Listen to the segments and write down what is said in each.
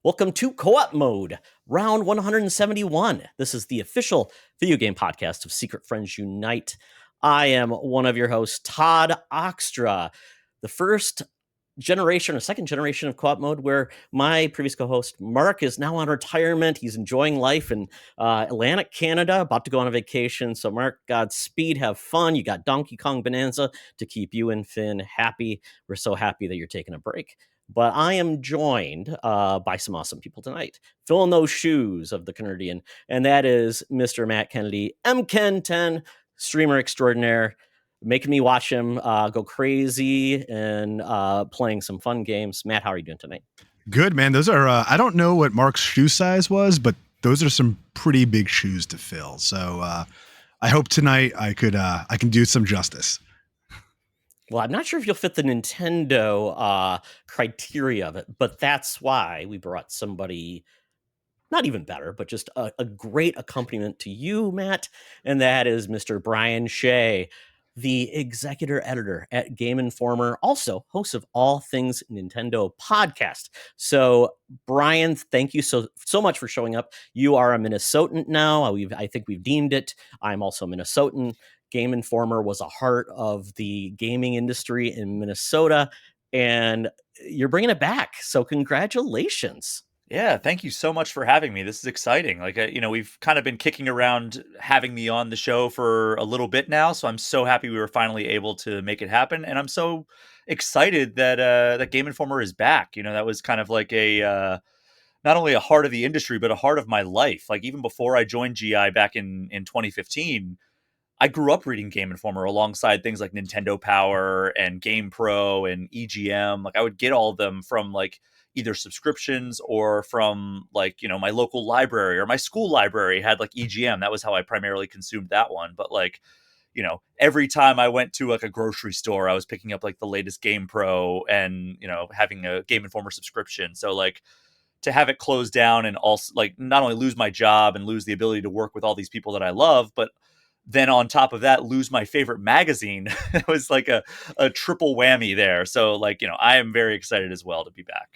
Welcome to Co-op Mode, round 171. This is the official video game podcast of Secret Friends Unite. I am one of your hosts, Todd Oxtra, the first generation or second generation of Co-op Mode, where my previous co-host, Mark, is now on retirement. He's enjoying life in Atlantic Canada, about to go on a vacation. So, Mark, Godspeed, have fun. You got Donkey Kong Bananza to keep you and Finn happy. We're so happy that you're taking a break. But I am joined by some awesome people tonight, filling those shoes of the Canadian, and that is Mr. Matt Kennedy, MKen10, streamer extraordinaire, making me watch him go crazy and playing some fun games. Matt, how are you doing tonight? Good, man. Those are, I don't know what Mark's shoe size was, but those are some pretty big shoes to fill. So I hope tonight I can do some justice. Well, I'm not sure if you'll fit the Nintendo criteria of it, but that's why we brought somebody not even better, but just a great accompaniment to you, Matt, and that is Mr. Brian Shea, the executive editor at Game Informer, also host of All Things Nintendo podcast. So, Brian, thank you so much for showing up. You are a Minnesotan now. I think we've deemed it. I'm also a Minnesotan. Game Informer was a heart of the gaming industry in Minnesota, and you're bringing it back. So congratulations. Yeah, thank you so much for having me. This is exciting. We've kind of been kicking around having me on the show for a little bit now, so I'm so happy we were finally able to make it happen, and I'm so excited that that Game Informer is back. That was kind of like a not only a heart of the industry, but a heart of my life. Like even before I joined GI back in 2015, I grew up reading Game Informer alongside things like Nintendo Power and Game Pro and EGM. Like I would get all of them from like either subscriptions or from like, my local library, or my school library had like EGM. That was how I primarily consumed that one. But like, every time I went to like a grocery store, I was picking up like the latest Game Pro and, having a Game Informer subscription. So like to have it closed down and also like not only lose my job and lose the ability to work with all these people that I love, but then on top of that, lose my favorite magazine. It was like a triple whammy there. So like, I am very excited as well to be back.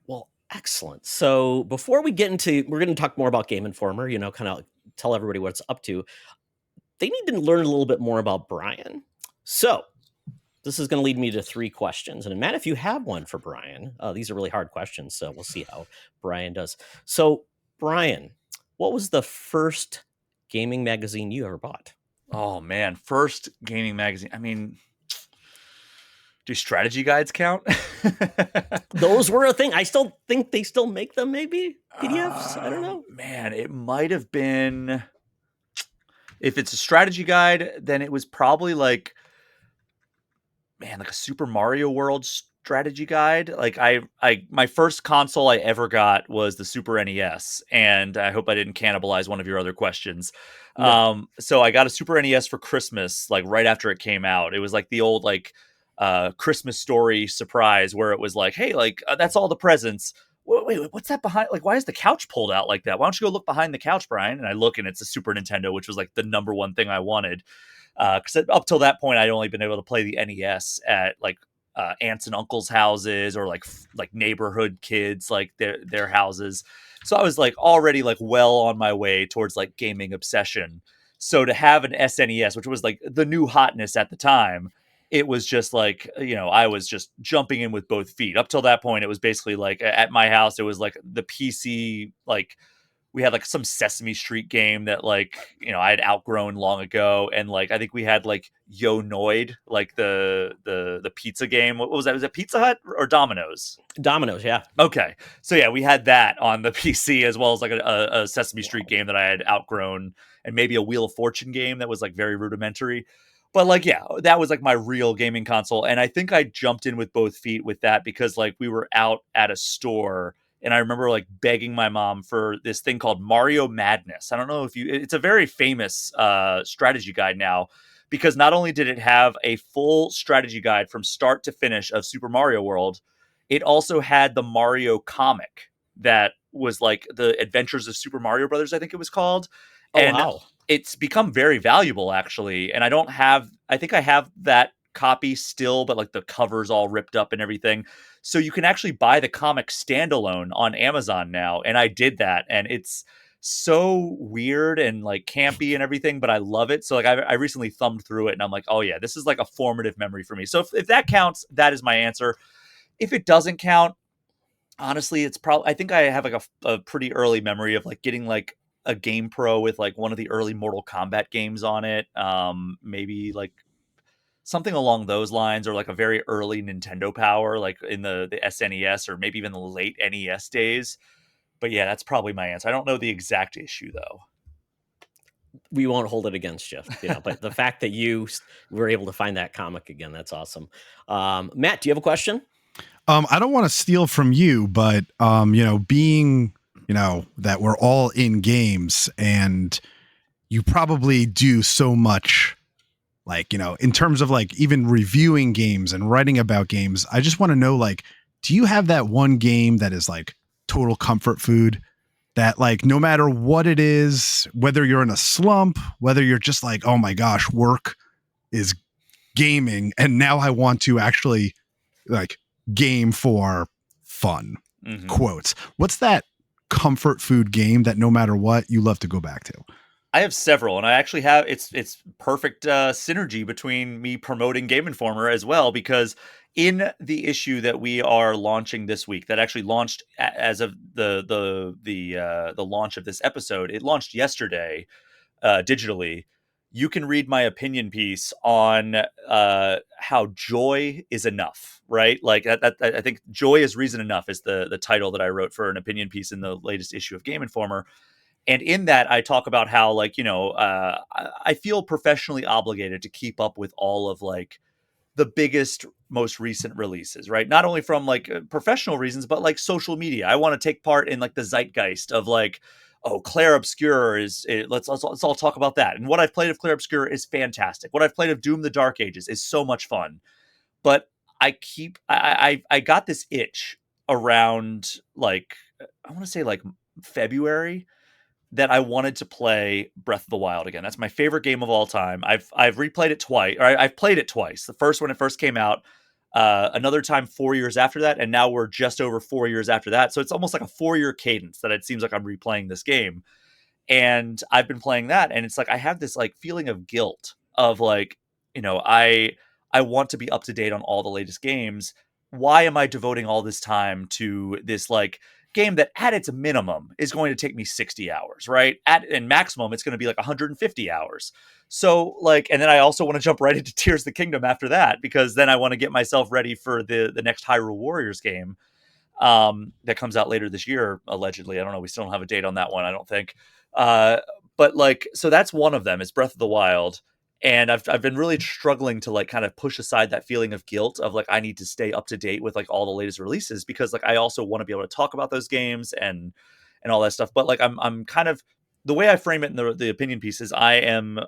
Well, excellent. So before we get into, we're going to talk more about Game Informer, kind of tell everybody what it's up to. They need to learn a little bit more about Brian. So this is going to lead me to 3 questions. And Matt, if you have one for Brian, these are really hard questions. So we'll see how Brian does. So Brian, what was the first gaming magazine you ever bought? Oh man, first gaming magazine. I mean, do strategy guides count? Those were a thing. I still think they still make them, maybe PDFs. I don't know. Man, it might have been. If it's a strategy guide, then it was probably like a Super Mario World strategy guide. Like my first console I ever got was the Super NES, and I hope I didn't cannibalize one of your other questions. No. So I got a Super NES for Christmas, like right after it came out. It was like the old like Christmas Story surprise where it was like, hey, like that's all the presents. Wait, what's that behind? Like, why is the couch pulled out like that? Why don't you go look behind the couch, Brian? And I look, and it's a Super Nintendo, which was like the number one thing I wanted. Because up till that point, I'd only been able to play the NES at like aunts and uncles' houses, or like neighborhood kids, like their houses. So I was like already like well on my way towards like gaming obsession. So to have an SNES, which was like the new hotness at the time, it was just like, I was just jumping in with both feet. Up till that point, it was basically like at my house, it was like the PC, like we had like some Sesame Street game that like, I had outgrown long ago. And like, I think we had like Yo Noid, like the pizza game. What was that? Was it Pizza Hut or Domino's? Domino's, yeah. Okay. So yeah, we had that on the PC, as well as like a Sesame Street game that I had outgrown, and maybe a Wheel of Fortune game that was like very rudimentary. But like, yeah, that was like my real gaming console. And I think I jumped in with both feet with that because like we were out at a store, and I remember like begging my mom for this thing called Mario Madness. I don't know if it's a very famous strategy guide now, because not only did it have a full strategy guide from start to finish of Super Mario World, it also had the Mario comic that was like the Adventures of Super Mario Brothers, I think it was called. Oh, and wow. It's become very valuable, actually. And I think I have that copy still, but like the cover's all ripped up and everything. So you can actually buy the comic standalone on Amazon now. And I did that, and it's so weird and like campy and everything, but I love it. So like I recently thumbed through it and I'm like, oh yeah, this is like a formative memory for me. So if that counts, that is my answer. If it doesn't count, honestly, it's probably, I think I have like a pretty early memory of like getting like a Game Pro with like one of the early Mortal Kombat games on it. Maybe like something along those lines, or like a very early Nintendo Power, like in the SNES, or maybe even the late NES days. But yeah, that's probably my answer. I don't know the exact issue though. We won't hold it against you, but the fact that you were able to find that comic again, that's awesome. Matt, do you have a question? I don't want to steal from you, but being that we're all in games, and you probably do so much, like in terms of like even reviewing games and writing about games. I just want to know, like, do you have that one game that is like total comfort food, that like no matter what it is, whether you're in a slump, whether you're just like, oh my gosh, work is gaming and now I want to actually like game for fun, quotes. What's that comfort food game that no matter what you love to go back to? I have several, and I actually have it's perfect synergy between me promoting Game Informer as well, because in the issue that we are launching this week, that actually launched as of the launch of this episode, it launched yesterday digitally. You can read my opinion piece on how joy is enough, right? Like I think joy is reason enough is the title that I wrote for an opinion piece in the latest issue of Game Informer. And in that, I talk about how, like, I feel professionally obligated to keep up with all of like the biggest, most recent releases, right? Not only from like professional reasons, but like social media. I want to take part in like the zeitgeist of like, oh, Clair Obscur let's all talk about that. And what I've played of Clair Obscur is fantastic. What I've played of Doom the Dark Ages is so much fun. But I got this itch around like, I want to say like February, that I wanted to play Breath of the Wild again. That's my favorite game of all time. I've replayed it twice, or I've played it twice. The first when it first came out, another time 4 years after that, and now we're just over 4 years after that. So it's almost like a 4-year cadence that it seems like I'm replaying this game. And I've been playing that, and it's like I have this like feeling of guilt of like, I want to be up to date on all the latest games. Why am I devoting all this time to this like game that at its minimum is going to take me 60 hours, right? And maximum, it's going to be like 150 hours. So like, and then I also want to jump right into Tears of the Kingdom after that, because then I want to get myself ready for the next Hyrule Warriors game that comes out later this year, allegedly. I don't know. We still don't have a date on that one, I don't think. But like, so that's one of them, is Breath of the Wild. And I've been really struggling to like kind of push aside that feeling of guilt of like, I need to stay up to date with like all the latest releases, because like I also want to be able to talk about those games and all that stuff. But like I'm kind of, the way I frame it in the opinion piece is I am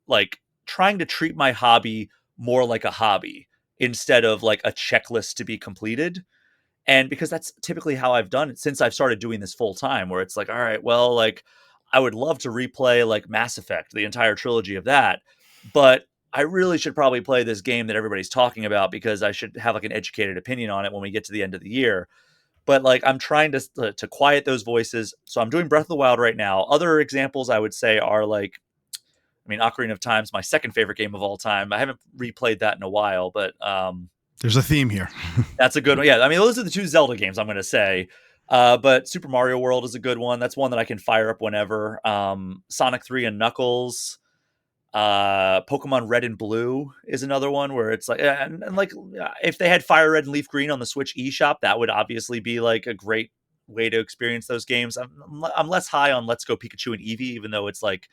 like trying to treat my hobby more like a hobby instead of like a checklist to be completed. And because that's typically how I've done it since I've started doing this full time, where it's like, all right, well, like I would love to replay like Mass Effect, the entire trilogy of that, but I really should probably play this game that everybody's talking about, because I should have like an educated opinion on it when we get to the end of the year. But like, I'm trying to quiet those voices. So I'm doing Breath of the Wild right now. Other examples I would say are like, I mean, Ocarina of Time's my second favorite game of all time. I haven't replayed that in a while, but there's a theme here. that's a good one. Yeah, I mean, those are the two Zelda games I'm going to say. But Super Mario World is a good one. That's one that I can fire up whenever. Sonic 3 and Knuckles. Pokemon Red and Blue is another one where it's like, and like if they had Fire Red and Leaf Green on the Switch eShop, that would obviously be like a great way to experience those games. I'm less high on Let's Go Pikachu and Eevee, even though it's like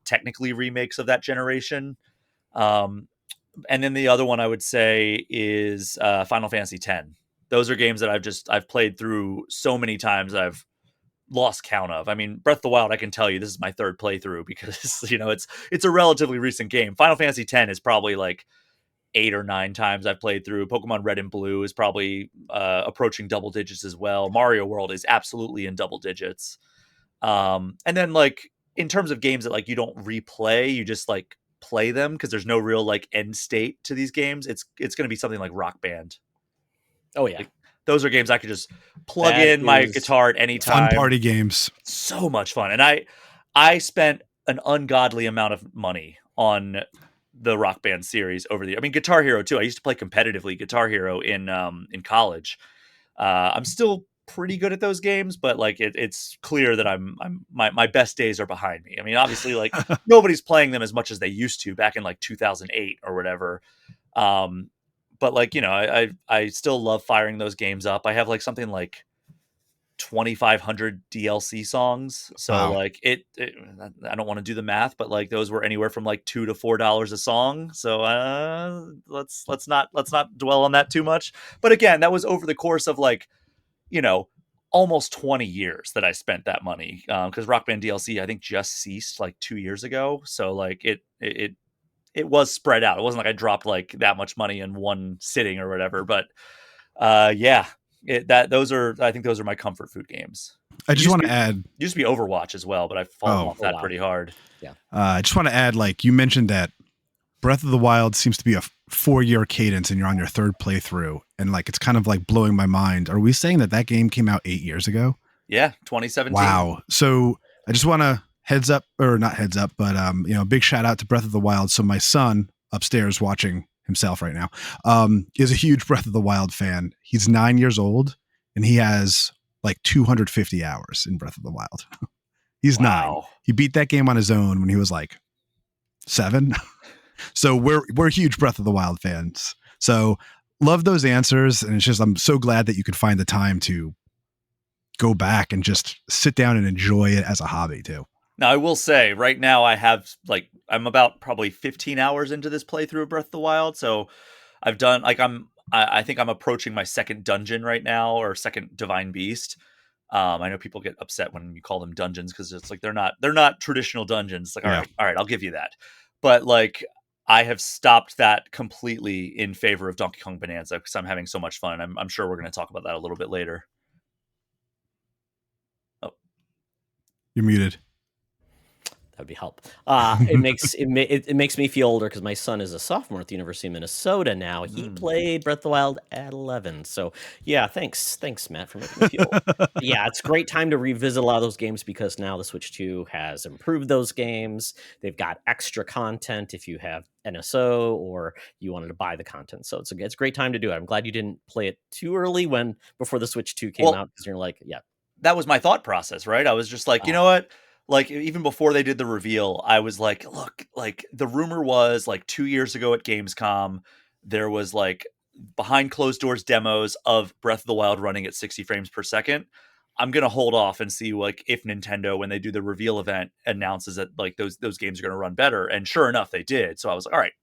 technically remakes of that generation. And then the other one I would say is Final Fantasy X. Those are games that I've played through so many times I've lost count of. I mean, Breath of the Wild, I can tell you this is my third playthrough, because it's a relatively recent game. Final Fantasy X is probably like 8 or 9 times I've played through. Pokemon Red and Blue is probably approaching double digits as well. Mario World is absolutely in double digits. And then like in terms of games that like you don't replay, you just like play them because there's no real like end state to these games, it's going to be something like Rock Band. Oh yeah, Like, those are games I could just plug That in my is guitar at any Fun time. party games. So much fun. And I spent an ungodly amount of money on the Rock Band series over the. I mean, Guitar Hero too. I used to play competitively Guitar Hero in college. I'm still pretty good at those games, but like it's clear that my best days are behind me. I mean, obviously, like nobody's playing them as much as they used to back in like 2008 or whatever. But like, you know, I still love firing those games up. I have like something like 2,500 DLC songs. So Wow. like I don't want to do the math, but like those were anywhere from like $2 to $4 a song. So let's not dwell on that too much. But again, that was over the course of like, you know, almost 20 years that I spent that money. Because Rock Band DLC I think just ceased like 2 years ago. So like it was spread out. It wasn't like I dropped like that much money in one sitting or whatever. But yeah, I think those are my comfort food games. I just want to add, Used to be Overwatch as well, but I've fallen off that wow. pretty hard. I just want to add, like you mentioned that Breath of the Wild seems to be a 4-year cadence and you're on your third playthrough. And like, it's kind of like blowing my mind. Are we saying that game came out 8 years ago? Yeah. 2017. Wow. So I just want to heads up, or not heads up, but you know, big shout out to Breath of the Wild. So my son upstairs watching himself right now is a huge Breath of the Wild fan. He's 9 years old and he has like 250 hours in Breath of the Wild. He's 9. He beat that game on his own when he was like 7. So we're huge Breath of the Wild fans. So love those answers. And it's just, I'm so glad that you could find the time to go back and just sit down and enjoy it as a hobby too. Now, I will say right now I'm about probably 15 hours into this playthrough of Breath of the Wild. So I've done like, I think I'm approaching my second dungeon right now, or second Divine Beast. I know people get upset when you call them dungeons because it's like they're not traditional dungeons. It's like, all right, I'll give you that. But like, I have stopped that completely in favor of Donkey Kong Bonanza because I'm having so much fun. I'm sure we're going to talk about that a little bit later. Oh, you're muted. That would be help. It makes me feel older because my son is a sophomore at the University of Minnesota now. He played Breath of the Wild at 11. So yeah, thanks, Matt, for making me feel old. Yeah, it's a great time to revisit a lot of those games because now the Switch 2 has improved those games. They've got extra content if you have NSO or you wanted to buy the content. So it's a great time to do it. I'm glad you didn't play it too early before the Switch 2 came out because you're like, yeah. That was my thought process, right? I was just like, you know what? Like, even before they did the reveal, I was like, look, like the rumor was like 2 years ago at Gamescom, there was like behind closed doors demos of Breath of the Wild running at 60 frames per second. I'm going to hold off and see like if Nintendo, when they do the reveal event, announces that like those games are going to run better. And sure enough, they did. So I was like, all right,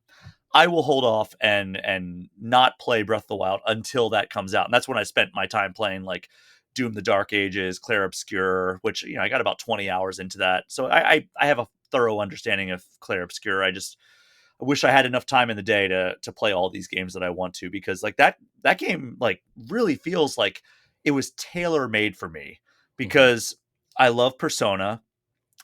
I will hold off and not play Breath of the Wild until that comes out. And that's when I spent my time playing like Doom the Dark Ages, Clair Obscur, which, you know, I got about 20 hours into that. So I have a thorough understanding of Clair Obscur. I wish I had enough time in the day to play all these games that I want to, because like that game like really feels like it was tailor made for me, because I love Persona.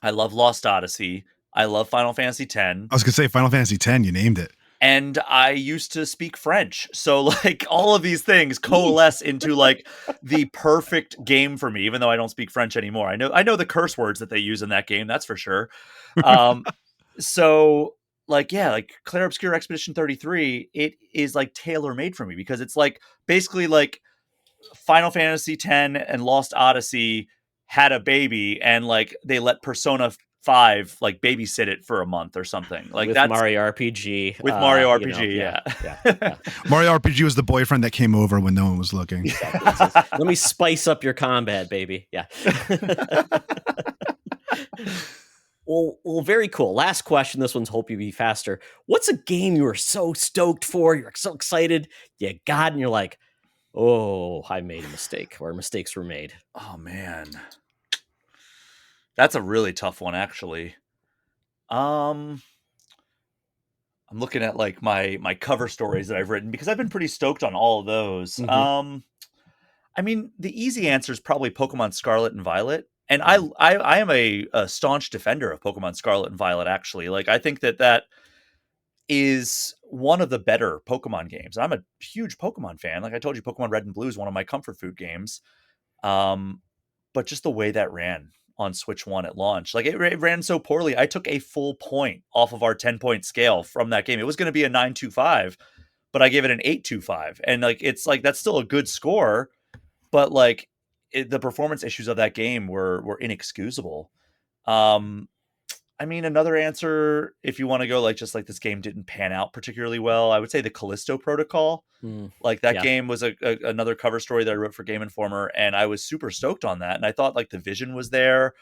I love Lost Odyssey. I love Final Fantasy X. I was going to say Final Fantasy X, you named it. And I used to speak French. So like all of these things coalesce into like the perfect game for me, even though I don't speak French anymore. I know the curse words that they use in that game. That's for sure. So like, yeah, like Clair Obscur Expedition 33, it is like tailor made for me because it's like basically like Final Fantasy X and Lost Odyssey had a baby and like they let Persona 5 like babysit it for a month or something like with that's Mario RPG. With Mario RPG, you know, yeah. Mario RPG was the boyfriend that came over when no one was looking. Exactly. Let me spice up your combat, baby. Yeah. Well, very cool. Last question. This one's hope you be faster. What's a game you were so stoked for? You're so excited. You got, and you're like, oh, I made a mistake, or mistakes were made. Oh man. That's a really tough one, actually. I'm looking at like my cover stories that I've written because I've been pretty stoked on all of those. I mean, the easy answer is probably Pokemon Scarlet and Violet, and I am a staunch defender of Pokemon Scarlet and Violet. Actually, like I think that is one of the better Pokemon games. I'm a huge Pokemon fan. Like I told you, Pokemon Red and Blue is one of my comfort food games. But just the way that ran on Switch 1 at launch, like it ran so poorly. I took a full point off of our 10-point scale from that game. It was going to be a 9.25, but I gave it an 8.25. And like, it's like, that's still a good score, but like the performance issues of that game were inexcusable. I mean, another answer, if you want to go like just like this game didn't pan out particularly well, I would say the Callisto Protocol. Like that game was another cover story that I wrote for Game Informer, and I was super stoked on that. And I thought like the vision was there.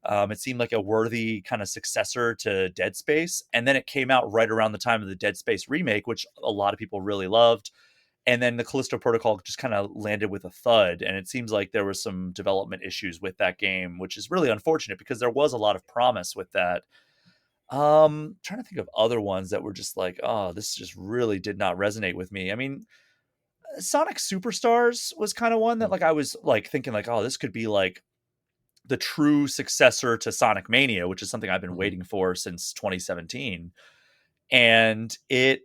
It seemed like a worthy kind of successor to Dead Space. And then it came out right around the time of the Dead Space remake, which a lot of people really loved. And then the Callisto Protocol just kind of landed with a thud. And it seems like there was some development issues with that game, which is really unfortunate because there was a lot of promise with that. Trying to think of other ones that were just like, oh, this just really did not resonate with me. I mean, Sonic Superstars was kind of one that like I was like thinking like, oh, this could be like the true successor to Sonic Mania, which is something I've been waiting for since 2017. And it,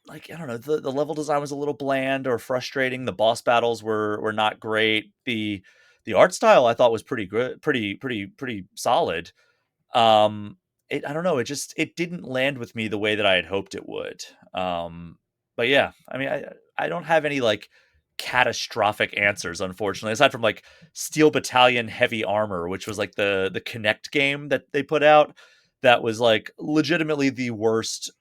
like, I don't know, the level design was a little bland or frustrating. The boss battles were not great. The art style I thought was pretty good, pretty solid. I don't know, it didn't land with me the way that I had hoped it would. But yeah, I mean, I don't have any like catastrophic answers, unfortunately, aside from like Steel Battalion Heavy Armor, which was like the Kinect game that they put out. That was like legitimately the worst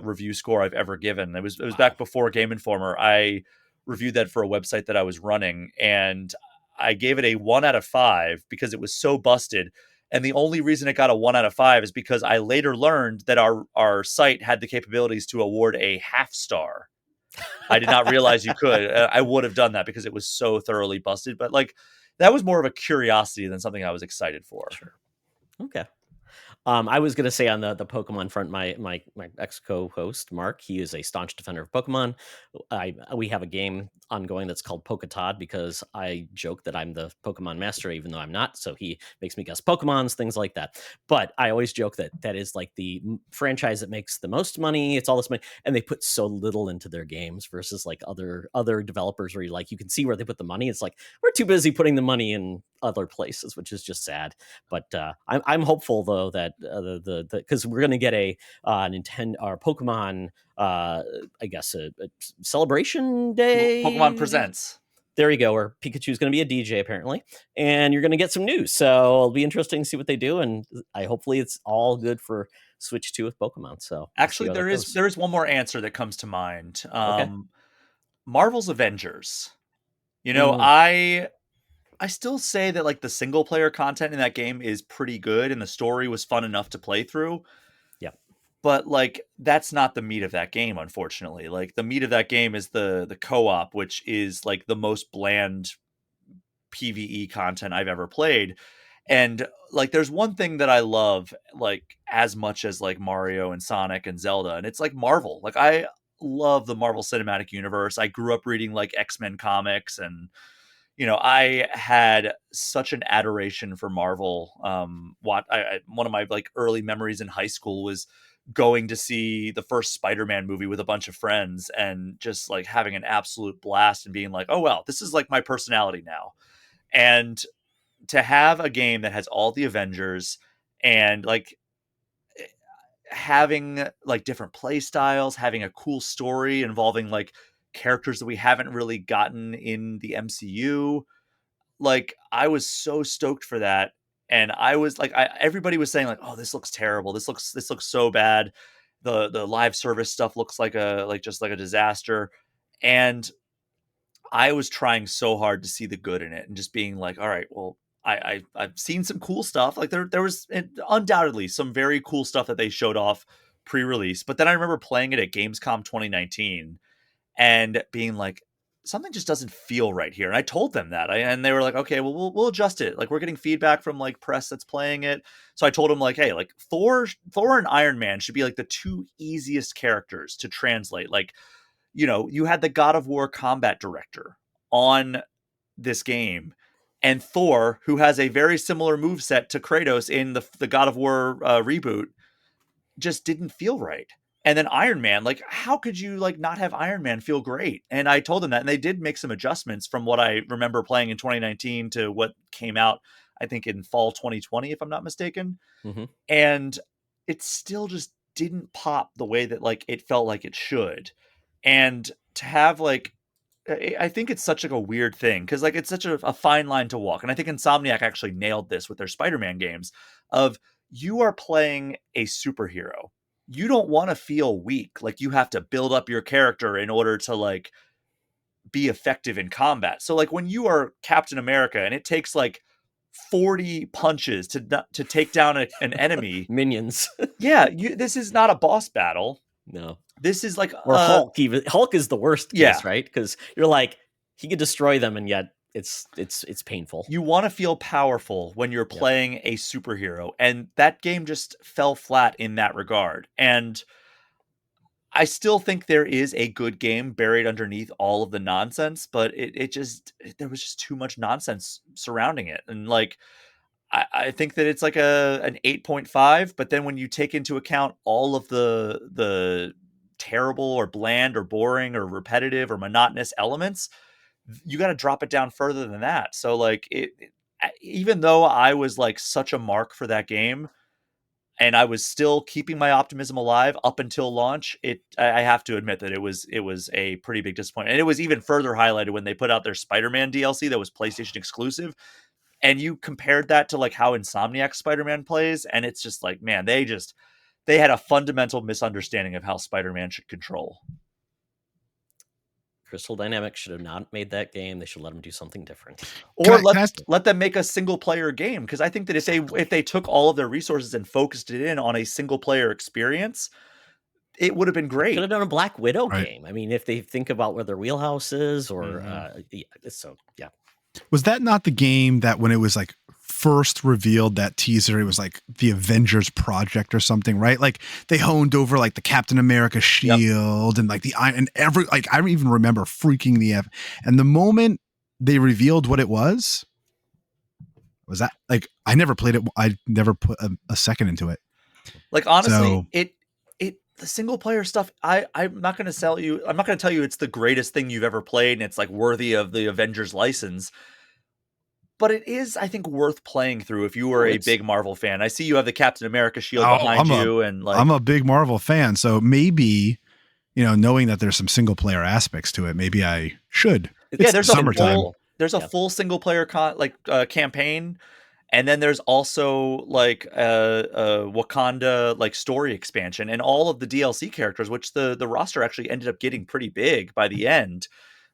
review score I've ever given. It was back before Game Informer. I reviewed that for a website that I was running, and I gave it a 1 out of 5 because it was so busted. And the only reason it got a 1 out of 5 is because I later learned that our site had the capabilities to award a half star. I did not realize you could. I would have done that because it was so thoroughly busted. But like, that was more of a curiosity than something I was excited for. Sure. Okay. I was going to say on the Pokemon front, my ex co-host Mark, he is a staunch defender of Pokemon. We have a game ongoing that's called Todd because I joke that I'm the Pokemon master, even though I'm not. So he makes me guess Pokemons, things like that. But I always joke that is like the franchise that makes the most money. It's all this money, and they put so little into their games versus like other developers where you can see where they put the money. It's like we're too busy putting the money in other places, which is just sad. But I'm hopeful though that because we're going to get a Nintendo or Pokemon, I guess a celebration day. Pokemon Presents. There you go. Where Pikachu is going to be a DJ apparently, and you're going to get some news. So it'll be interesting to see what they do, and hopefully it's all good for Switch 2 with Pokemon. So actually, there is one more answer that comes to mind. Okay. Marvel's Avengers. You know, I still say that like the single player content in that game is pretty good and the story was fun enough to play through. Yep. But like that's not the meat of that game, unfortunately. Like the meat of that game is the co-op, which is like the most bland PvE content I've ever played. And like there's one thing that I love like as much as like Mario and Sonic and Zelda, and it's like Marvel. Like I love the Marvel Cinematic Universe. I grew up reading like X-Men comics, and you know, I had such an adoration for Marvel. One of my like early memories in high school was going to see the first Spider-Man movie with a bunch of friends and just like having an absolute blast and being like, oh, well, this is like my personality now. And to have a game that has all the Avengers and like having like different play styles, having a cool story involving like characters that we haven't really gotten in the MCU, like I was so stoked for that. And I was like, everybody was saying like, oh, this looks terrible. This looks so bad. The live service stuff looks like just like a disaster. And I was trying so hard to see the good in it and just being like, all right, well, I've seen some cool stuff. Like there was undoubtedly some very cool stuff that they showed off pre-release. But then I remember playing it at Gamescom 2019 and being like, something just doesn't feel right here. And I told them that, and they were like, okay, well, we'll adjust it. Like we're getting feedback from like press that's playing it. So I told them like, hey, like Thor and Iron Man should be like the two easiest characters to translate. Like, you know, you had the God of War combat director on this game, and Thor, who has a very similar moveset to Kratos in the God of War reboot, just didn't feel right. And then Iron Man, like, how could you like not have Iron Man feel great? And I told them that, and they did make some adjustments from what I remember playing in 2019 to what came out, I think, in fall 2020, if I'm not mistaken. Mm-hmm. And it still just didn't pop the way that like it felt like it should. And to have like, I think it's such like a weird thing because like it's such a fine line to walk. And I think Insomniac actually nailed this with their Spider-Man games of you are playing a superhero. You don't want to feel weak. Like you have to build up your character in order to like be effective in combat. So like when you are Captain America and it takes like 40 punches to take down an enemy. Minions. Yeah, this is not a boss battle. No. This is like or Hulk. Even Hulk is the worst case, Yeah. right? Because you're like, he could destroy them, and yet it's painful. You want to feel powerful when you're playing a superhero, and that game just fell flat in that regard. And I still think there is a good game buried underneath all of the nonsense, but there was just too much nonsense surrounding it. And like, I think that it's like an 8.5, but then when you take into account all of the terrible or bland or boring or repetitive or monotonous elements, you got to drop it down further than that. So like even though I was like such a mark for that game, and I was still keeping my optimism alive up until launch, I have to admit that it was a pretty big disappointment. And it was even further highlighted when they put out their Spider-Man DLC that was PlayStation exclusive. And you compared that to like how Insomniac Spider-Man plays, and it's just like, man, they had a fundamental misunderstanding of how Spider-Man should control. Crystal Dynamics should have not made that game. They should let them do something different. Or let them make a single player game. Because I think that if they took all of their resources and focused it in on a single player experience, it would have been great. Could have done a Black Widow game. I mean, if they think about where their wheelhouse is, or yeah. Was that not the game that when it was like first revealed, that teaser, it was like the Avengers Project or something, right? Like they honed over like the Captain America shield and like the iron and I even remember freaking the F. And the moment they revealed what it was that like, I never played it. I never put a second into it. Like, honestly, the single player stuff, I'm not going to tell you it's the greatest thing you've ever played and it's like worthy of the Avengers license. But it is, I think, worth playing through if you were a big Marvel fan. I see you have the Captain America shield behind you, and like I'm a big Marvel fan, so maybe, knowing that there's some single player aspects to it, maybe I should. There's summertime. There's a full single player campaign. And then there's also like a Wakanda like story expansion and all of the DLC characters, which the roster actually ended up getting pretty big by the end.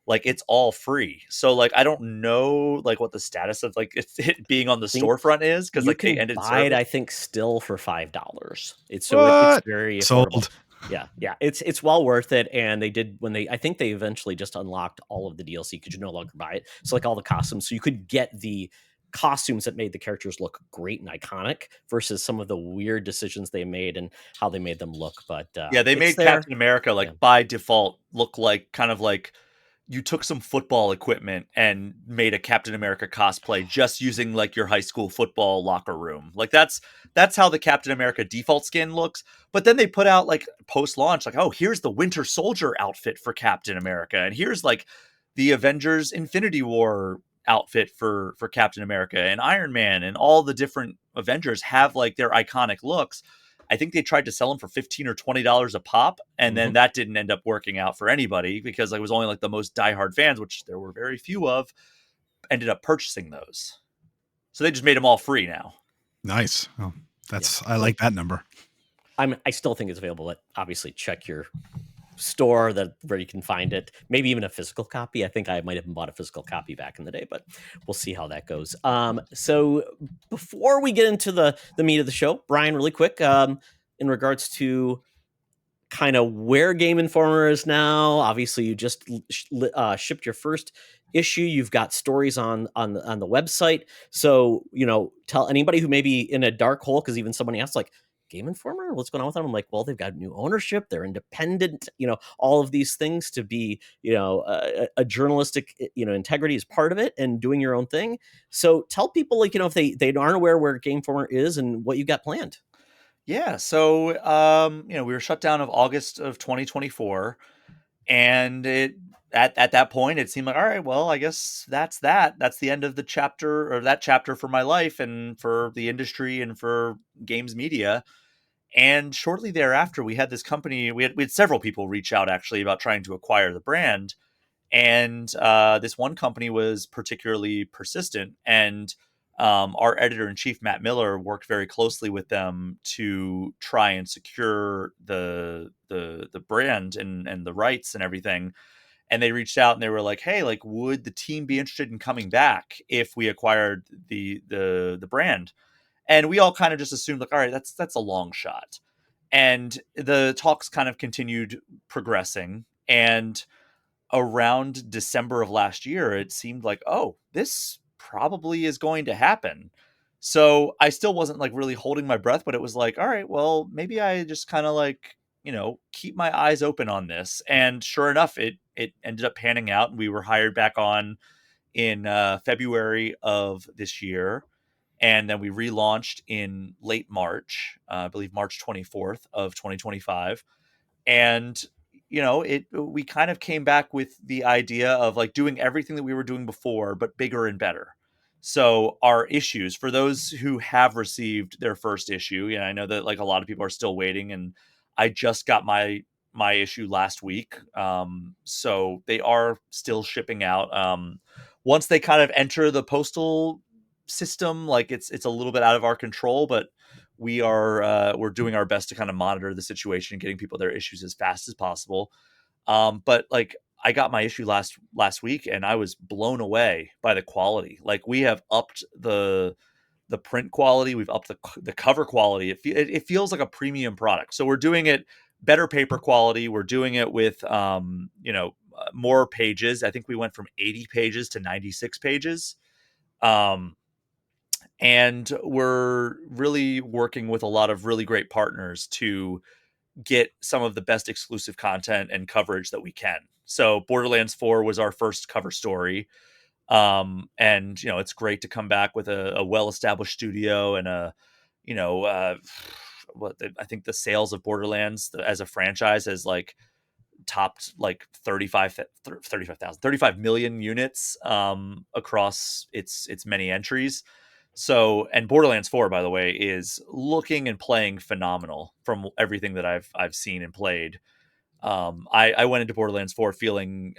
Like it's all free. So like I don't know like what the status of like it being on the storefront is, because like they ended buy it, I think, still for $5. It's very affordable. Sold. Yeah, it's well worth it. And they did I think they eventually just unlocked all of the DLC because you no longer buy it. So like all the costumes, so you could get the costumes that made the characters look great and iconic versus some of the weird decisions they made and how they made them look. But they made Captain America by default look like kind of like you took some football equipment and made a Captain America cosplay just using like your high school football locker room. Like that's how the Captain America default skin looks. But then they put out like post-launch, like, oh, here's the Winter Soldier outfit for Captain America. And here's like the Avengers Infinity War outfit for Captain America, and Iron Man, and all the different Avengers have like their iconic looks. I think they tried to sell them for $15 or $20 a pop, and then that didn't end up working out for anybody because it was only like the most diehard fans, which there were very few of, ended up purchasing those. So they just made them all free now. Nice. Oh, I like that number. I still think it's available, but obviously check your store where you can find it. Maybe even a physical copy. I think I might have bought a physical copy back in the day, but we'll see how that goes. So before we get into the meat of the show, Brian, really quick, in regards to kind of where Game Informer is now. Obviously, you just shipped your first issue. You've got stories on the website. So tell anybody who may be in a dark hole, because even somebody asked like, Game Informer, what's going on with them? I'm like, well, they've got new ownership, they're independent, all of these things to be, a journalistic, integrity is part of it, and doing your own thing. So tell people, like, if they aren't aware where Game Informer is and what you got planned. Yeah. So, we were shut down of August of 2024, and at that point it seemed like, all right, well, I guess that's that. That's the end of the chapter, or that chapter for my life and for the industry and for games media. And shortly thereafter, we had this company. We had several people reach out actually about trying to acquire the brand, and this one company was particularly persistent, and our editor in chief Matt Miller worked very closely with them to try and secure the brand and the rights and everything. And they reached out and they were like, hey, like, would the team be interested in coming back if we acquired the brand? And we all kind of just assumed, like, all right, that's a long shot. And the talks kind of continued progressing, and around December of last year, it seemed like, oh, this probably is going to happen. So I still wasn't like really holding my breath, but it was like, all right, well, maybe I just kind of like, keep my eyes open on this. And sure enough, it ended up panning out, and we were hired back on in February of this year. And then we relaunched in late March, I believe March 24th of 2025. And we kind of came back with the idea of like doing everything that we were doing before but bigger and better. So our issues, for those who have received their first issue, I know that like a lot of people are still waiting, and I just got my issue last week. So they are still shipping out. Once they kind of enter the postal system, like it's a little bit out of our control, but we're doing our best to kind of monitor the situation, getting people their issues as fast as possible. But like I got my issue last week, and I was blown away by the quality. Like we have upped the print quality, we've upped the cover quality. It feels like a premium product. So we're doing it better paper quality. We're doing it with more pages. I think we went from 80 pages to 96 pages. And we're really working with a lot of really great partners to get some of the best exclusive content and coverage that we can. So Borderlands 4 was our first cover story. And it's great to come back with a well-established studio and I think the sales of Borderlands as a franchise has like topped like 35 million units across its many entries. So, and Borderlands 4, by the way, is looking and playing phenomenal from everything that I've seen and played. I went into Borderlands 4 feeling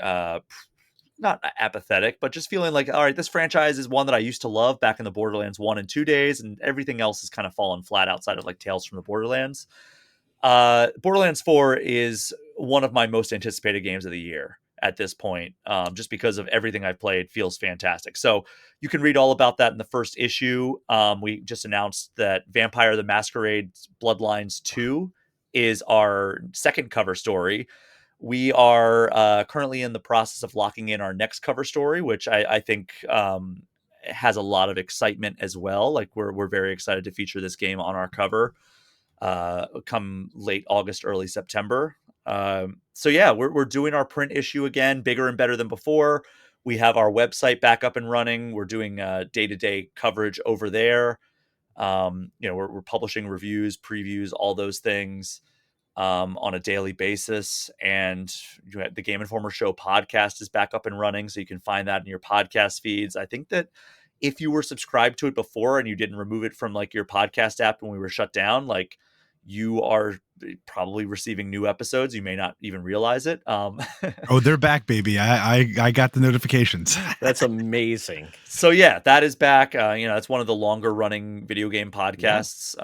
not apathetic, but just feeling like, all right, this franchise is one that I used to love back in the Borderlands 1 and 2 days, and everything else has kind of fallen flat outside of like Tales from the Borderlands. Borderlands 4 is one of my most anticipated games of the year at this point, just because of everything I've played. Feels fantastic. So you can read all about that in the first issue. We just announced that Vampire the Masquerade Bloodlines 2 is our second cover story. We are currently in the process of locking in our next cover story, which I think has a lot of excitement as well. Like we're very excited to feature this game on our cover come late August, early September. So yeah, we're doing our print issue again, bigger and better than before. We have our website back up and running. We're doing day-to-day coverage over there. We're publishing reviews, previews, all those things on a daily basis. And the Game Informer Show podcast is back up and running, so you can find that in your podcast feeds. I think that if you were subscribed to it before and you didn't remove it from like your podcast app when we were shut down, like you are probably receiving new episodes. You may not even realize it. Oh, they're back, baby. I got the notifications. That's amazing. So yeah, that is back. It's one of the longer running video game podcasts.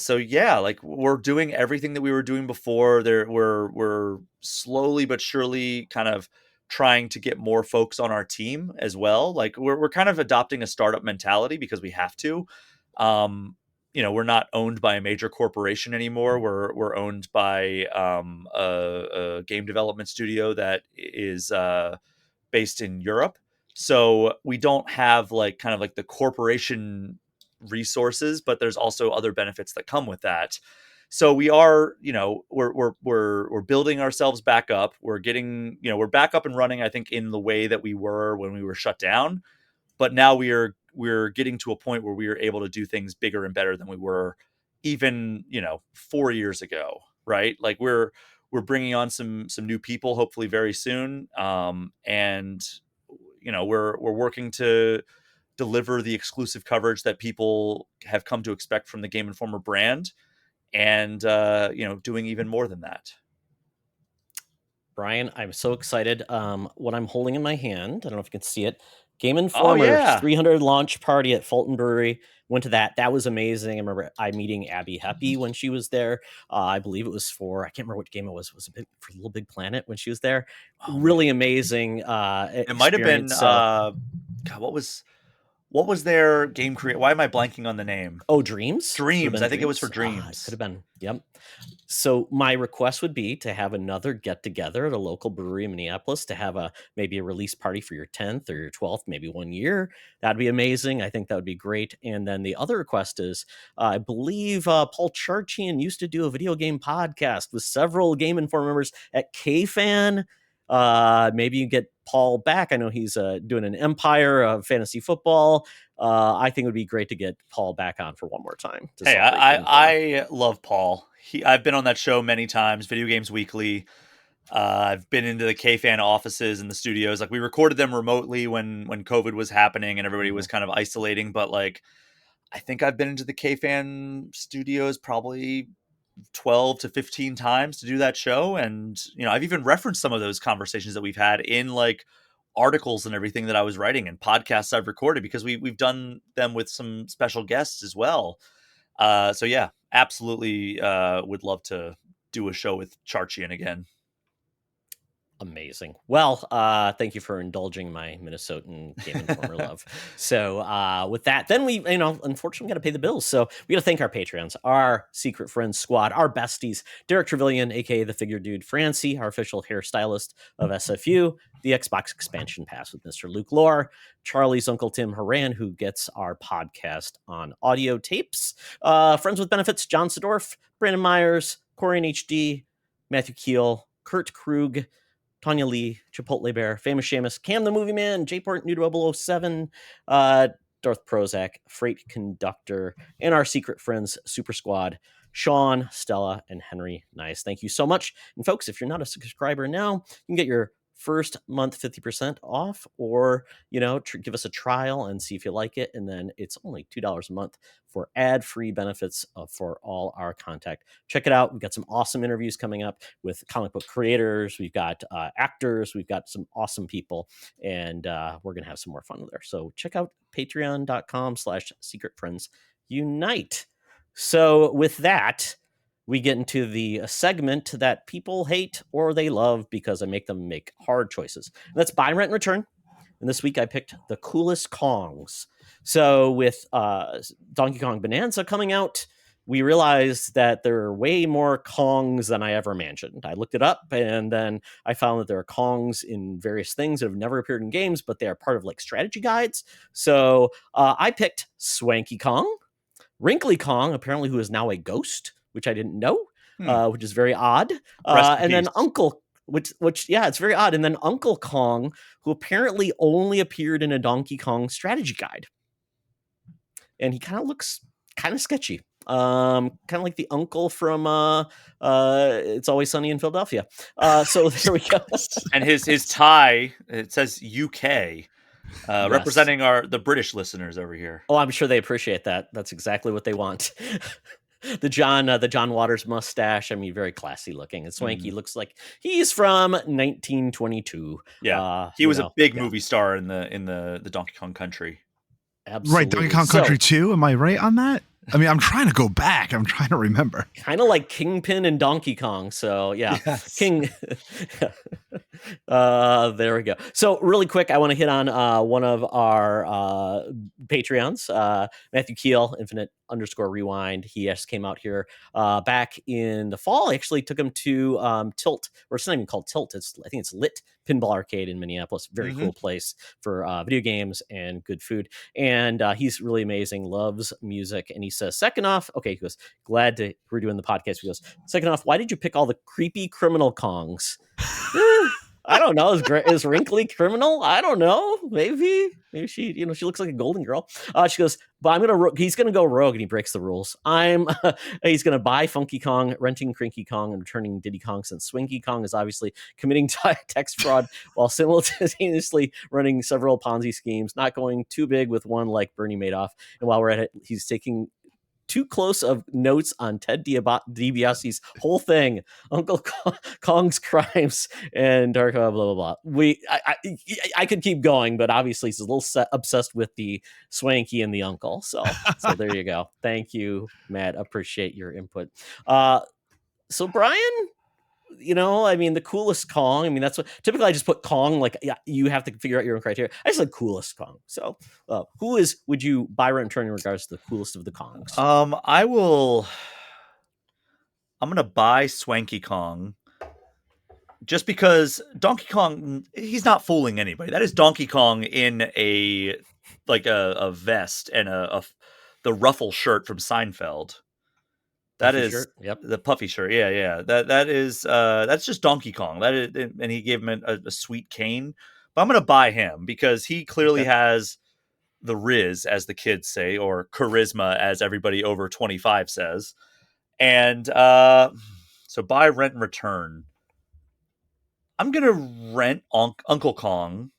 So yeah, like we're doing everything that we were doing before. We're slowly but surely kind of trying to get more folks on our team as well. Like we're kind of adopting a startup mentality because we have to. We're not owned by a major corporation anymore. We're owned by a game development studio that is based in Europe. So we don't have like kind of like the corporation resources, but there's also other benefits that come with that. So we are, we're building ourselves back up. We're getting, we're back up and running, I think, in the way that we were when we were shut down. But now we're getting to a point where we are able to do things bigger and better than we were even, 4 years ago, right? Like we're bringing on some new people, hopefully very soon. And, we're working to deliver the exclusive coverage that people have come to expect from the Game Informer brand, and, doing even more than that. Brian, I'm so excited. What I'm holding in my hand, I don't know if you can see it. Game Oh, Informer's yeah. 300 launch party at Fulton Brewery. Went to that. That was amazing. I remember meeting Abby Heppy when she was there. I believe it was for, I can't remember what game it was. Was it for Little Big Planet when she was there? Oh, Really man. amazing It might have been, experience. God, what was their game create? Why am I blanking on the name? Oh, Dreams? Could've Dreams. been I think it was for It Dreams. could have been. Yep. So my request would be to have another get together at a local brewery in Minneapolis to have maybe a release party for your 10th or your 12th, maybe 1 year. That'd be amazing. I think that would be great. And then the other request is, I believe Paul Charchian used to do a video game podcast with several Game Informer members at KFan. Maybe you get Paul back. I know he's doing an Empire of fantasy football. I think it would be great to get Paul back on for one more time. Hey, I love Paul. I've been on that show many times, Video Games Weekly. I've been into the K-Fan offices and the studios. Like we recorded them remotely when COVID was happening and everybody was kind of isolating. But like, I think I've been into the K-Fan studios probably 12 to 15 times to do that show. And, I've even referenced some of those conversations that we've had in like articles and everything that I was writing and podcasts I've recorded, because we've done them with some special guests as well. So yeah, absolutely would love to do a show with Charchian again. Amazing. Well, thank you for indulging my Minnesotan Game Informer love. So with that, then we, unfortunately got to pay the bills. So we got to thank our Patreons, our Secret Friends squad, our besties, Derek Trevelyan, aka the Figure Dude, Francie, our official hairstylist of SFU, the Xbox Expansion Pass with Mr. Luke Lore, Charlie's Uncle Tim Horan, who gets our podcast on audio tapes, Friends with Benefits, John Sedorf, Brandon Myers, Corian HD, Matthew Keel, Kurt Krug, Tanya Lee, Chipotle Bear, Famous Seamus, Cam the Movie Man, J-Port New 007, Darth Prozac, Freight Conductor, and our Secret Friends Super Squad, Sean, Stella, and Henry. Nice. Thank you so much. And folks, if you're not a subscriber now, you can get your first month 50% off, or give us a trial and see if you like it. And then it's only $2 a month for ad-free benefits for all our content. Check it out. We've got some awesome interviews coming up with comic book creators. We've got actors. We've got some awesome people, and we're gonna have some more fun there. So check out patreon.com/secretfriendsunite. So with that, we get into the segment that people hate or they love because I make them make hard choices. And that's buy, rent, and return. And this week I picked the Koolest Kongs. So with Donkey Kong Bananza coming out, we realized that there are way more Kongs than I ever imagined. I looked it up, and then I found that there are Kongs in various things that have never appeared in games, but they are part of like strategy guides. So I picked Swanky Kong, Wrinkly Kong, apparently who is now a ghost, which I didn't know, which is very odd. And then Uncle, which yeah, it's very odd. And then Uncle Kong, who apparently only appeared in a Donkey Kong strategy guide. And he kind of looks kind of sketchy. Kind of like the uncle from It's Always Sunny in Philadelphia. So there we go. And his tie, it says UK. Yes. Representing the British listeners over here. Oh, I'm sure they appreciate that. That's exactly what they want. The John Waters mustache. I mean, very classy looking. And Swanky looks like he's from 1922. Yeah, he was a big movie star in the Donkey Kong country. Absolutely. Right, Donkey Kong Country 2. Am I right on that? I mean, I'm trying to go back. I'm trying to remember. Kind of like Kingpin and Donkey Kong. So yeah, yes. King. There we go. So really quick, I want to hit on one of our Patreons, Matthew Keel, Infinite_Rewind. He just came out here back in the fall. I actually took him to Tilt, or it's not even called Tilt. I think it's Lit Pinball Arcade in Minneapolis. Very cool place for video games and good food. And he's really amazing. Loves music. And he says, second off, okay, he goes, glad we're doing the podcast. He goes, second off, why did you pick all the creepy criminal Kongs? I don't know. Is Wrinkly criminal? I don't know. Maybe she, she looks like a golden girl. She goes, but he's gonna go rogue, and he breaks the rules. He's gonna buy Funky Kong, renting Crinky Kong, and returning Diddy Kong, since Swinky Kong is obviously committing tax fraud while simultaneously running several Ponzi schemes, not going too big with one like Bernie Madoff. And while we're at it, he's taking too close of notes on Ted DiBiase's whole thing, Uncle Kong's crimes, and dark blah blah blah. I could keep going, but obviously he's a little obsessed with the swanky and the uncle. So there you go. Thank you, Matt. Appreciate your input. So Brian, the coolest Kong. That's what typically I just put Kong. Like, yeah, you have to figure out your own criteria. I just like coolest Kong. So, who would you buy, rent, return in regards to the coolest of the Kongs? I'm gonna buy Swanky Kong, just because Donkey Kong, he's not fooling anybody. That is Donkey Kong in a vest and the ruffle shirt from Seinfeld. That puffy is shirt. Yep. The puffy shirt. Yeah. That is that's just Donkey Kong. That is, and he gave him a sweet cane. But I'm gonna buy him because he clearly has the riz, as the kids say, or charisma, as everybody over 25 says. And so buy, rent, and return. I'm gonna rent Uncle Kong.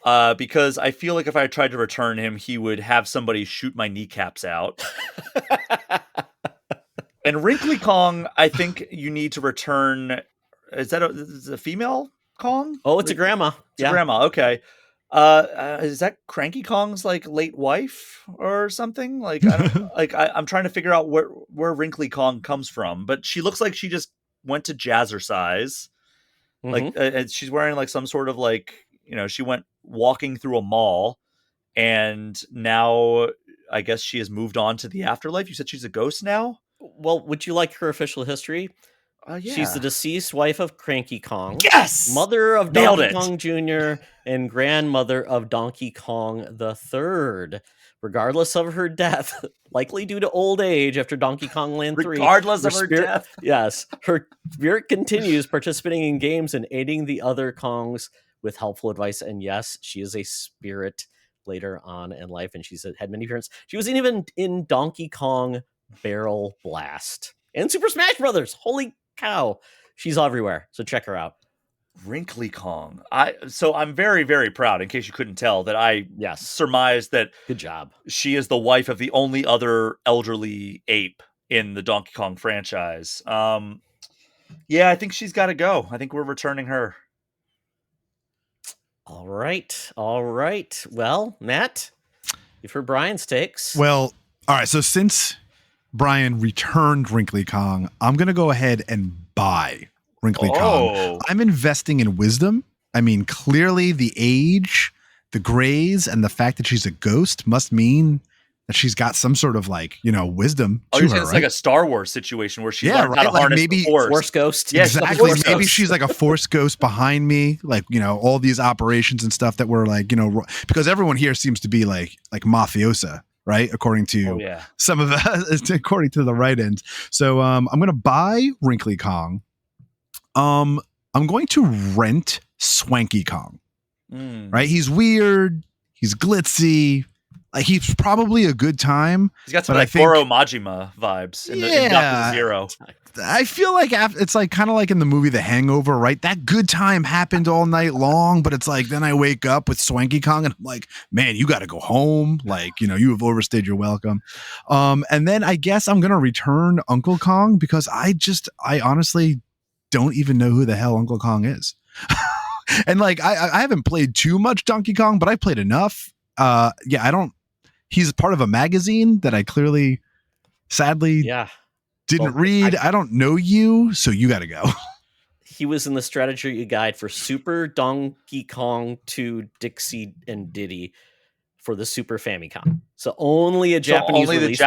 Because I feel like if I tried to return him, he would have somebody shoot my kneecaps out. And Wrinkly Kong, I think you need to return. Is that a female Kong? Oh, it's a grandma. It's a grandma. Okay. Is that Cranky Kong's like late wife or something? Like, I'm trying to figure out where Wrinkly Kong comes from, but she looks like she just went to Jazzercise. Like, and she's wearing like some sort of like, she went walking through a mall, and now I guess she has moved on to the afterlife. You said she's a ghost now? Well, would you like her official history? Yeah. She's the deceased wife of Cranky Kong. Yes! Mother of Donkey Kong Jr. and grandmother of Donkey Kong III. Regardless of her death, likely due to old age after Donkey Kong Land 3. Regardless of her death. Yes. Her spirit continues participating in games and aiding the other Kongs with helpful advice. And yes, she is a spirit later on in life, and she's had many appearances. She was even in Donkey Kong Barrel Blast and Super Smash Brothers. Holy cow, she's everywhere. So check her out. Wrinkly Kong. I'm very, very proud, in case you couldn't tell, that I surmised that good job. She is the wife of the only other elderly ape in the Donkey Kong franchise. Yeah, I think she's got to go. I think we're returning her. All right. Well, Matt, you've heard Brian's takes. Well, all right. So since Brian returned Wrinkly Kong, I'm going to go ahead and buy Wrinkly Kong. I'm investing in wisdom. Clearly the age, the grays, and the fact that she's a ghost must mean that she's got some sort of wisdom to her, it's right? like a Star Wars situation where she learned how to harness maybe the force. Force ghost. Yeah, exactly. Maybe she's like a force ghost behind me, all these operations and stuff that were because everyone here seems to be like mafiosa, right? According to some of us, according to the right end. So I'm going to buy Wrinkly Kong. I'm going to rent Swanky Kong. Right? He's weird. He's glitzy. He's probably a good time. He's got some Goro Majima vibes in the Zero. I feel like it's kind of like in the movie The Hangover, right? That good time happened all night long, but it's then I wake up with Swanky Kong and I'm like, man, you got to go home. You have overstayed your welcome. And then I guess I'm going to return Uncle Kong because I honestly don't even know who the hell Uncle Kong is. And I haven't played too much Donkey Kong, but I played enough. I don't. He's part of a magazine that I clearly, sadly, didn't read. I don't know you, so you got to go. He was in the strategy guide for Super Donkey Kong 2 Dixie and Diddy for the Super Famicom. So only a Japanese release.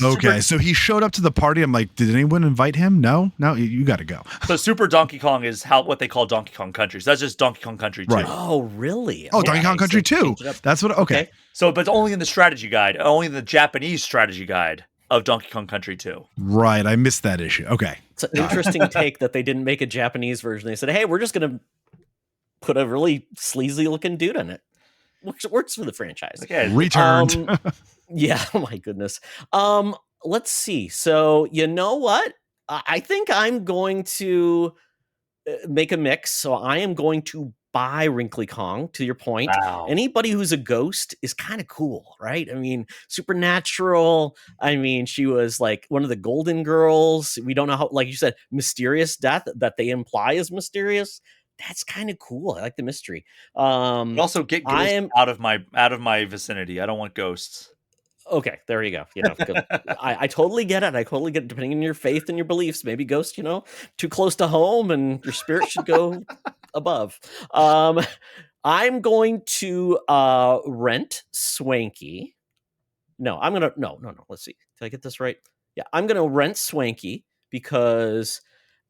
Okay, so he showed up to the party. I'm like, did anyone invite him? No, you got to go. So Super Donkey Kong is what they call Donkey Kong Country. So that's just Donkey Kong Country 2. Right. Oh, really? Oh, Donkey Kong Country 2. That's what. Okay. So, but only in the strategy guide, only in the Japanese strategy guide of Donkey Kong Country 2. Right. I missed that issue. Okay. It's an interesting take that they didn't make a Japanese version. They said, hey, we're just going to put a really sleazy looking dude in it. Which works for the franchise. Okay. Returned. Yeah, oh my goodness. Let's see. So you know what? I think I'm going to make a mix. So I am going to buy Wrinkly Kong, to your point. Wow. Anybody who's a ghost is kind of cool, right? I mean, supernatural. I mean, she was like one of the Golden Girls. We don't know how, like you said, mysterious death that they imply is mysterious. That's kind of cool. I like the mystery. But also get ghosts out of my vicinity. I don't want ghosts. Okay, there you go. You know, I totally get it. I totally get it. Depending on your faith and your beliefs, maybe ghosts, you know, too close to home, and your spirit should go above. I'm going to rent Swanky. No, I'm gonna no. Let's see. Did I get this right? Yeah, I'm gonna rent Swanky because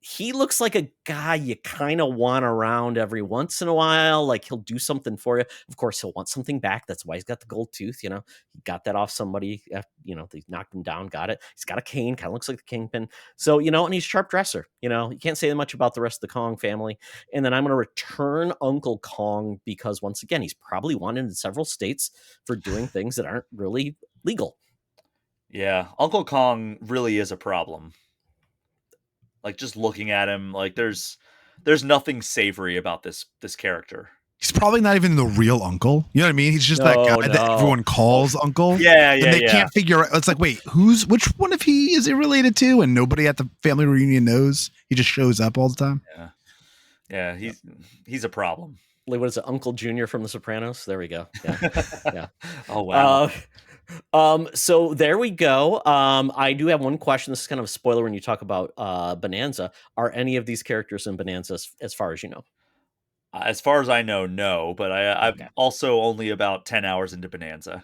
he looks like a guy you kind of want around every once in a while. Like he'll do something for you. Of course, he'll want something back. That's why he's got the gold tooth. You know, he got that off somebody. You know, they knocked him down, got it. He's got a cane, kind of looks like the Kingpin. So, you know, and he's a sharp dresser. You know, you can't say much about the rest of the Kong family. And then I'm going to return Uncle Kong because once again, he's probably wanted in several states for doing things that aren't really legal. Yeah, Uncle Kong really is a problem. Like just looking at him, like there's nothing savory about this character. He's probably not even the real uncle. You know what I mean? He's just that guy that everyone calls uncle. Yeah. And they can't figure out. It's like, wait, which one of he is it related to? And nobody at the family reunion knows. He just shows up all the time. Yeah. He's a problem. Like, what is it, Uncle Junior from The Sopranos? There we go. Yeah. Oh wow. So there we go. I do have one question. This is kind of a spoiler when you talk about Bananza. Are any of these characters in Bananza as far as you know? As far as I know, no. But I'm also only about 10 hours into Bananza.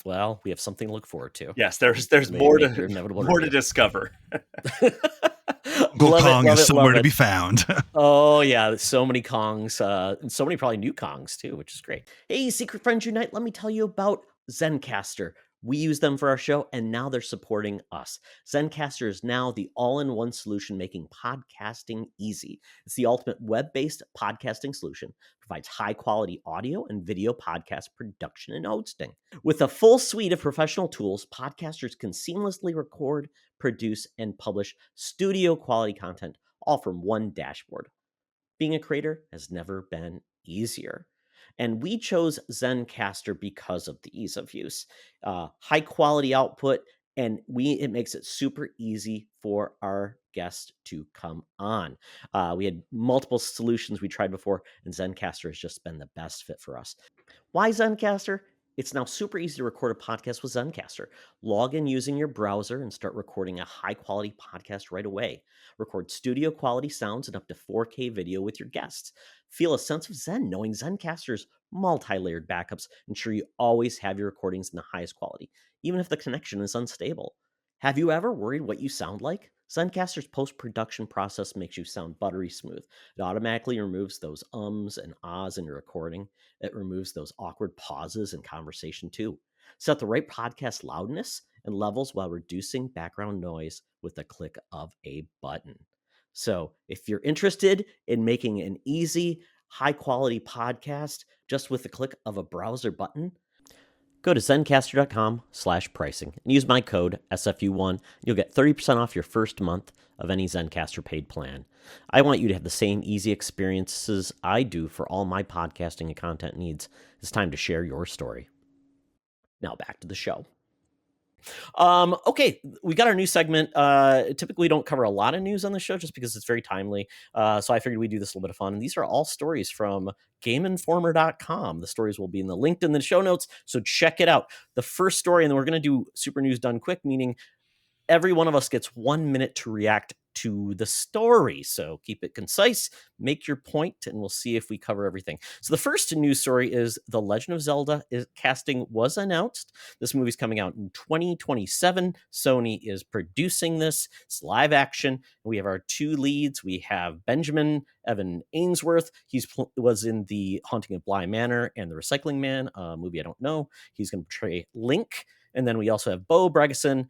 Well, we have something to look forward to. Yes, there's more to discover. Uncle Kong is somewhere to be found. Oh yeah, so many Kongs, and so many probably new Kongs too, which is great. Hey, Secret Friends Unite, let me tell you about Zencastr. We use them for our show, and now they're supporting us. Zencastr is now the all-in-one solution making podcasting easy. It's the ultimate web-based podcasting solution. Provides high-quality audio and video podcast production and hosting. With a full suite of professional tools, podcasters can seamlessly record, produce, and publish studio-quality content, all from one dashboard. Being a creator has never been easier. And we chose Zencastr because of the ease of use, high quality output, and it makes it super easy for our guests to come on. We had multiple solutions we tried before, and Zencastr has just been the best fit for us. Why Zencastr? It's now super easy to record a podcast with Zencastr. Log in using your browser and start recording a high-quality podcast right away. Record studio-quality sounds and up to 4K video with your guests. Feel a sense of zen knowing Zencastr's multi-layered backups ensure you always have your recordings in the highest quality, even if the connection is unstable. Have you ever worried what you sound like? Zencastr's post-production process makes you sound buttery smooth. It automatically removes those ums and ahs in your recording. It removes those awkward pauses in conversation too. Set the right podcast loudness and levels while reducing background noise with a click of a button. So if you're interested in making an easy, high-quality podcast just with the click of a browser button, go to zencastr.com/pricing and use my code SFU1. You'll get 30% off your first month of any Zencastr paid plan. I want you to have the same easy experiences I do for all my podcasting and content needs. It's time to share your story. Now back to the show. Okay, we got our new segment. Typically, we don't cover a lot of news on the show just because it's very timely. So I figured we'd do this a little bit of fun. And these are all stories from GameInformer.com. The stories will be linked in the show notes, so check it out. The first story, and then we're going to do super news done quick, meaning every one of us gets 1 minute to react to the story. So keep it concise, make your point, and we'll see if we cover everything. So the first news story is The Legend of Zelda casting was announced. This movie's coming out in 2027. Sony is producing this. It's live action. We have our two leads. We have Benjamin Evan Ainsworth. He was in The Haunting of Bly Manor and The Recycling Man, a movie I don't know. He's going to portray Link. And then we also have Bo Bregason,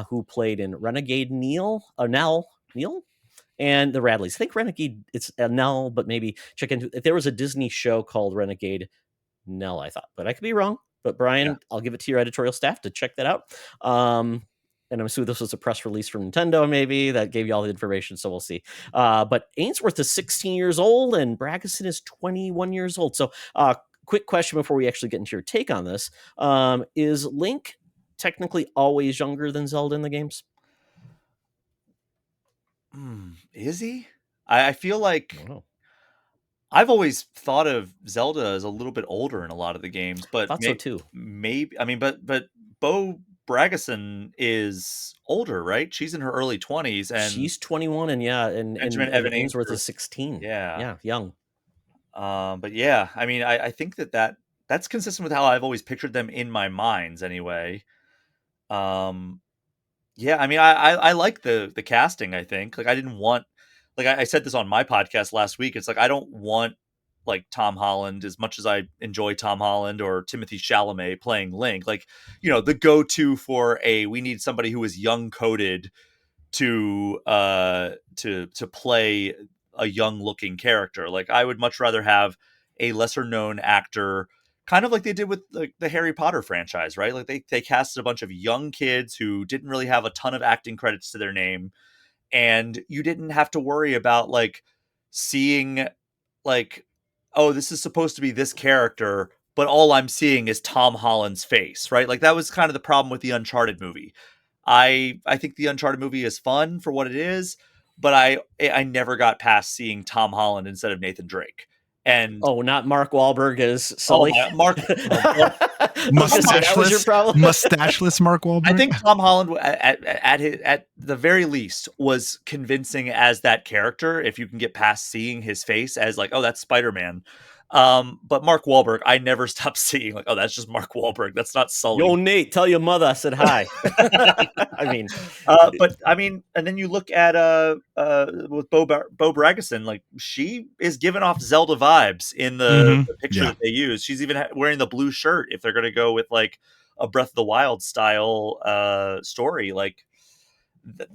who played in Renegade Nell, Neil. And the Radleys. I think Renegade, it's Nell, but maybe check into if there was a Disney show called Renegade Nell, I thought, but I could be wrong. But Brian, I'll give it to your editorial staff to check that out. And I'm assuming this was a press release from Nintendo, maybe that gave you all the information. So we'll see. But Ainsworth is 16 years old and Bragison is 21 years old. So quick question before we actually get into your take on this. Is Link technically always younger than Zelda in the games? Is he? I feel like I've always thought of Zelda as a little bit older in a lot of the games, but so too. Maybe I mean, but Bo Bragison is older, right? She's in her early 20s, and she's 21, and Evan Ainsworth is 16. Yeah, young. But yeah, I mean, I think that's consistent with how I've always pictured them in my minds, anyway. Yeah, I mean, I like the casting. I think like I didn't want, like I said this on my podcast last week. It's like I don't want like Tom Holland as much as I enjoy Tom Holland or Timothée Chalamet playing Link. Like, you know, the go-to for we need somebody who is young coded to play a young looking character. Like I would much rather have a lesser known actor, kind of like they did with the Harry Potter franchise, right? Like they casted a bunch of young kids who didn't really have a ton of acting credits to their name. And you didn't have to worry about like seeing like, oh, this is supposed to be this character, but all I'm seeing is Tom Holland's face, right? Like that was kind of the problem with the Uncharted movie. I think the Uncharted movie is fun for what it is, but I never got past seeing Tom Holland instead of Nathan Drake. And not Mark Wahlberg as Sully. Mark mustacheless Mark Wahlberg. I think Tom Holland at the very least was convincing as that character. If you can get past seeing his face as like, oh, that's Spider-Man. But Mark Wahlberg, I never stopped seeing like, oh, that's just Mark Wahlberg. That's not Sully. Yo, Nate, tell your mother I said hi. I mean, and then you look at with Bo Bragison, like she is giving off Zelda vibes in the picture that they use. She's even wearing the blue shirt. If they're going to go with like a Breath of the Wild style story, like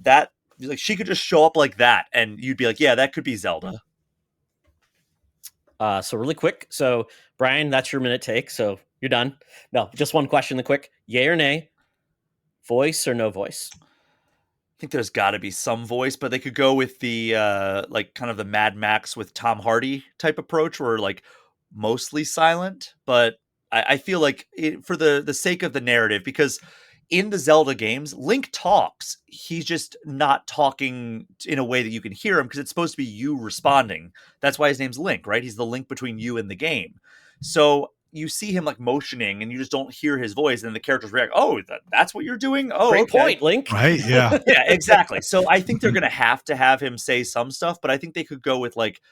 that, like she could just show up like that, and you'd be like, yeah, that could be Zelda. So really quick. So Brian, that's your minute take. So you're done. No, just one question. The quick, yay or nay, voice or no voice? I think there's got to be some voice, but they could go with the like kind of the Mad Max with Tom Hardy type approach, where like mostly silent. But I feel like for the sake of the narrative, because in the Zelda games, Link talks. He's just not talking in a way that you can hear him because it's supposed to be you responding. That's why his name's Link, right? He's the link between you and the game. So you see him like motioning and you just don't hear his voice, and then the characters react, oh, that's what you're doing? Oh, great point, Link. Right, yeah. Yeah, exactly. So I think they're going to have him say some stuff, but I think they could go with like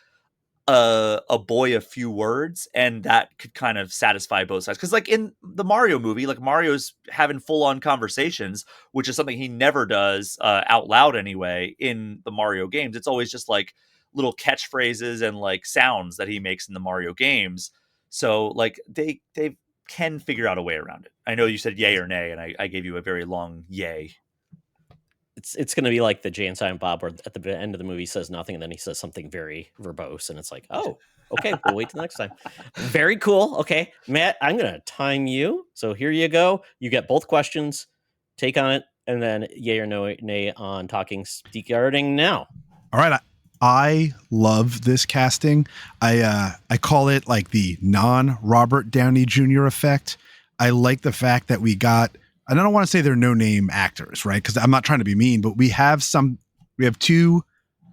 a boy a few words, and that could kind of satisfy both sides. Because like in the Mario movie, like Mario's having full-on conversations, which is something he never does out loud anyway in the Mario games. It's always just like little catchphrases and like sounds that he makes in the Mario games. So like they can figure out a way around it. I know you said yay or nay, and I gave you a very long yay. It's going to be like the Jay and Silent Bob, where at the end of the movie he says nothing, and then he says something very verbose, and it's like, oh, okay, we'll wait till next time. Very cool. Okay, Matt, I'm going to time you. So here you go. You get both questions. Take on it, and then yay or no, nay on talking starting now. All right. I love this casting. I call it like the non-Robert Downey Jr. effect. I like the fact that we got, I don't want to say they're no-name actors, right? Because I'm not trying to be mean, but we have two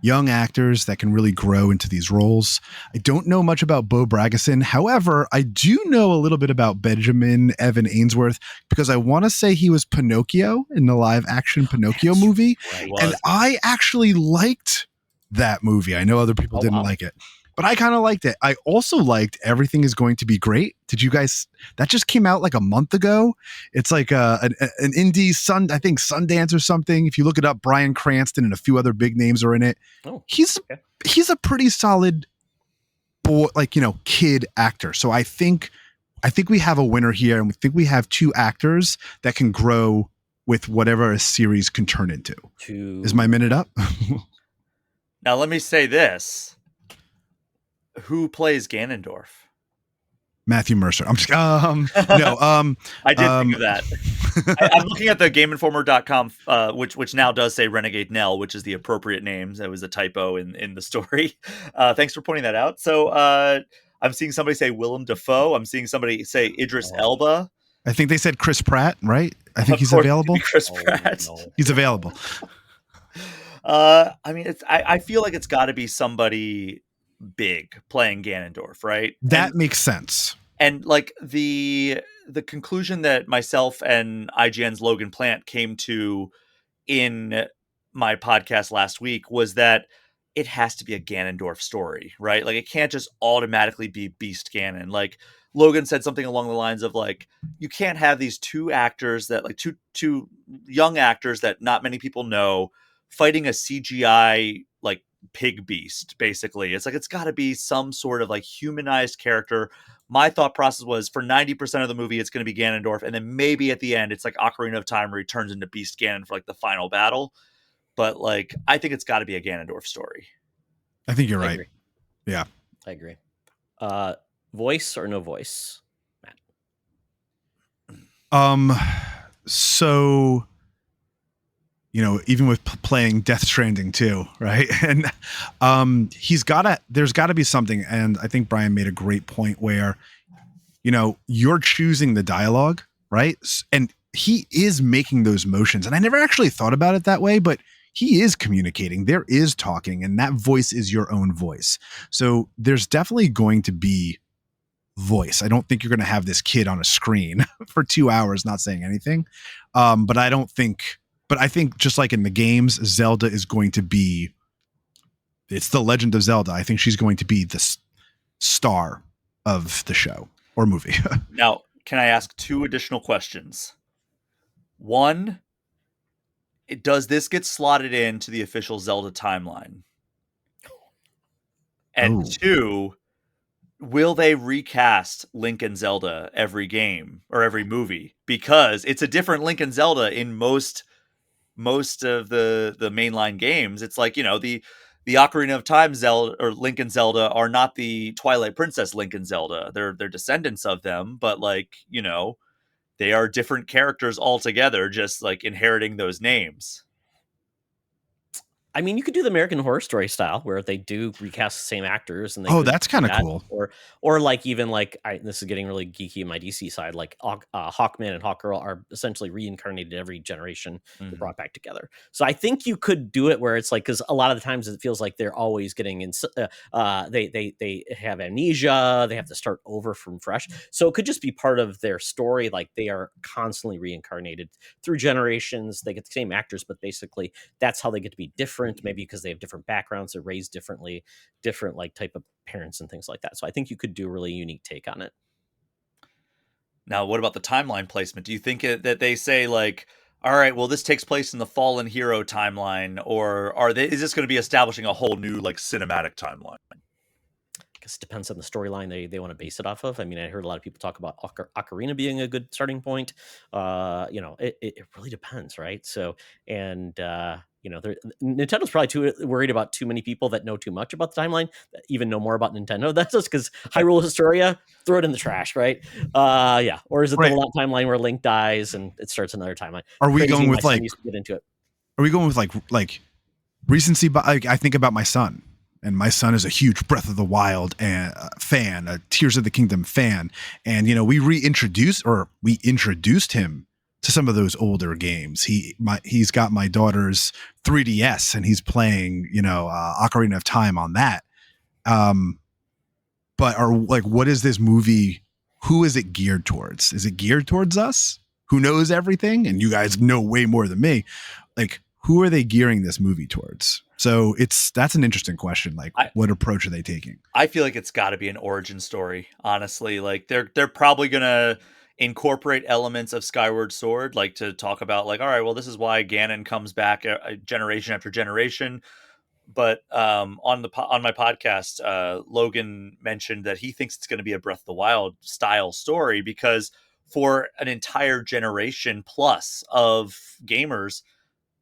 young actors that can really grow into these roles. I don't know much about Bo Bragison. However, I do know a little bit about Benjamin Evan Ainsworth because I want to say he was Pinocchio in the live-action Pinocchio movie. Right. And I actually liked that movie. I know other people didn't like it, but I kind of liked it. I also liked Everything Is Going to Be Great. Did you guys, that just came out like a month ago. It's like an indie I think Sundance or something. If you look it up, Bryan Cranston and a few other big names are in it. Oh, he's a pretty solid boy, like, you know, kid actor. So I think we have a winner here, and we think we have two actors that can grow with whatever a series can turn into. Is my minute up? Now, let me say this. Who plays Ganondorf? Matthew Mercer. I'm just no. I did think of that. I'm looking at the GameInformer.com, which now does say Renegade Nell, which is the appropriate name. That was a typo in the story. Thanks for pointing that out. So I'm seeing somebody say Willem Dafoe. I'm seeing somebody say Idris Elba. I think they said Chris Pratt, right? I think Of he's course, available. Chris Pratt. No. He's available. I mean, I feel like it's got to be somebody big playing Ganondorf, right? That makes sense. And like the conclusion that myself and IGN's Logan Plant came to in my podcast last week was that it has to be a Ganondorf story, right? Like it can't just automatically be Beast Ganon. Like Logan said something along the lines of like, you can't have these two actors that like two young actors that not many people know fighting a CGI like pig beast. Basically, it's like it's got to be some sort of like humanized character. My thought process was for 90% of the movie, it's going to be Ganondorf. And then maybe at the end, it's like Ocarina of Time where he turns into Beast Ganon for like the final battle. But like, I think it's got to be a Ganondorf story. I think you're right. Agree. Yeah. I agree. Voice or no voice, Matt? So, you know, even with playing Death Stranding too, right? And there's gotta be something. And I think Brian made a great point where, you know, you're choosing the dialogue, right? And he is making those motions. And I never actually thought about it that way, but he is communicating. There is talking, and that voice is your own voice. So there's definitely going to be voice. I don't think you're going to have this kid on a screen for 2 hours not saying anything. But I think just like in the games, Zelda is going to be, it's the Legend of Zelda. I think she's going to be the star of the show or movie. Now, can I ask 2 additional questions? One, does this get slotted into the official Zelda timeline? And 2, will they recast Link and Zelda every game or every movie? Because it's a different Link and Zelda in most of the mainline games. It's like, you know, the Ocarina of Time Zelda or Link and Zelda are not the Twilight Princess Link and Zelda. They're descendants of them, but like, you know, they are different characters altogether, just like inheriting those names. I mean, you could do the American Horror Story style where they do recast the same actors, and that's kind of cool. Or like even like this is getting really geeky in my DC side. Like Hawkman and Hawkgirl are essentially reincarnated every generation. They're brought back together. So I think you could do it where it's like, because a lot of the times it feels like they're always getting in. They have amnesia. They have to start over from fresh. So it could just be part of their story. Like they are constantly reincarnated through generations. They get the same actors, but basically that's how they get to be different. Maybe because they have different backgrounds, they're raised differently, different like type of parents and things like that. So I think you could do a really unique take on it. Now, what about the timeline placement? Do you think that they say like, all right, well, this takes place in the Fallen Hero timeline, or is this going to be establishing a whole new like cinematic timeline? I guess it depends on the storyline they want to base it off of. I mean, I heard a lot of people talk about Ocarina being a good starting point. You know, it really depends, right? So, and you know, Nintendo's probably too worried about too many people that know too much about the timeline that even know more about Nintendo. That's just because Hyrule Historia, throw it in the trash, right? Yeah. Or is it the timeline where Link dies and it starts another timeline? Are we going with like? Used to get into it. Are we going with like recency? I think about my son. And my son is a huge Breath of the Wild fan, a Tears of the Kingdom fan. And, you know, we introduced him to some of those older games. He's got my daughter's 3DS and he's playing, you know, Ocarina of Time on that. But what is this movie? Who is it geared towards? Is it geared towards us who knows everything? And you guys know way more than me. Like, who are they gearing this movie towards? So that's an interesting question. Like, what approach are they taking? I feel like it's got to be an origin story, honestly. Like they're probably gonna incorporate elements of Skyward Sword, like to talk about like, all right, well, this is why Ganon comes back generation after generation. But on my podcast, Logan mentioned that he thinks it's going to be a Breath of the Wild style story because for an entire generation plus of gamers,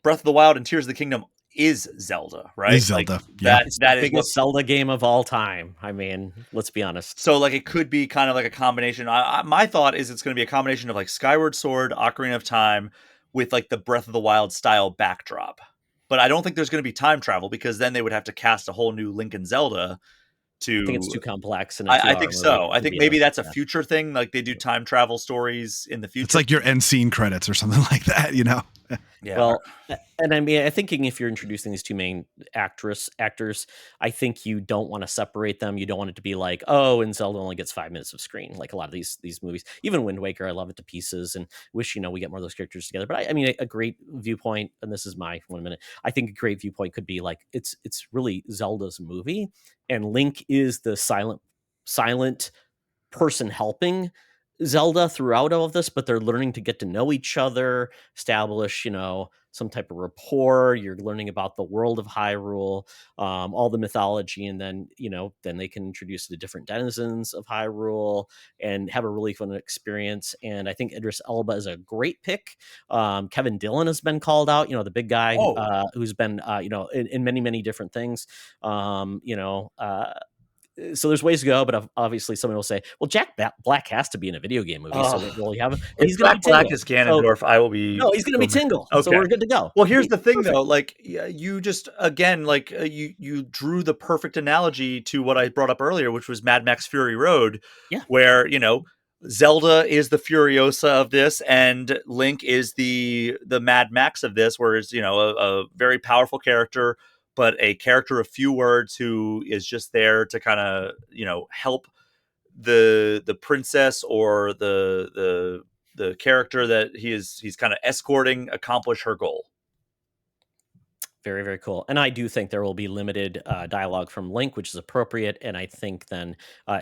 Breath of the Wild and Tears of the Kingdom is Zelda, right? Is Zelda. Yeah. It's That the is what. biggest Zelda game of all time. I mean, let's be honest. So like it could be kind of like a combination. My thought is it's going to be a combination of like Skyward Sword, Ocarina of Time, with like the Breath of the Wild style backdrop. But I don't think there's going to be time travel because then they would have to cast a whole new Link and Zelda. I think it's too complex in a 2-hour I think so. movie I to think be maybe a- that's a yeah. future thing. Like they do time travel stories in the future. It's like your end scene credits or something like that, you know? Yeah. Well, and I mean, I'm thinking if you're introducing these two main actors, I think you don't want to separate them. You don't want it to be like, oh, and Zelda only gets 5 minutes of screen, like a lot of these movies. Even Wind Waker, I love it to pieces, and wish we get more of those characters together. But I mean, a great viewpoint, and this is my 1 minute. I think a great viewpoint could be like it's really Zelda's movie, and Link is the silent person helping Zelda throughout all of this, but they're learning to get to know each other, establish, some type of rapport. You're learning about the world of Hyrule, all the mythology, and then, then they can introduce the different denizens of Hyrule and have a really fun experience. And I think Idris Elba is a great pick. Kevin Dillon has been called out, the big guy who's been, in many, many different things. So there's ways to go, but obviously someone will say, well, Jack Black has to be in a video game movie. So will he have it? If Jack Black is Ganondorf, I will be. No, he's going to be Tingle. Okay. So we're good to go. Well, here's the thing, though. Like, you just, again, like, you drew the perfect analogy to what I brought up earlier, which was Mad Max Fury Road, where, Zelda is the Furiosa of this, and Link is the Mad Max of this, whereas, a very powerful character, but a character of few words who is just there to kind of, help the princess or the character that he's kind of escorting accomplish her goal. Very, very cool. And I do think there will be limited dialogue from Link, which is appropriate. And I think then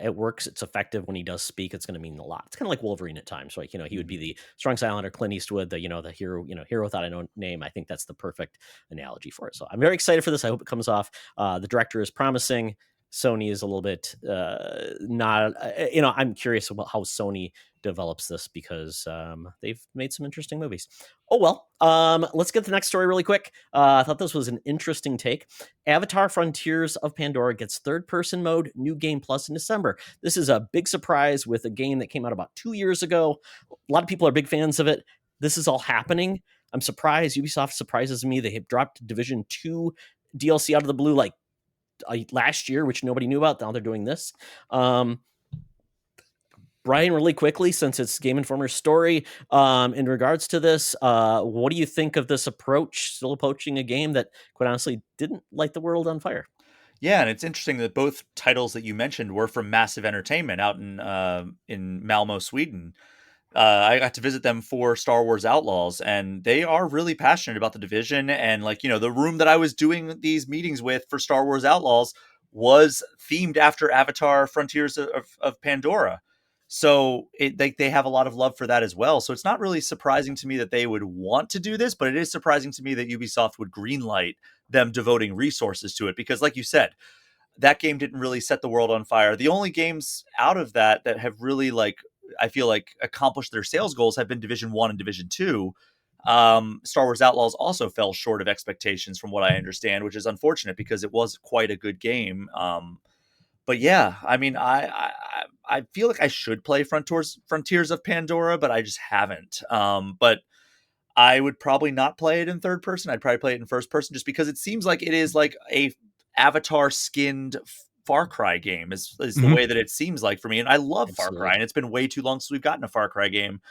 it works. It's effective when he does speak. It's going to mean a lot. It's kind of like Wolverine at times, right? He would be the strong silent, or Clint Eastwood, the hero, hero without a name. I think that's the perfect analogy for it. So I'm very excited for this. I hope it comes off. The director is promising. Sony is a little bit not, I'm curious about how Sony develops this because they've made some interesting movies. Oh, well, let's get to the next story really quick. I thought this was an interesting take. Avatar Frontiers of Pandora gets third-person mode, new game plus in December. This is a big surprise with a game that came out about 2 years ago. A lot of people are big fans of it. This is all happening. I'm surprised. Ubisoft surprises me. They have dropped Division 2 DLC out of the blue like last year, which nobody knew about. Now they're doing this. Brian, really quickly, since it's Game Informer's story, in regards to this, what do you think of this approach, still approaching a game that, quite honestly, didn't light the world on fire? Yeah, and it's interesting that both titles that you mentioned were from Massive Entertainment out in Malmo, Sweden. I got to visit them for Star Wars Outlaws, and they are really passionate about the Division. And the room that I was doing these meetings with for Star Wars Outlaws was themed after Avatar Frontiers of Pandora. So they have a lot of love for that as well. So it's not really surprising to me that they would want to do this, but it is surprising to me that Ubisoft would greenlight them devoting resources to it. Because like you said, that game didn't really set the world on fire. The only games out of that have really I feel like accomplished their sales goals have been Division 1 and Division 2. Star Wars Outlaws also fell short of expectations from what I understand, which is unfortunate because it was quite a good game. But yeah, I mean, I feel like I should play Frontiers of Pandora, but I just haven't. But I would probably not play it in third person. I'd probably play it in first person just because it seems like it is like a Avatar skinned Far Cry game is the way that it seems like for me. And I love Far Cry, and it's been way too long since we've gotten a Far Cry game.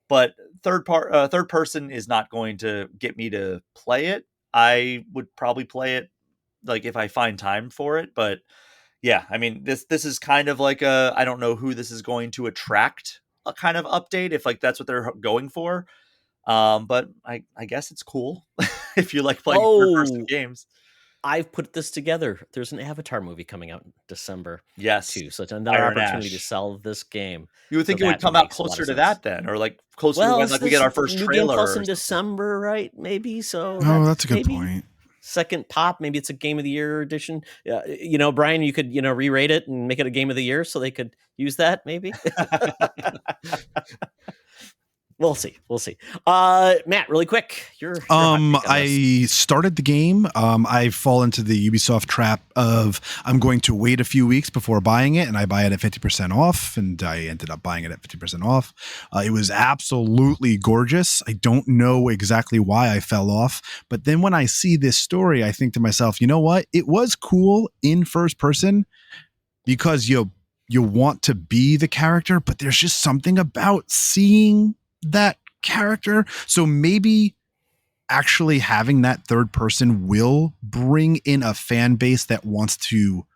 But third person is not going to get me to play it. I would probably play it like if I find time for it, but yeah, I mean, this is kind of like I don't know who this is going to attract a kind of update if like that's what they're going for. But I guess it's cool if you like playing third-person games. I've put this together. There's an Avatar movie coming out in December. Yes, too. So it's another opportunity to sell this game. You would think it would come out closer to that then, or like closer to when like we get our first new trailer. Game Plus in December, right? Maybe so. That's a good point. Second pop, maybe it's a Game of the Year edition. Brian, you could re-rate it and make it a Game of the Year, so they could use that. Maybe. We'll see. Matt, really quick, your hot take on this. I started the game. I fall into the Ubisoft trap of I'm going to wait a few weeks before buying it, and I buy it at 50% off, and I ended up buying it at 50% off. It was absolutely gorgeous. I don't know exactly why I fell off, but then when I see this story, I think to myself, you know what? It was cool in first person because you want to be the character, but there's just something about seeing that character. So maybe actually having that third person will bring in a fan base that wants to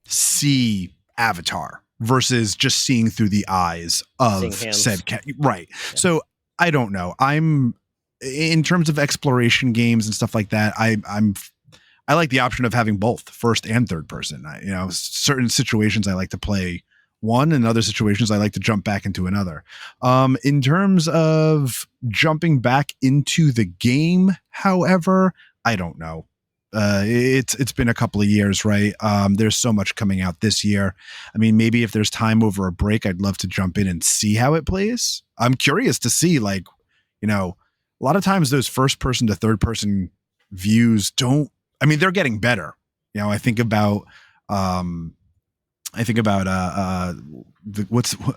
see Avatar versus just seeing through the eyes of said right. Yeah. So I don't know. I'm in terms of exploration games and stuff like that. I like the option of having both first and third person. Certain situations I like to play one, and other situations I like to jump back into another. In terms of jumping back into the game, however, I don't know. It's been a couple of years, right? There's so much coming out this year. I mean, maybe if there's time over a break, I'd love to jump in and see how it plays. I'm curious to see, a lot of times those first person to third person views they're getting better. I think about what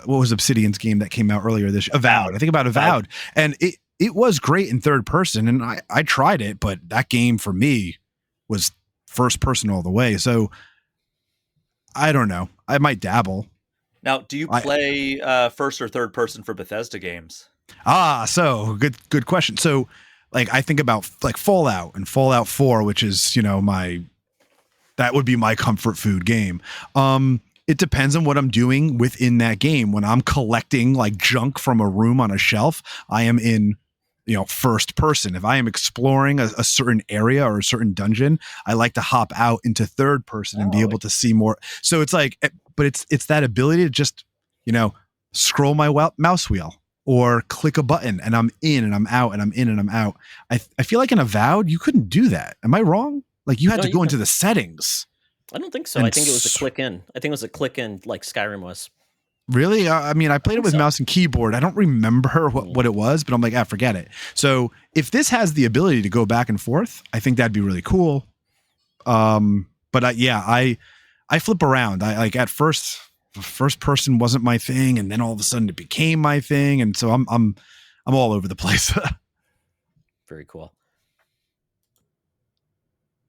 was Obsidian's game that came out earlier this year? Avowed. I think about Avowed, and it was great in third person, and I tried it, but that game for me was first person all the way. So I don't know. I might dabble. Now, do you play first or third person for Bethesda games? So good question. So I think about Fallout and Fallout 4, which is that would be my comfort food game. It depends on what I'm doing within that game. When I'm collecting junk from a room on a shelf, I am in, first person. If I am exploring a certain area or a certain dungeon, I like to hop out into third person and be able to see more. So it's but it's that ability to just, scroll my mouse wheel or click a button and I'm in and I'm out and I'm in and I'm out. I feel like in Avowed, you couldn't do that. Am I wrong? You had to go into the settings. I don't think so. I think it was a click in. I think it was a click in like Skyrim was. Really? I played it with mouse and keyboard. I don't remember what it was, but I'm like, forget it. So if this has the ability to go back and forth, I think that'd be really cool. But I flip around. At first person wasn't my thing, and then all of a sudden it became my thing, and so I'm all over the place. Very cool.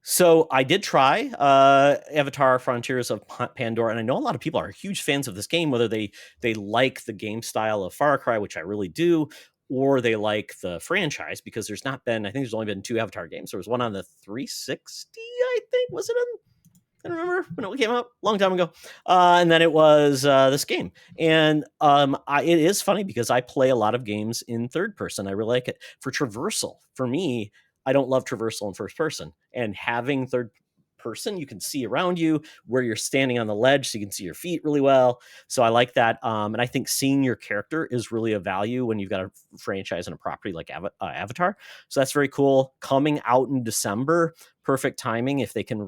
So I did try Avatar Frontiers of Pandora, and I know a lot of people are huge fans of this game, whether they like the game style of Far Cry, which I really do, or they like the franchise, because I think there's only been 2 Avatar games. There was one on the 360, I think. Was it on? I don't remember when it came out, a long time ago. And then it was this game. And it is funny because I play a lot of games in third person. I really like it. For traversal, for me, I don't love traversal in first person. And having third person, you can see around you where you're standing on the ledge, so you can see your feet really well. So I like that. And I think seeing your character is really a value when you've got a franchise and a property like Avatar. So that's very cool. Coming out in December, perfect timing. If they can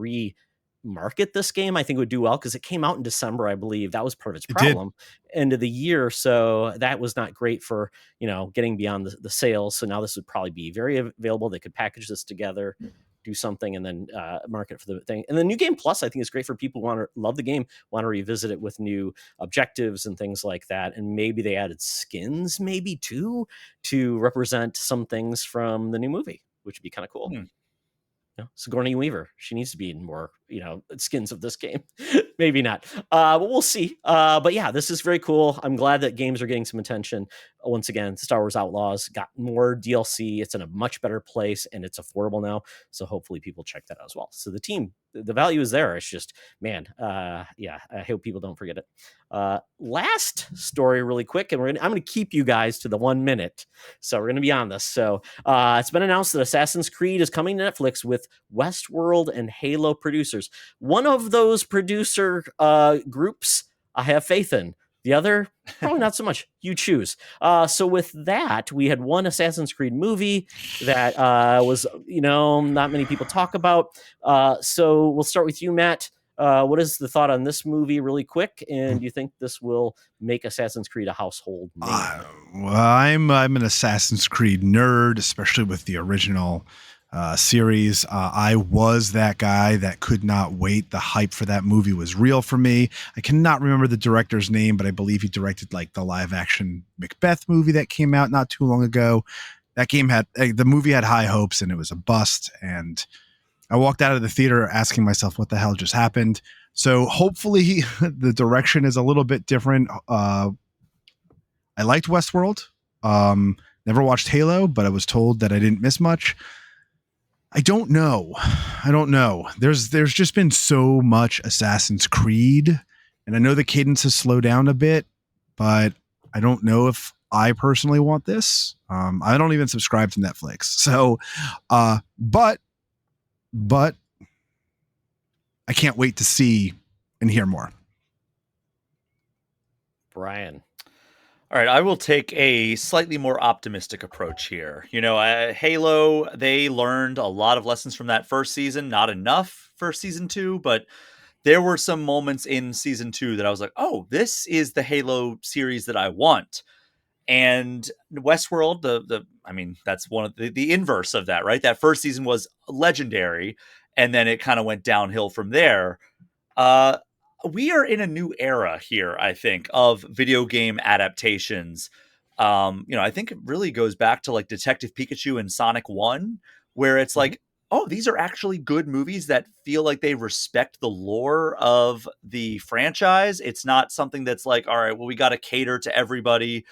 market this game, I think it would do well, because it came out in December, I believe. That was part of its problem, end of the year. So that was not great for, getting beyond the sales. So now this would probably be very available. They could package this together, do something, and then market for the thing. And the New Game Plus, I think, is great for people who love the game, want to revisit it with new objectives and things like that. And maybe they added skins, maybe too, to represent some things from the new movie, which would be kind of cool. Sigourney Weaver, she needs to be in more, skins of this game. Maybe not, but we'll see. But yeah, this is very cool. I'm glad that games are getting some attention. Once again, Star Wars Outlaws got more DLC. It's in a much better place, and it's affordable now. So hopefully people check that out as well. So the value is there. It's just, man, I hope people don't forget it. Last story really quick, and I'm going to keep you guys to the 1 minute. So we're going to be on this. So it's been announced that Assassin's Creed is coming to Netflix with Westworld and Halo producers. One of those producer groups I have faith in. The other, probably not so much. You choose. So with that, we had one Assassin's Creed movie that was, not many people talk about. So we'll start with you, Matt. What is the thought on this movie, really quick? And do you think this will make Assassin's Creed a household name? Well, I'm an Assassin's Creed nerd, especially with the original series. I was that guy that could not wait. The hype for that movie was real for me. I cannot remember the director's name, but I believe he directed like the live action Macbeth movie that came out not too long ago. That game had the movie had high hopes and it was a bust. And I walked out of the theater asking myself, what the hell just happened? So hopefully the direction is a little bit different. I liked Westworld. Never watched Halo, but I was told that I didn't miss much. I don't know. There's just been so much Assassin's Creed, and I know the cadence has slowed down a bit, but I don't know if I personally want this. I don't even subscribe to Netflix. So, but I can't wait to see and hear more. Brian. All right, I will take a slightly more optimistic approach here. Halo, they learned a lot of lessons from that first season, not enough for season 2, but there were some moments in season 2 that I was like, oh, this is the Halo series that I want. And Westworld, that's one of the inverse of that, right? That first season was legendary, and then it kind of went downhill from there. We are in a new era here, I think, of video game adaptations. I think it really goes back to like Detective Pikachu and Sonic 1, where it's like, oh, these are actually good movies that feel like they respect the lore of the franchise. It's not something that's like, all right, well, we got to cater to everybody.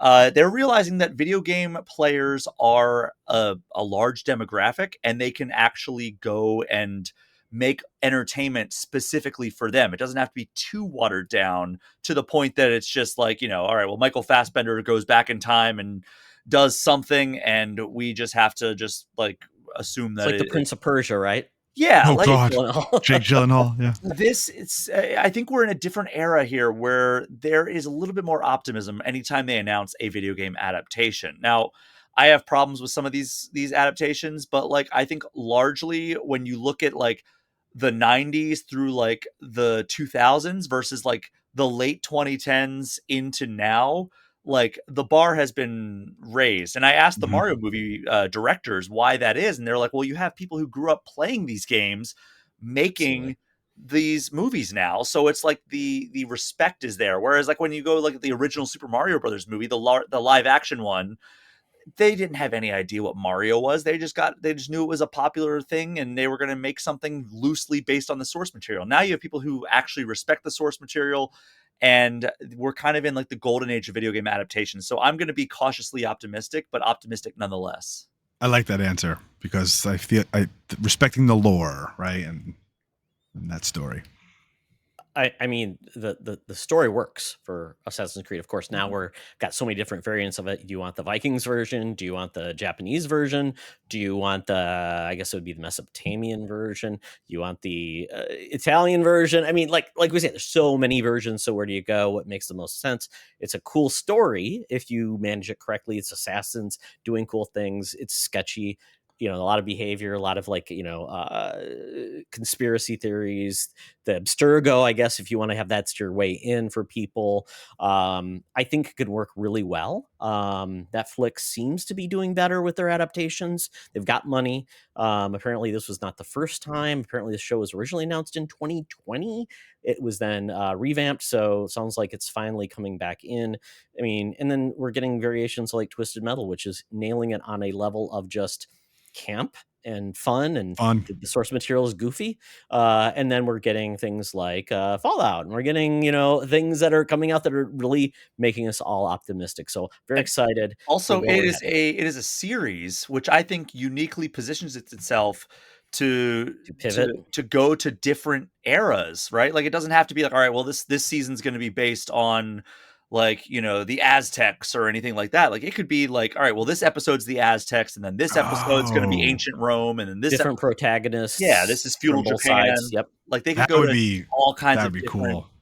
They're realizing that video game players are a large demographic, and they can actually go and make entertainment specifically for them. It doesn't have to be too watered down to the point that it's just like, all right, well, Michael Fassbender goes back in time and does something, and we just have to just like assume that it's like the Prince of Persia, right? Yeah. Oh God, Jake Gyllenhaal. Yeah. I think we're in a different era here where there is a little bit more optimism anytime they announce a video game adaptation. Now, I have problems with some of these adaptations, but like I think largely when you look at like the 90s through like the 2000s versus like the late 2010s into now, like the bar has been raised. And I asked the Mario movie directors why that is, and they're like, well, you have people who grew up playing these games making these movies now, so it's like the respect is there. Whereas like when you go look at the original Super Mario Brothers movie, the live action one, they didn't have any idea what Mario was. They just knew it was a popular thing, and they were going to make something loosely based on the source material. Now you have people who actually respect the source material, and we're kind of in like the golden age of video game adaptations. So I'm going to be cautiously optimistic, but optimistic nonetheless. I like that answer because I feel respecting the lore, right, and that story. I mean, the story works for Assassin's Creed. Of course, now we're got so many different variants of it. Do you want the Vikings version? Do you want the Japanese version? Do you want I guess it would be the Mesopotamian version? Do you want the Italian version? I mean, like we said, there's so many versions. So where do you go? What makes the most sense? It's a cool story if you manage it correctly. It's assassins doing cool things. It's sketchy. A lot of behavior, a lot of like, conspiracy theories, the Abstergo, I guess, if you want to have that's your way in for people. I think it could work really well. Netflix seems to be doing better with their adaptations. They've got money. Apparently this was not the first time. Apparently the show was originally announced in 2020. It was then revamped. So it sounds like it's finally coming back in. I mean, and then we're getting variations like Twisted Metal, which is nailing it on a level of just camp and fun, and the source material is goofy, and then we're getting things like Fallout, and we're getting things that are coming out that are really making us all optimistic. So very excited. Also, it is a series which I think uniquely positions itself to pivot, to go to different eras, right? Like it doesn't have to be like, all right, well this season's going to be based on like the Aztecs or anything like that. Like it could be like, all right, well this episode's the Aztecs, and then this episode's going to be ancient Rome, and then this different protagonists. Yeah, this is feudal Japan. Sides. Yep. Like they could go to all kinds of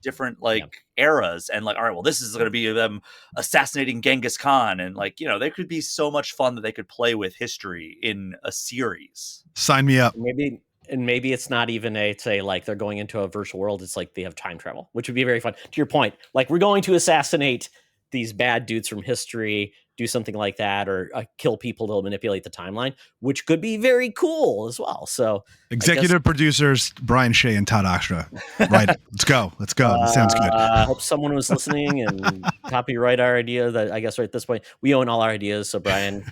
different like eras, and like, all right, well this is going to be them assassinating Genghis Khan, and like there could be so much fun that they could play with history in a series. Sign me up. Maybe and maybe it's not even like they're going into a virtual world. It's like they have time travel, which would be very fun. To your point, like we're going to assassinate these bad dudes from history, do something like that, or kill people to manipulate the timeline, which could be very cool as well. So executive producers Brian Shea and Todd Oxtra. Right. Let's go. This sounds good. I hope someone was listening and copyright our idea. That I guess right at this point we own all our ideas. So Brian,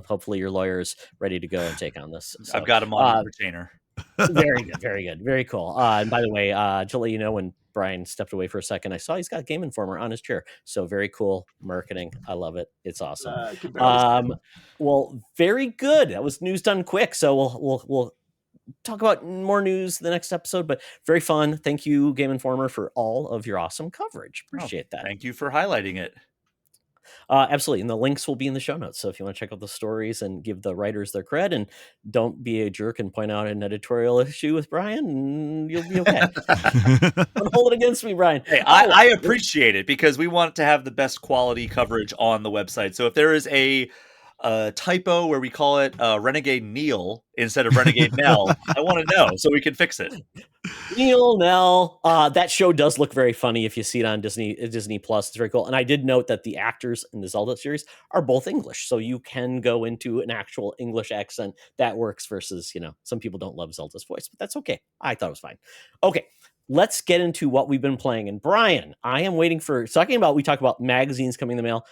hopefully your lawyer is ready to go and take on this. So, I've got him on retainer. Very good, very good, very cool. And by the way, to let you know, when Brian stepped away for a second, I saw he's got Game Informer on his chair. So very cool marketing. I love it. It's awesome. Well, very good. That was news done quick. So we'll talk about more news the next episode, but very fun. Thank you, Game Informer, for all of your awesome coverage. Appreciate that. Thank you for highlighting it. Absolutely. And the links will be in the show notes. So if you want to check out the stories and give the writers their cred and don't be a jerk and point out an editorial issue with Brian, you'll be okay. Don't hold it against me, Brian. Hey, I appreciate it because we want to have the best quality coverage on the website. So if there is a typo where we call it Renegade Neil instead of Renegade Nell, I want to know so we can fix it. Neil, Nell, that show does look very funny if you see it on Disney Plus. It's very cool. And I did note that the actors in the Zelda series are both English, so you can go into an actual English accent that works versus, some people don't love Zelda's voice, but that's okay. I thought it was fine. Okay, let's get into what we've been playing. And Brian, I am waiting for we talk about magazines coming in the mail.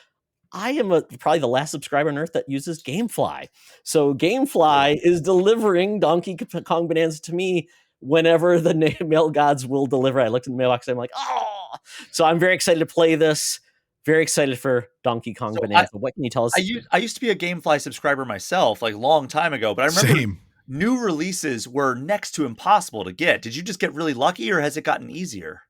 I am probably the last subscriber on Earth that uses GameFly. So GameFly is delivering Donkey Kong Bonanza to me whenever the mail gods will deliver. I looked in the mailbox and I'm like, oh! So I'm very excited to play this. Very excited for Donkey Kong Bonanza. What can you tell us? I used to be a GameFly subscriber myself, like long time ago, but I remember new releases were next to impossible to get. Did you just get really lucky or has it gotten easier?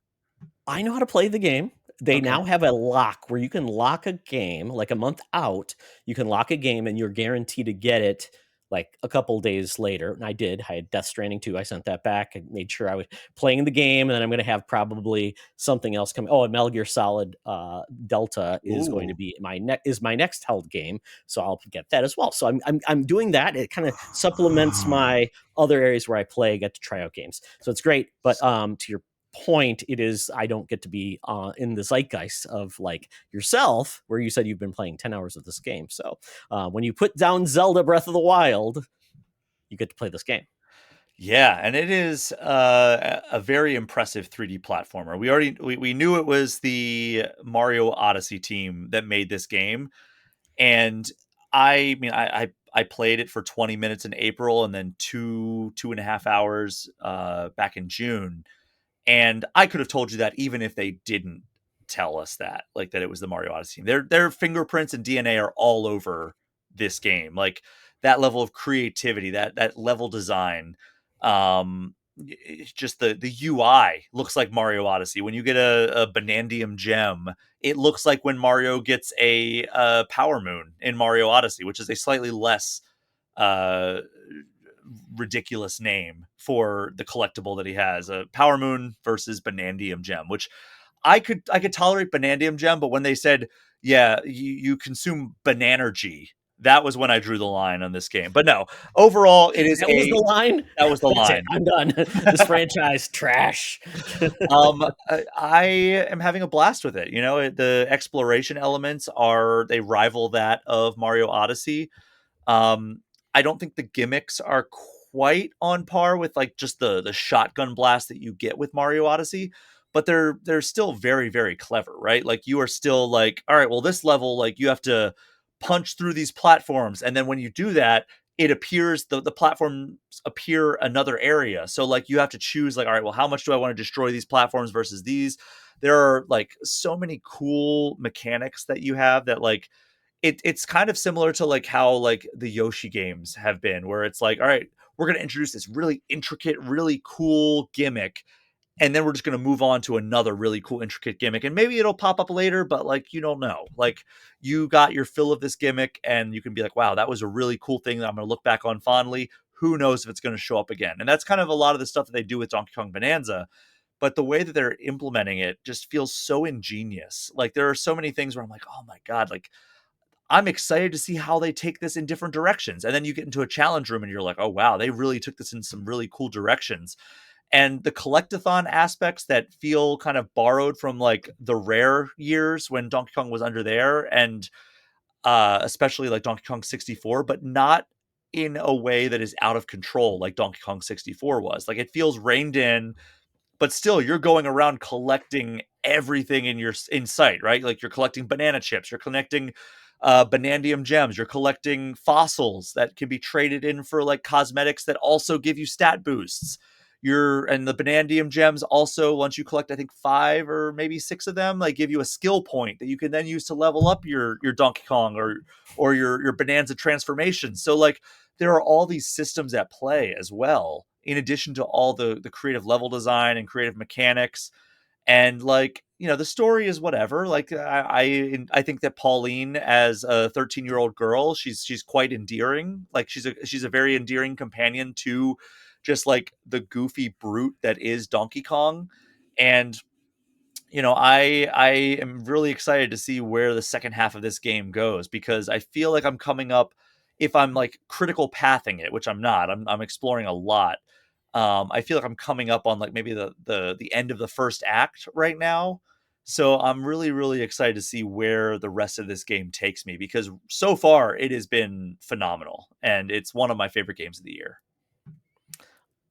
I know how to play the game. They now have a lock where you can lock a game like a month out. You can lock a game and you're guaranteed to get it like a couple days later. And I did. I had Death Stranding 2. I sent that back and made sure I was playing the game. And then I'm going to have probably something else coming. Oh, and Metal Gear Solid Delta is going to be my next held game. So I'll get that as well. So I'm doing that. It kind of supplements my other areas where I play, get to try out games. So it's great. But to your point, it is I don't get to be in the zeitgeist of like yourself, where you said you've been playing 10 hours of this game. So when you put down Zelda Breath of the Wild, you get to play this game. Yeah, and it is a very impressive 3D platformer. We knew it was the Mario Odyssey team that made this game, and I played it for 20 minutes in April and then two and a half hours back in June. And I could have told you that even if they didn't tell us that, like that it was the Mario Odyssey. Their fingerprints and DNA are all over this game. Like that level of creativity, that level design. Just the UI looks like Mario Odyssey. When you get a Banandium gem, it looks like when Mario gets a Power Moon in Mario Odyssey, which is a slightly less ridiculous name for the collectible that he has, a Power Moon versus Banandium gem, which I could tolerate Banandium gem, but when they said, yeah, you consume Bananergy, that was when I drew the line on this game. But no, overall, it is that was the line. That was the line. It. I'm done. This franchise trash. I am having a blast with it. The exploration elements they rival that of Mario Odyssey. I don't think the gimmicks are quite on par with like just the shotgun blast that you get with Mario Odyssey, but they're still very, very clever, right? Like you are still like, all right, well, this level, like you have to punch through these platforms. And then when you do that, it appears the platforms appear another area. So like you have to choose like, all right, well, how much do I want to destroy these platforms versus these? There are like so many cool mechanics that you have that like, it's kind of similar to like how like the Yoshi games have been, where it's like, all right, we're going to introduce this really intricate, really cool gimmick. And then we're just going to move on to another really cool, intricate gimmick. And maybe it'll pop up later, but like, you don't know. Like you got your fill of this gimmick and you can be like, wow, that was a really cool thing that I'm going to look back on fondly. Who knows if it's going to show up again? And that's kind of a lot of the stuff that they do with Donkey Kong Bonanza. But the way that they're implementing it just feels so ingenious. Like there are so many things where I'm like, oh my God, like I'm excited to see how they take this in different directions. And then you get into a challenge room and you're like, oh, wow, they really took this in some really cool directions. And the collectathon aspects that feel kind of borrowed from like the Rare years when Donkey Kong was under there, and especially like Donkey Kong 64, but not in a way that is out of control like Donkey Kong 64 was. Like it feels reined in, but still you're going around collecting everything in sight, right? Like you're collecting banana chips, you're collecting banandium gems, you're collecting fossils that can be traded in for like cosmetics that also give you stat boosts. And the banandium gems also, once you collect I think 5 or maybe 6 of them, like give you a skill point that you can then use to level up your Donkey Kong or your Bananza transformation. So like there are all these systems at play as well, in addition to all the creative level design and creative mechanics. And like, the story is whatever. Like I think that Pauline, as a 13-year-old girl, she's quite endearing. Like she's a very endearing companion to just like the goofy brute that is Donkey Kong. And I am really excited to see where the second half of this game goes, because I feel like I'm coming up, if I'm like critical pathing it, which I'm not, I'm exploring a lot. I feel like I'm coming up on like maybe the end of the first act right now. So I'm really, really excited to see where the rest of this game takes me, because so far it has been phenomenal and it's one of my favorite games of the year.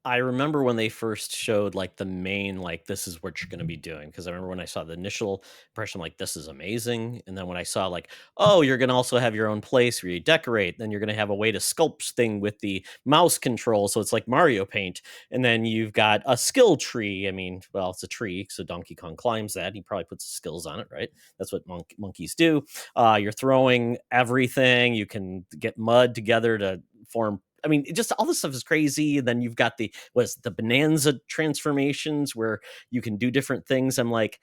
I remember when they first showed like the main, like, this is what you're going to be doing. Because I remember when I saw the initial impression, like, this is amazing. And then when I saw, like, oh, you're going to also have your own place where you decorate, then you're going to have a way to sculpt thing with the mouse control. So it's like Mario Paint. And then you've got a skill tree. I mean, well, it's a tree. So Donkey Kong climbs that. He probably puts skills on it, right? That's what monkeys do. You're throwing everything. You can get mud together to form. I mean, just all this stuff is crazy. And then you've got the Bananza transformations where you can do different things. I'm like,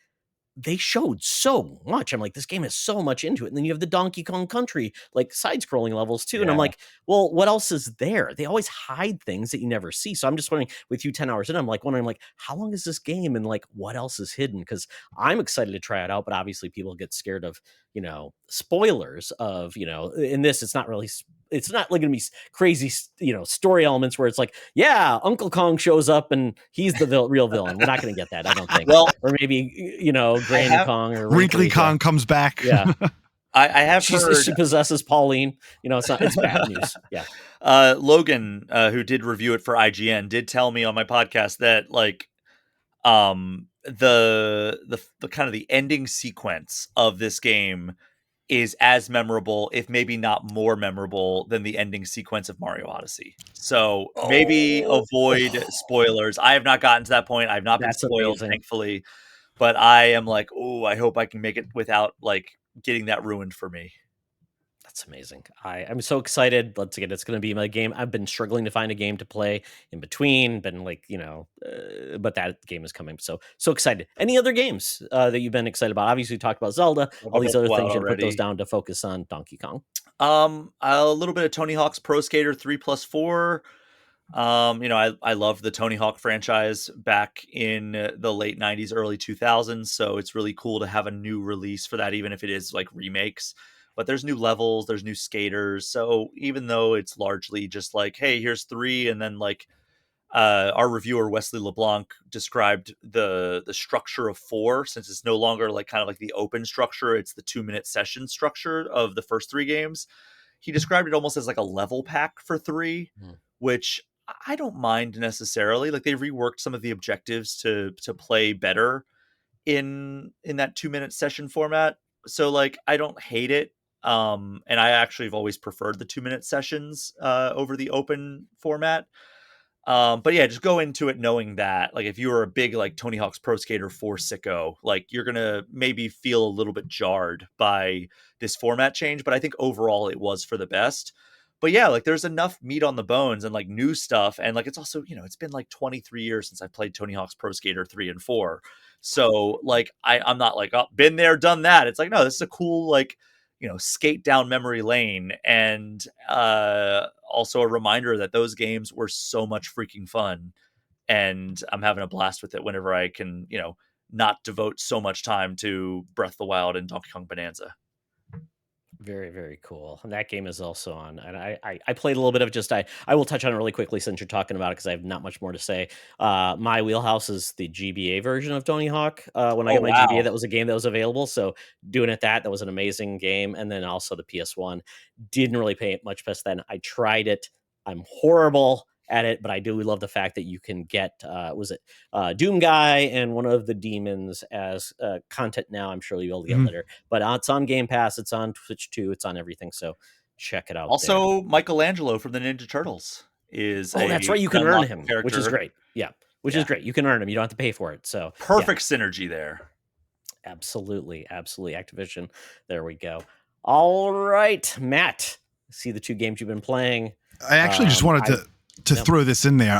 they showed so much. I'm like, this game has so much into it. And then you have the Donkey Kong Country, like side-scrolling levels too. And I'm like, well, what else is there? They always hide things that you never see. So I'm just wondering, with you 10 hours in, I'm like wondering, like, how long is this game? And like, what else is hidden? Because I'm excited to try it out, but obviously people get scared of, spoilers of, in this, it's not really, it's not like going to be crazy, story elements where it's like, yeah, Uncle Kong shows up and he's the real villain. We're not going to get that, I don't think. Well, or maybe, Granny Kong or Wrinkly Kong comes back. Yeah. I have heard she possesses Pauline. It's bad news. Yeah. Logan, who did review it for IGN, did tell me on my podcast that like the kind of the ending sequence of this game is as memorable, if maybe not more memorable, than the ending sequence of Mario Odyssey. So maybe avoid spoilers. I have not gotten to that point. I've not been spoiled, amazing. thankfully. But I am like, oh, I hope I can make it without like getting that ruined for me. That's amazing. I'm so excited. Let's get it's going to be my game. I've been struggling to find a game to play in between, been like, but that game is coming. So excited. Any other games that you've been excited about? Obviously, we talked about Zelda, all these other things. You put those down to focus on Donkey Kong. A little bit of Tony Hawk's Pro Skater 3+4. I love the Tony Hawk franchise back in the late 90s, early 2000s. So it's really cool to have a new release for that, even if it is like remakes. But there's new levels, there's new skaters. So even though it's largely just like, hey, here's 3, and then like our reviewer Wesley LeBlanc described the structure of 4, since it's no longer like kind of like the open structure, it's the 2-minute session structure of the first 3 games. He described it almost as like a level pack for 3, which I don't mind necessarily. Like they reworked some of the objectives to play better in that 2-minute session format. So like I don't hate it. And I actually have always preferred the 2-minute sessions over the open format. But yeah, just go into it knowing that, like, if you were a big like Tony Hawk's Pro Skater 4 sicko, like you're gonna maybe feel a little bit jarred by this format change. But I think overall it was for the best. But yeah, like there's enough meat on the bones and like new stuff, and like it's also, it's been like 23 years since I played Tony Hawk's Pro Skater 3 and 4. So like I'm not like, oh, been there, done that. It's like, no, this is a cool like skate down memory lane, and also a reminder that those games were so much freaking fun, and I'm having a blast with it whenever I can not devote so much time to Breath of the Wild and Donkey Kong Bonanza. Very, very cool. And that game is also on. And I played a little bit of just I will touch on it really quickly since you're talking about it because I have not much more to say. My wheelhouse is the GBA version of Tony Hawk. When I Oh got my GBA, wow. that was a game that was available. So doing it that was an amazing game. And then also the PS1. Didn't really pay much past then. I tried it. I'm horrible at it, but I do love the fact that you can get Doom Guy and one of the demons as content now. I'm sure you'll be able to get later, but it's on Game Pass, it's on Twitch 2, it's on everything, so check it out. Also, Michelangelo from the Ninja Turtles is that's right, you can earn him, which is great. Which is great. You can earn him, you don't have to pay for it. So perfect synergy there. Absolutely Activision. There we go. All right, Matt, see the 2 games you've been playing. I actually just wanted to throw this in there.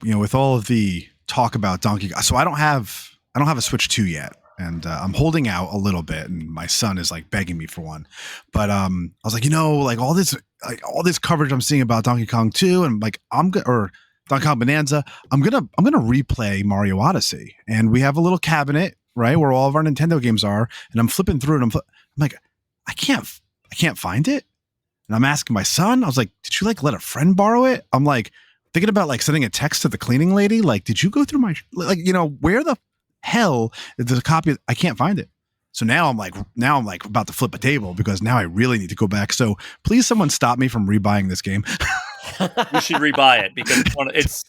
With all of the talk about Donkey Kong, so I don't have a Switch 2 yet, and I'm holding out a little bit, and my son is like begging me for one. But I was like, all this coverage I'm seeing about Donkey Kong 2, and like or Donkey Kong Bananza, I'm gonna replay Mario Odyssey, and we have a little cabinet right where all of our Nintendo games are, and I'm flipping through it. I'm like, I can't find it. And I'm asking my son, I was like, did you like let a friend borrow it? I'm like thinking about like sending a text to the cleaning lady. Like, did you go through my, where the hell is the copy? I can't find it. So now I'm like about to flip a table because now I really need to go back. So please someone stop me from rebuying this game. You should rebuy it because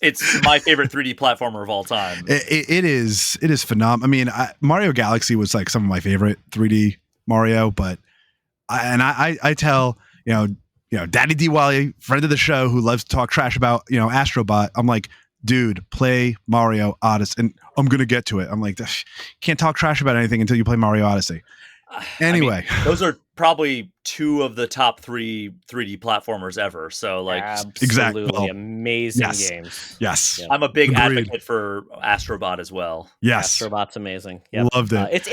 it's my favorite 3D platformer of all time. It is phenomenal. I mean, Mario Galaxy was like some of my favorite 3D Mario, but I tell, Daddy D. Wally, friend of the show who loves to talk trash about, Astrobot. I'm like, dude, play Mario Odyssey. And I'm going to get to it. I'm like, can't talk trash about anything until you play Mario Odyssey. Anyway. I mean, those are probably 2 of the top 3 3D platformers ever. So like absolutely amazing games. Yes. I'm a big advocate for Astrobot as well. Yes. Astrobot's amazing. Yep. Loved it.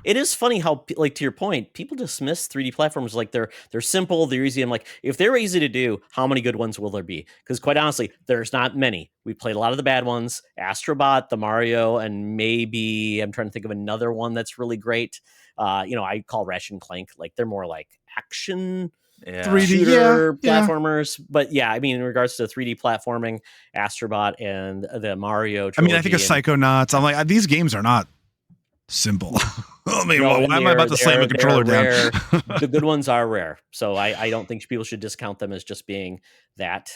It is funny how, like, to your point, people dismiss 3D platforms like they're simple, they're easy. I'm like, if they're easy to do, how many good ones will there be? Because quite honestly, there's not many. We played a lot of the bad ones, Astrobot, the Mario, and maybe I'm trying to think of another one that's really great. I call Ratchet and Clank, like they're more like action 3D shooter platformers. But I mean, in regards to 3D platforming, Astrobot and the Mario trilogy, I think of Psychonauts. I'm like, these games are not simple. I mean, why am I about to slam a controller down? The good ones are rare. So I don't think people should discount them as just being that.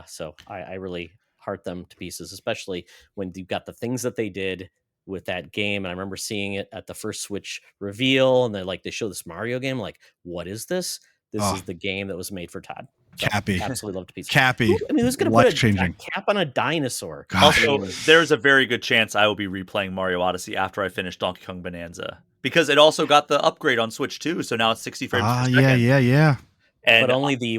So I really heart them to pieces, especially when you've got the things that they did with that game. And I remember seeing it at the first Switch reveal, and they show this Mario game. Like, what is this? This is the game that was made for Todd. So Cappy. Absolutely love to pieces. Cappy. Who's going to put a cap on a dinosaur? Gosh. Also, there's a very good chance I will be replaying Mario Odyssey after I finish Donkey Kong Bonanza, because it also got the upgrade on Switch too. So now it's 60 frames per second. Yeah. And but only the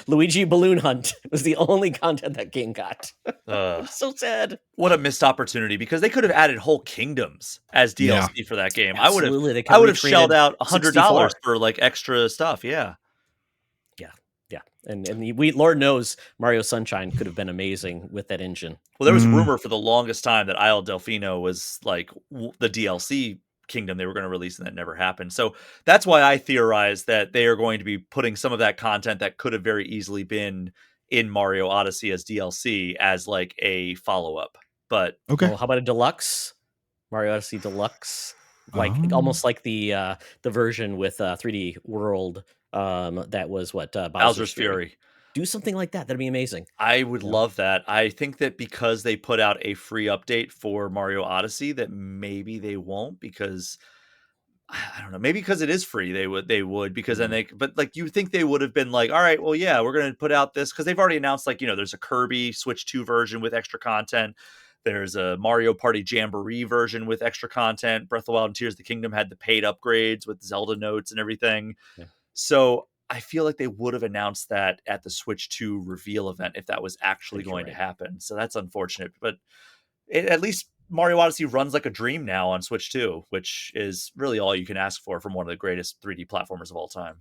Luigi balloon hunt was the only content that game got. So sad. What a missed opportunity, because they could have added whole kingdoms as DLC for that game. Absolutely. I would have shelled out $100 for like extra stuff. Yeah. And Lord knows Mario Sunshine could have been amazing with that engine. Well, there was rumor for the longest time that Isle Delfino was like the DLC kingdom they were going to release, and that never happened. So that's why I theorize that they are going to be putting some of that content that could have very easily been in Mario Odyssey as DLC as like a follow-up. But okay, how about a deluxe Mario Odyssey Deluxe, like almost like the version with 3D World that was Bowser's Fury. Do something like that. That'd be amazing. I would love that. I think that because they put out a free update for Mario Odyssey, that maybe they won't, because I don't know, maybe because it is free, they would, because then but like, you think they would have been like, all right, well, yeah, we're going to put out this, because they've already announced, like, there's a Kirby Switch 2 version with extra content. There's a Mario Party Jamboree version with extra content. Breath of the Wild and Tears of the Kingdom had the paid upgrades with Zelda notes and everything. Yeah. So I feel like they would have announced that at the Switch 2 reveal event if that was actually going to happen. So that's unfortunate. But at least Mario Odyssey runs like a dream now on Switch 2, which is really all you can ask for from one of the greatest 3D platformers of all time.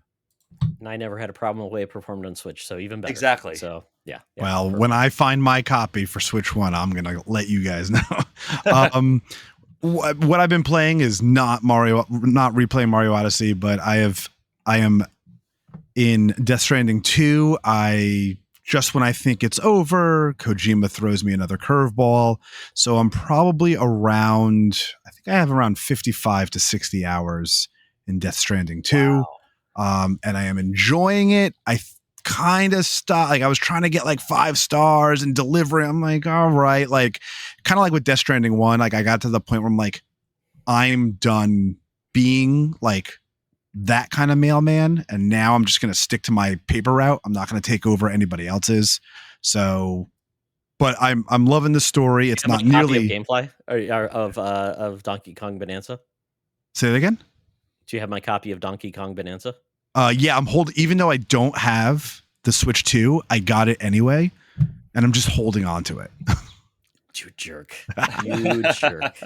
And I never had a problem with the way it performed on Switch, so even better. Exactly. So, yeah. Well, when I find my copy for Switch 1, I'm going to let you guys know. What I've been playing is not replaying Mario Odyssey, but I am in Death Stranding 2. Just when I think it's over, Kojima throws me another curveball. So I'm probably around, I think I have around 55 to 60 hours in Death Stranding 2. Wow. And I am enjoying it. I kind of stopped. Like I was trying to get like 5 stars and deliver it. I'm like, all right. Like kind of like with Death Stranding 1, like I got to the point where I'm like, I'm done being like that kind of mailman, and now I'm just going to stick to my paper route. I'm not going to take over anybody else's. So, but I'm loving the story. It's not nearly of gameplay of Donkey Kong Bonanza. Say it again. Do you have my copy of Donkey Kong Bonanza? Yeah, I'm holding. Even though I don't have the Switch 2, I got it anyway, and I'm just holding on to it. You jerk! You jerk!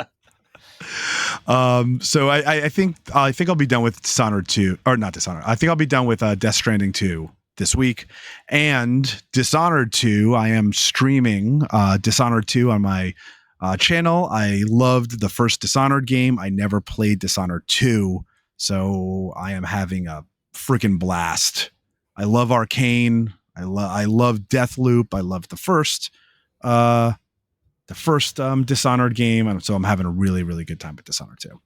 So I think I'll be done with Dishonored 2, or not Dishonored. I think I'll be done with Death Stranding 2 this week, and Dishonored 2. I am streaming Dishonored 2 on my channel. I loved the first Dishonored game. I never played Dishonored 2, so I am having a freaking blast. I love Arcane. I love Deathloop. I love the first Dishonored game, and so I'm having a really, really good time with Dishonored 2.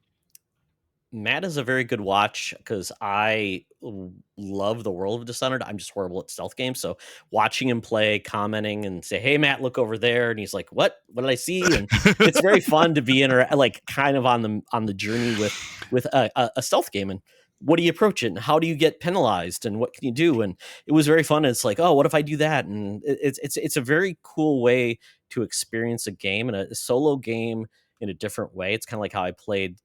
Matt is a very good watch because I love the world of Dishonored. I'm just horrible at stealth games, so watching him play, commenting, and say, "Hey, Matt, look over there," and he's like, "What? What did I see?" And it's very fun to be like kind of on the journey with a stealth game. And what do you approach it, and how do you get penalized, and what can you do? And it was very fun. It's like, oh, what if I do that? And it's a very cool way to experience a game, and a solo game in a different way. It's kind of like how I played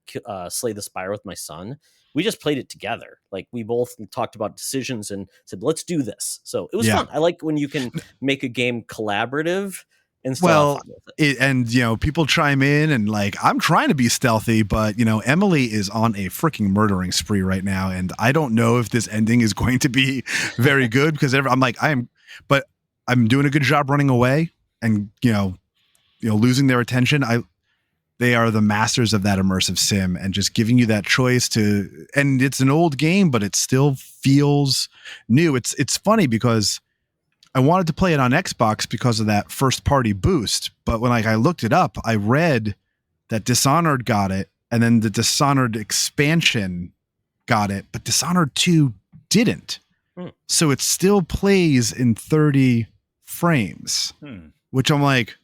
Slay the Spire with my son. We just played it together. Like we both talked about decisions and said, let's do this. So it was fun. I like when you can make a game collaborative and still have fun with it. And people chime in, and like I'm trying to be stealthy, but Emily is on a freaking murdering spree right now, and I don't know if this ending is going to be very good because but I'm doing a good job running away and losing their attention. They are the masters of that immersive sim and just giving you that choice and it's an old game, but it still feels new. It's funny because I wanted to play it on Xbox because of that first party boost. But when I looked it up, I read that Dishonored got it, and then the Dishonored expansion got it, but Dishonored 2 didn't. So it still plays in 30 frames, which I'm like,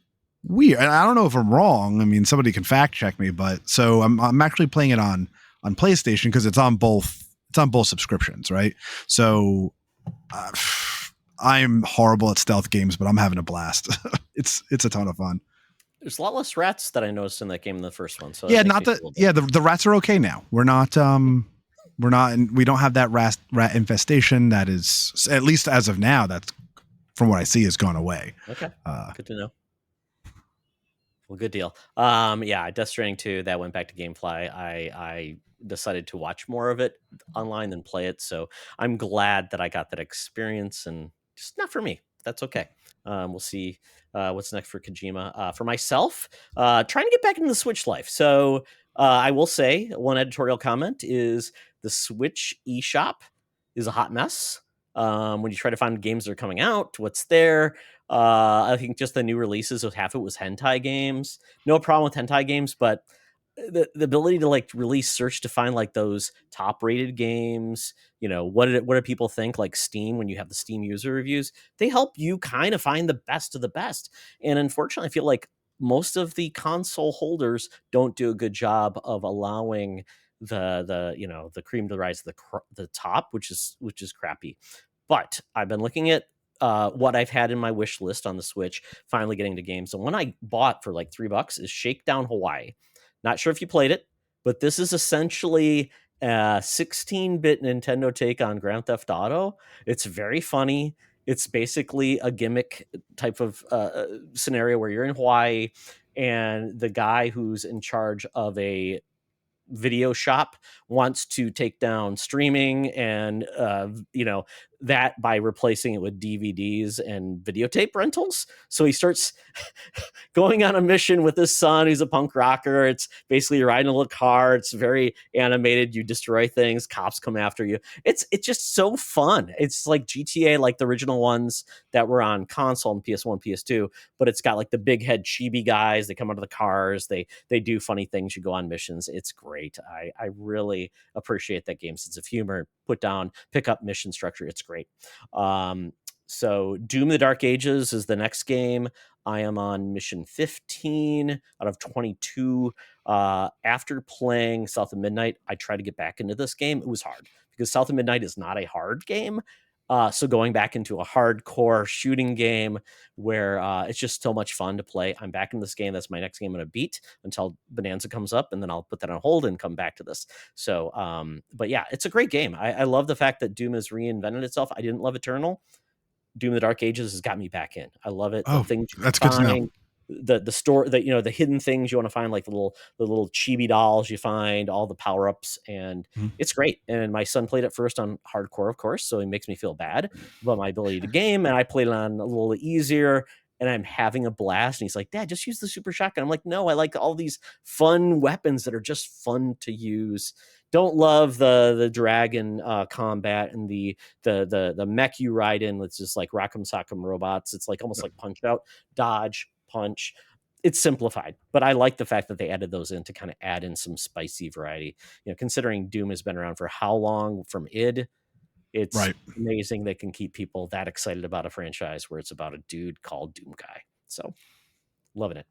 weird. And I don't know if I'm wrong. I mean, somebody can fact check me, but so I'm actually playing it on PlayStation because it's on both subscriptions, right? So I'm horrible at stealth games, but I'm having a blast. It's a ton of fun. There's a lot less rats that I noticed in that game than the first one. So the rats are okay now. We don't have that rat infestation. That is, at least as of now, that's from what I see, has gone away. Okay, good to know. Well, good deal. Death Stranding 2, that went back to GameFly. I decided to watch more of it online than play it. So I'm glad that I got that experience, and just not for me. That's okay. We'll see what's next for Kojima. For myself, trying to get back into the Switch life. So I will say one editorial comment is the Switch eShop is a hot mess. When you try to find games that are coming out, what's there? I think just the new releases, half of it was hentai games. No problem with hentai games, but the ability to like release search to find like those top rated games, what do people think? Like Steam, when you have the Steam user reviews, they help you kind of find the best of the best. And unfortunately, I feel like most of the console holders don't do a good job of allowing the cream to rise to the top, which is crappy. But I've been looking at what I've had in my wish list on the Switch, finally getting to games. And one I bought for like $3 is Shakedown Hawaii. Not sure if you played it, but this is essentially a 16-bit Nintendo take on Grand Theft Auto. It's very funny. It's basically a gimmick type of scenario where you're in Hawaii, and the guy who's in charge of a video shop wants to take down streaming and that by replacing it with DVDs and videotape rentals. So he starts going on a mission with his son, who's a punk rocker. It's basically you're riding a little car. It's very animated. You destroy things. Cops come after you. It's just so fun. It's like GTA, like the original ones that were on console and PS1, PS2, but it's got like the big head chibi guys. They come out of the cars. They do funny things. You go on missions. It's great. I really appreciate that game sense of humor. Put down, pick up mission structure. It's great. So Doom the Dark Ages is the next game. I am on mission 15 out of 22. After playing South of Midnight, I tried to get back into this game. It was hard because South of Midnight is not a hard game. So going back into a hardcore shooting game where it's just so much fun to play. I'm back in this game. That's my next game I'm going to beat until Bananza comes up, and then I'll put that on hold and come back to this. So, but yeah, it's a great game. I love the fact that Doom has reinvented itself. I didn't love Eternal. Doom the Dark Ages has got me back in. I love it. Oh, the things that's good to know. The store that, the hidden things you want to find, like the little chibi dolls you find, all the power-ups, and it's great. And my son played it first on hardcore, of course, so he makes me feel bad about my ability to game, and I played it on a little easier, and I'm having a blast. And he's like, Dad, just use the super shotgun. I'm like, no, I like all these fun weapons that are just fun to use. Don't love the dragon combat and the mech you ride in. It's just like Rock'em Sock'em robots. It's like almost like Punch Out, dodge, punch. It's simplified, but I like the fact that they added those in to kind of add in some spicy variety. Considering Doom has been around for how long from id, it's amazing they can keep people that excited about a franchise where it's about a dude called Doom Guy. So loving it.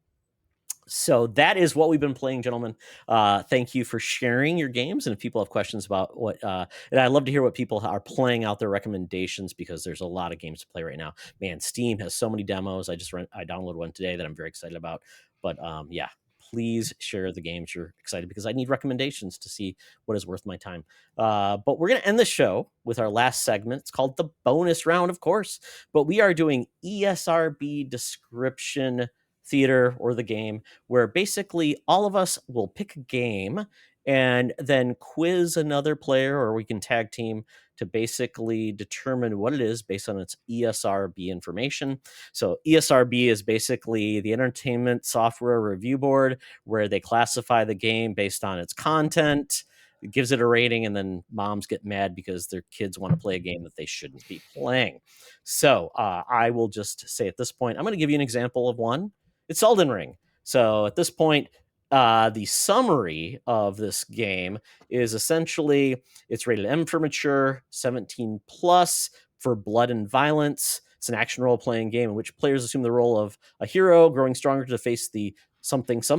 So that is what we've been playing, gentlemen. Thank you for sharing your games. And if people have questions about what, and I love to hear what people are playing out, their recommendations, because there's a lot of games to play right now. Man, Steam has so many demos. I downloaded one today that I'm very excited about. But yeah, please share the games you're excited, because I need recommendations to see what is worth my time. But we're going to end the show with our last segment. It's called the bonus round, of course. But we are doing ESRB description theater, or the game, where basically all of us will pick a game and then quiz another player, or we can tag team to basically determine what it is based on its ESRB information. So ESRB is basically the Entertainment Software Review Board, where they classify the game based on its content. It gives it a rating, and then moms get mad because their kids want to play a game that they shouldn't be playing. So I will just say at this point, I'm going to give you an example of one. It's Elden Ring. So at this point, the summary of this game is essentially it's rated M for mature, 17 plus for blood and violence. It's an action role-playing game in which players assume the role of a hero growing stronger to face the something. So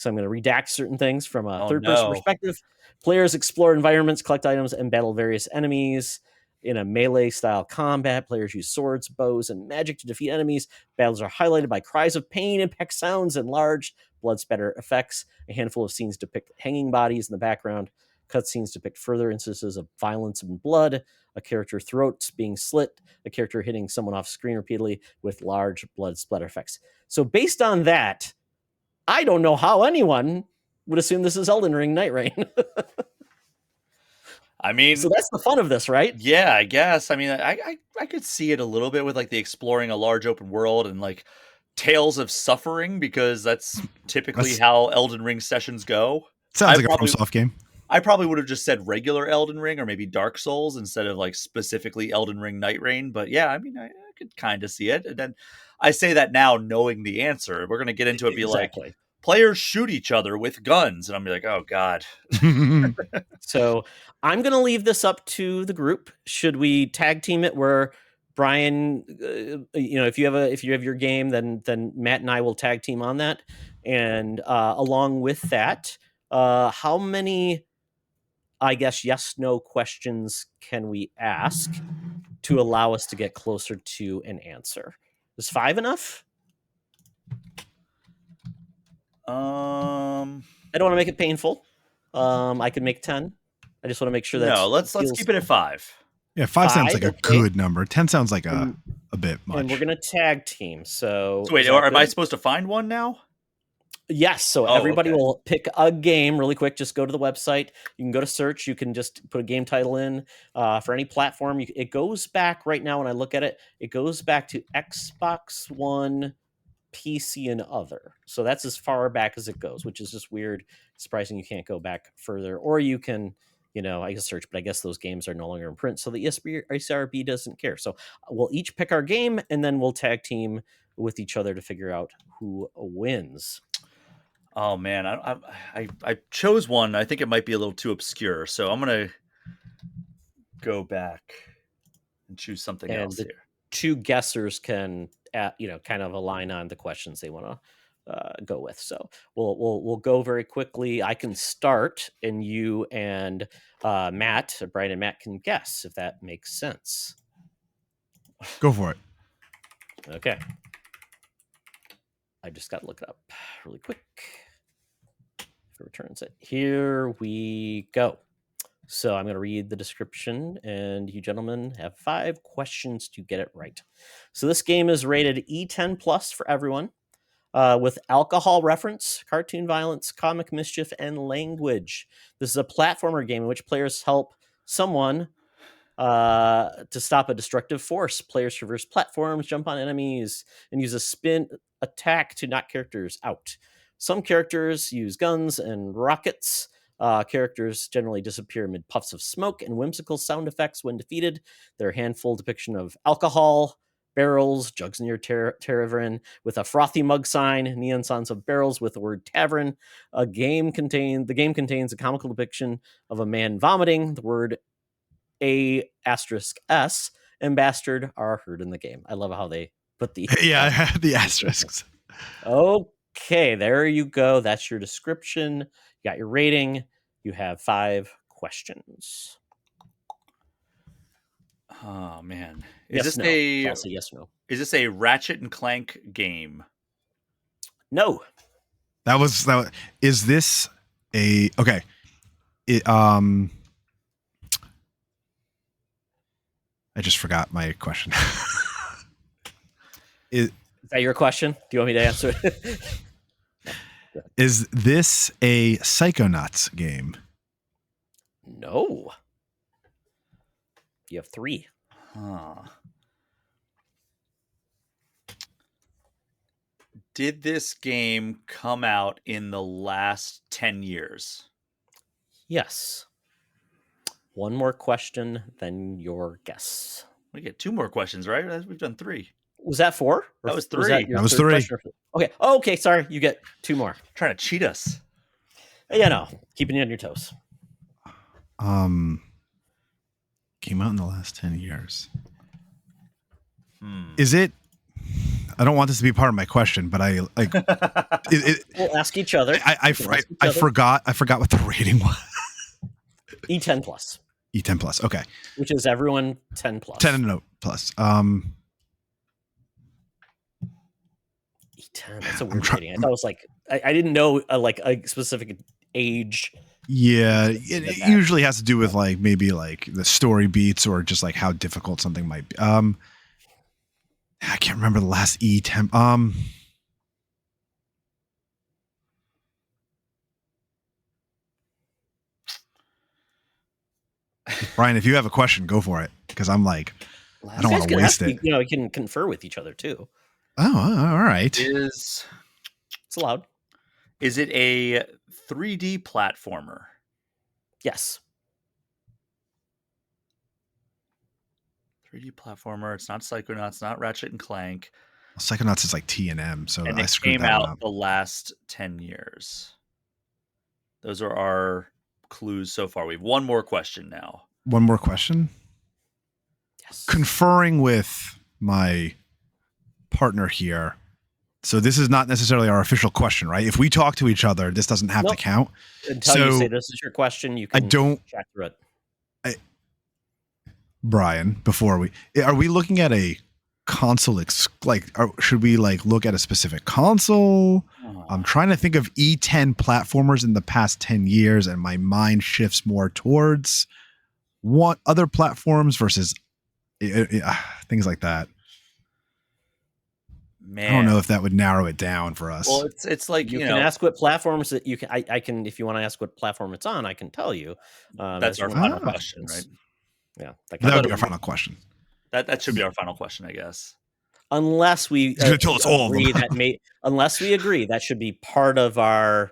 I'm going to redact certain things from a third-person perspective. Players explore environments, collect items, and battle various enemies. In a melee-style combat, players use swords, bows, and magic to defeat enemies. Battles are highlighted by cries of pain, impact sounds, and large blood spatter effects. A handful of scenes depict hanging bodies in the background. Cutscenes depict further instances of violence and blood. A character throats being slit. A character hitting someone off screen repeatedly with large blood splatter effects. So based on that, I don't know how anyone would assume this is Elden Ring Night Rain. I mean, so that's the fun of this, right? Yeah, I guess. I mean, I could see it a little bit with like the exploring a large open world and like tales of suffering, because that's typically how Elden Ring sessions go. Sounds like a FromSoft game. I probably would have just said regular Elden Ring or maybe Dark Souls instead of like specifically Elden Ring Night Rain. But yeah, I mean, I could kind of see it. And then I say that now knowing the answer. We're going to get into it, be like, players shoot each other with guns. And I'm like, oh, God. So I'm going to leave this up to the group. Should we tag team it where Brian, if you have your game, then Matt and I will tag team on that. And along with that, how many, I guess, yes, no questions can we ask to allow us to get closer to an answer? Is 5 enough? I don't want to make it painful. I could make 10. I just want to make sure that let's keep it at 5. Yeah, 5 sounds like a good number. 10 sounds like a bit much. And we're gonna tag team. So wait, am I supposed to find one now? Yes, so Oh, everybody okay. will pick a game really quick. Just go to the website. You can go to search. You can just put a game title in for any platform. It goes back right now when I look at it. It goes back to Xbox One, PC, and other. So that's as far back as it goes, which is just weird. Surprising you can't go back further. Or you can, I can search, but I guess those games are no longer in print. So the ESRB doesn't care. So we'll each pick our game, and then we'll tag team with each other to figure out who wins. Oh man, I chose one. I think it might be a little too obscure, so I'm gonna go back and choose something And else the here. two guessers can, kind of align on the questions they want to go with. So we'll go very quickly. I can start, and you and Brian and Matt can guess if that makes sense. Go for it. Okay. I just got to look it up really quick. If it returns it. Here we go. So I'm going to read the description, and you gentlemen have 5 questions to get it right. So this game is rated E10 plus for everyone, with alcohol reference, cartoon violence, comic mischief, and language. This is a platformer game in which players help someone to stop a destructive force. Players traverse platforms, jump on enemies, and use a spin attack to knock characters out. Some characters use guns and rockets. Characters generally disappear amid puffs of smoke and whimsical sound effects when defeated. Their handful depiction of alcohol, barrels, jugs near tavern with a frothy mug sign, neon signs of barrels with the word tavern. The game contains a comical depiction of a man vomiting. The word A*S and bastard are heard in the game. I love how they put the Yeah, the asterisks. Okay, there you go. That's your description. You got your rating. You have 5 questions. Oh man, I'll say yes or no. Is this a Ratchet and Clank game? No. That was. Is this a okay? I just forgot my question. Is that your question? Do you want me to answer it? Is this a Psychonauts game? No. You have 3. Huh. Did this game come out in the last 10 years? Yes. One more question, then your guess. We get 2 more questions, right? We've done 3. Was that 4? That was 3. That was 3. Okay. Oh, okay. Sorry. You get 2 more. Trying to cheat us. Keeping you on your toes. Came out in the last 10 years. Is it? I don't want this to be part of my question, but I like. We'll ask each other. I forgot what the rating was. E10 plus. E10 plus. Okay. Which is everyone 10 plus. 10 and no plus. E10. That's a weird rating. I thought it was like I didn't know a specific age. Yeah, it usually has to do with like maybe like the story beats or just like how difficult something might be. I can't remember the last E10. Brian, if you have a question, go for it because I'm like, I don't want to waste it. We can confer with each other too. Oh, all right. It's allowed. Is it a 3D platformer? Yes. 3D platformer. It's not Psychonauts. It's not Ratchet and Clank. Psychonauts is like T&M, so and I screwed that out up. The last 10 years. Those are our clues so far. We have one more question now. One more question? Yes. Conferring with my partner here. So this is not necessarily our official question, right? If we talk to each other, this doesn't have to count. Until you say this is your question, you can chat through it. Brian, are we looking at a console should we look at a specific console? I'm trying to think of E10 platformers in the past 10 years and my mind shifts more towards what other platforms versus things like that. Man, I don't know if that would narrow it down for us. Well, it's like you can ask what platforms that you can. I can, if you want to ask what platform it's on, I can tell you. That's our final question, right? Yeah, that would be our final question. That should be our final question, I guess. Unless we He's gonna tell us all of them. Unless we agree that should be part of our,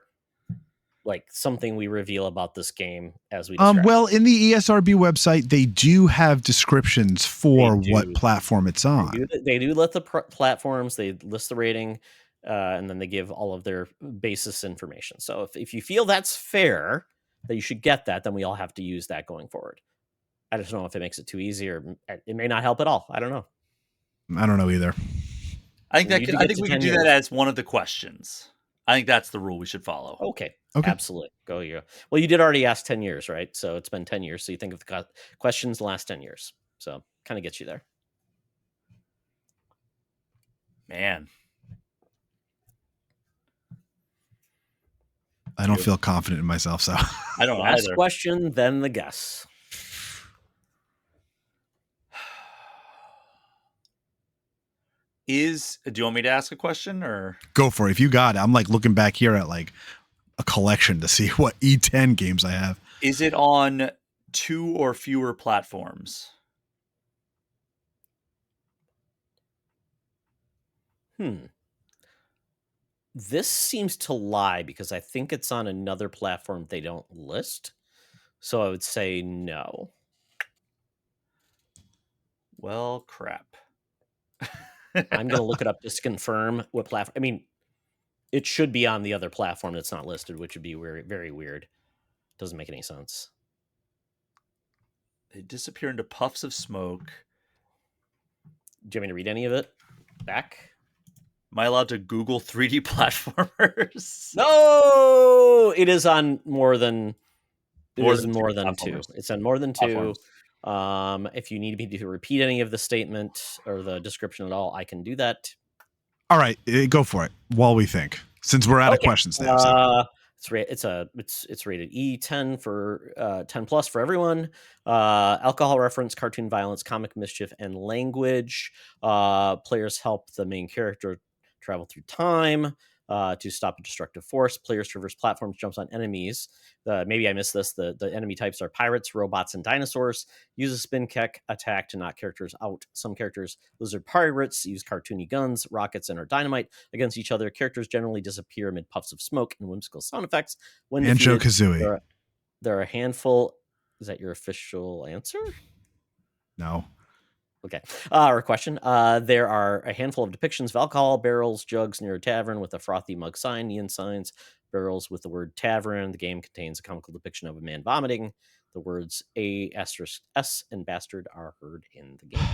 like, something we reveal about this game as we describe well, in the ESRB website, they do have descriptions for what platform it's on. They do let the platforms, they list the rating, and then they give all of their basis information. So if you feel that's fair, that you should get that, then we all have to use that going forward. I just don't know if it makes it too easy, or it may not help at all. I don't know. I don't know either. I think we can do that as one of the questions. I think that's the rule we should follow. Okay. Absolutely. Go you. Well, you did already ask 10 years, right? So it's been 10 years. So you think of the questions the last 10 years. So kind of gets you there. Man. I don't feel confident in myself, so I don't Last either. question, then the guess. Do you want me to ask a question, or go for it? If you got it, I'm like looking back here at like a collection to see what E10 games I have. Is it on 2 or fewer platforms? This seems to lie because I think it's on another platform they don't list. So I would say no. Well, crap. I'm going to look it up just to confirm what platform. I mean, it should be on the other platform that's not listed, which would be very, very weird. Doesn't make any sense. They disappear into puffs of smoke. Do you want me to read any of it back? Am I allowed to Google 3D platformers? No, it is on more than. It is more than 2. It's on more than 2. If you need me to repeat any of the statement or the description at all, I can do that. All right, go for it while we think. Since we're out of questions now. So. It's rated E10 for 10 plus for everyone. Alcohol reference, cartoon violence, comic mischief, and language. Players help the main character travel through time to stop a destructive force. Players traverse platforms, jumps on enemies. Maybe I missed this. The enemy types are pirates, robots, and dinosaurs. Use a spin kick attack to knock characters out. Some characters, lizard pirates, use cartoony guns, rockets, and or dynamite against each other. Characters generally disappear amid puffs of smoke and whimsical sound effects. When Banjo-Kazooie. There are a handful. Is that your official answer? No. Okay. Or question. There are a handful of depictions of alcohol, barrels, jugs near a tavern with a frothy mug sign, neon signs, barrels with the word tavern. The game contains a comical depiction of a man vomiting. The words A**S and bastard are heard in the game.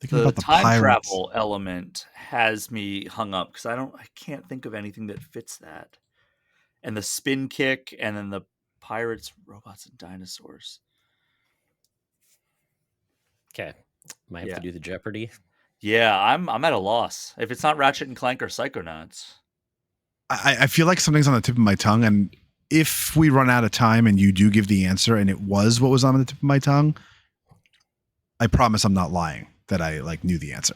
The time travel element has me hung up because I can't think of anything that fits that. And the spin kick, and then the pirates, robots, and dinosaurs. Okay, might have to do the Jeopardy. Yeah, I'm at a loss. If it's not Ratchet and Clank or Psychonauts. I feel like something's on the tip of my tongue, and if we run out of time and you do give the answer and it was what was on the tip of my tongue, I promise I'm not lying that I knew the answer.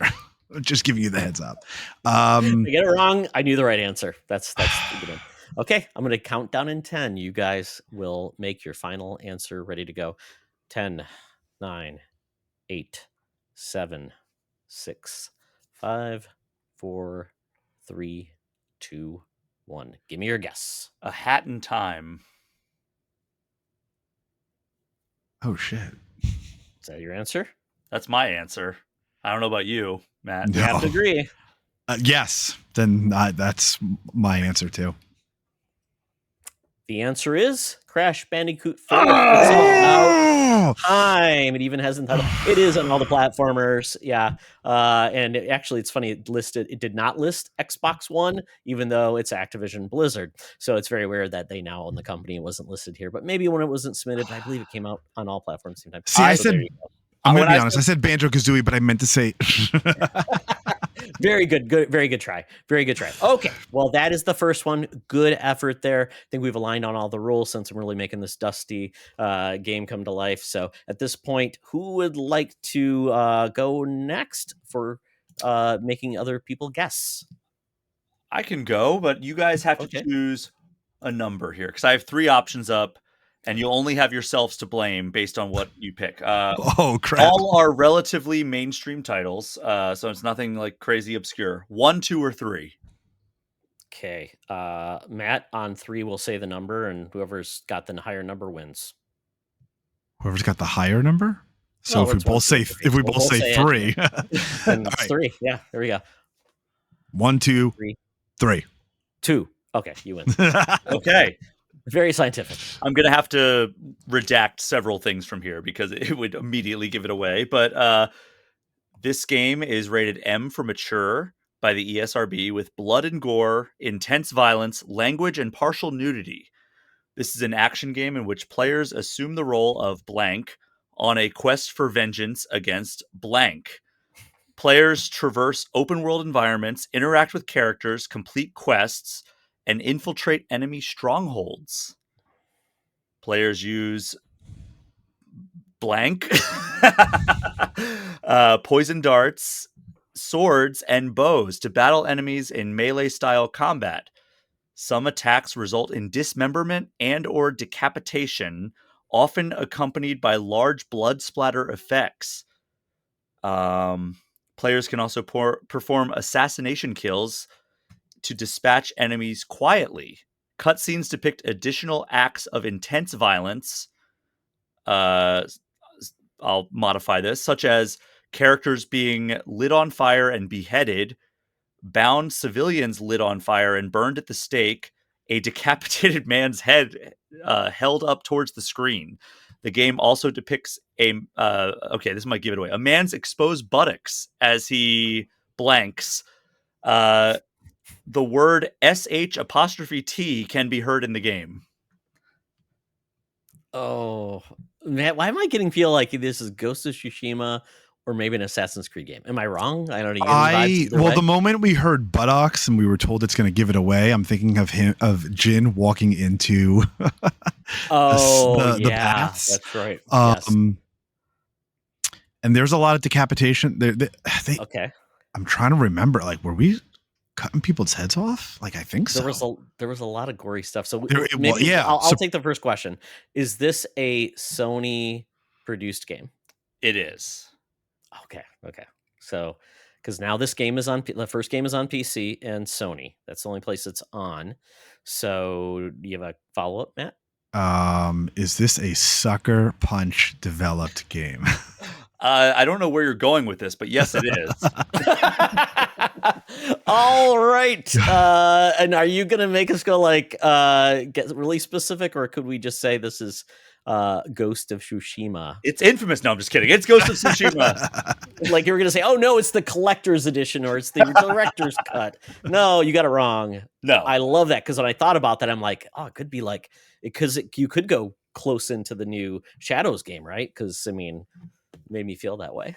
Just giving you the heads up. I get it wrong. I knew the right answer. That's the good one. Okay, I'm going to count down in 10. You guys will make your final answer ready to go. 10, 9, 8, 7, 6, 5, 4, 3, 2, 1. Give me your guess. A Hat in Time. Oh, shit. Is that your answer? That's my answer. I don't know about you, Matt. You have to agree. Yes. Then that's my answer, too. The answer is Crash Bandicoot 4. It's about time. It even has it is on all the platformers. Yeah. And it's funny. It did not list Xbox One, even though it's Activision Blizzard. So it's very weird that they now own the company. It wasn't listed here, but maybe when it wasn't submitted, I believe it came out on all platforms at the same time. See, I'm going to be honest. I said Banjo-Kazooie, but I meant to say... Very good. Very good try. Very good try. Okay. Well, that is the first one. Good effort there. I think we've aligned on all the rules since I'm really making this dusty game come to life. So at this point, who would like to go next for making other people guess? I can go, but you guys have to choose a number here because I have 3 options up, and you'll only have yourselves to blame based on what you pick. Oh crap! All are relatively mainstream titles, so it's nothing like crazy obscure. 1, 2, or 3. Okay. Matt, on 3 will say the number, and whoever's got the higher number wins. Whoever's got the higher number. So Well, if we both say 3, then it's 3. Yeah, there we go. 1, 2, 3. 2. Okay, you win. Okay. Very scientific. I'm going to have to redact several things from here because it would immediately give it away. But this game is rated M for mature by the ESRB with blood and gore, intense violence, language, and partial nudity. This is an action game in which players assume the role of blank on a quest for vengeance against blank. Players traverse open-world environments, interact with characters, complete quests, and infiltrate enemy strongholds. Players use blank, poison darts, swords, and bows to battle enemies in melee-style combat. Some attacks result in dismemberment and or decapitation, often accompanied by large blood splatter effects. Players can also perform assassination kills to dispatch enemies quietly. Cutscenes depict additional acts of intense violence. I'll modify this, such as characters being lit on fire and beheaded, bound civilians lit on fire and burned at the stake, a decapitated man's head held up towards the screen. The game also depicts this might give it away, a man's exposed buttocks as he blanks. The word sh' can be heard in the game. Oh, man, why am I getting feel like this is Ghost of Tsushima or maybe an Assassin's Creed game? Am I wrong? I don't know. The moment we heard buttocks and we were told it's going to give it away, I'm thinking of Jin walking into the baths. That's right. Yes. And there's a lot of decapitation. Okay. I'm trying to remember. Like, were we cutting people's heads off? Like, I think so. There was a lot of gory stuff. So I'll take the first question. Is this a Sony produced game? It is. Okay. So, because now this game is the first game is on PC and Sony. That's the only place it's on. So, do you have a follow up, Matt? Is this a Sucker Punch developed game? I don't know where you're going with this, but yes, it is. All right. And are you going to make us go get really specific, or could we just say this is Ghost of Tsushima? It's infamous. No, I'm just kidding. It's Ghost of Tsushima. Like you were going to say, oh no, it's the collector's edition or it's the director's cut. No, you got it wrong. No. I love that because when I thought about that, I'm like, oh, it could be like, because you could go close into the new Shadows game, right? Because, I mean, made me feel that way.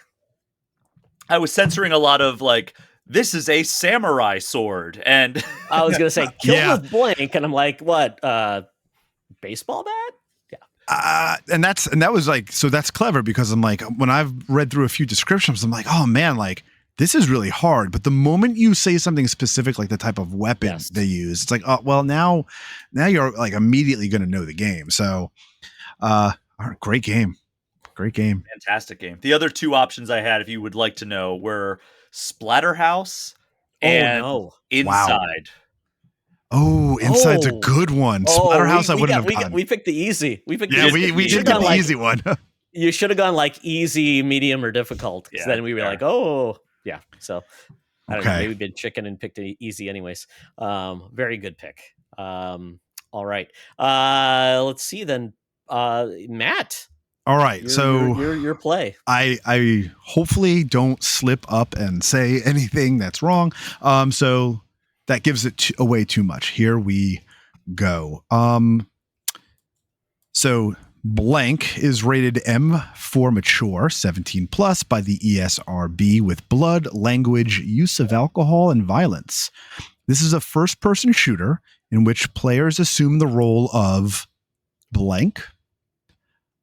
I was censoring a lot of this is a samurai sword, and I was gonna say kill with blank, and I'm like, what? Baseball bat? Yeah. And that was so that's clever because I'm like, when I've read through a few descriptions, I'm like, oh man, this is really hard. But the moment you say something specific, like the type of weapon they use, it's like, oh well, now you're immediately gonna know the game. So, great game. Great game. Fantastic game. The other 2 options I had, if you would like to know, were Splatterhouse and Inside. Oh, Inside's a good one. Splatterhouse, I wouldn't have gone. We picked the easy. We picked we did get the easy one. You should have gone easy, medium, or difficult. Because then we were like, oh, yeah. So I don't know. Maybe we've been chicken and picked it easy anyways. Very good pick. All right. Let's see then. Matt. All right, your play. I hopefully don't slip up and say anything that's wrong. So that gives it away too much. Here we go. So blank is rated M for mature, 17 plus by the ESRB with blood, language, use of alcohol, and violence. This is a first-person shooter in which players assume the role of blank.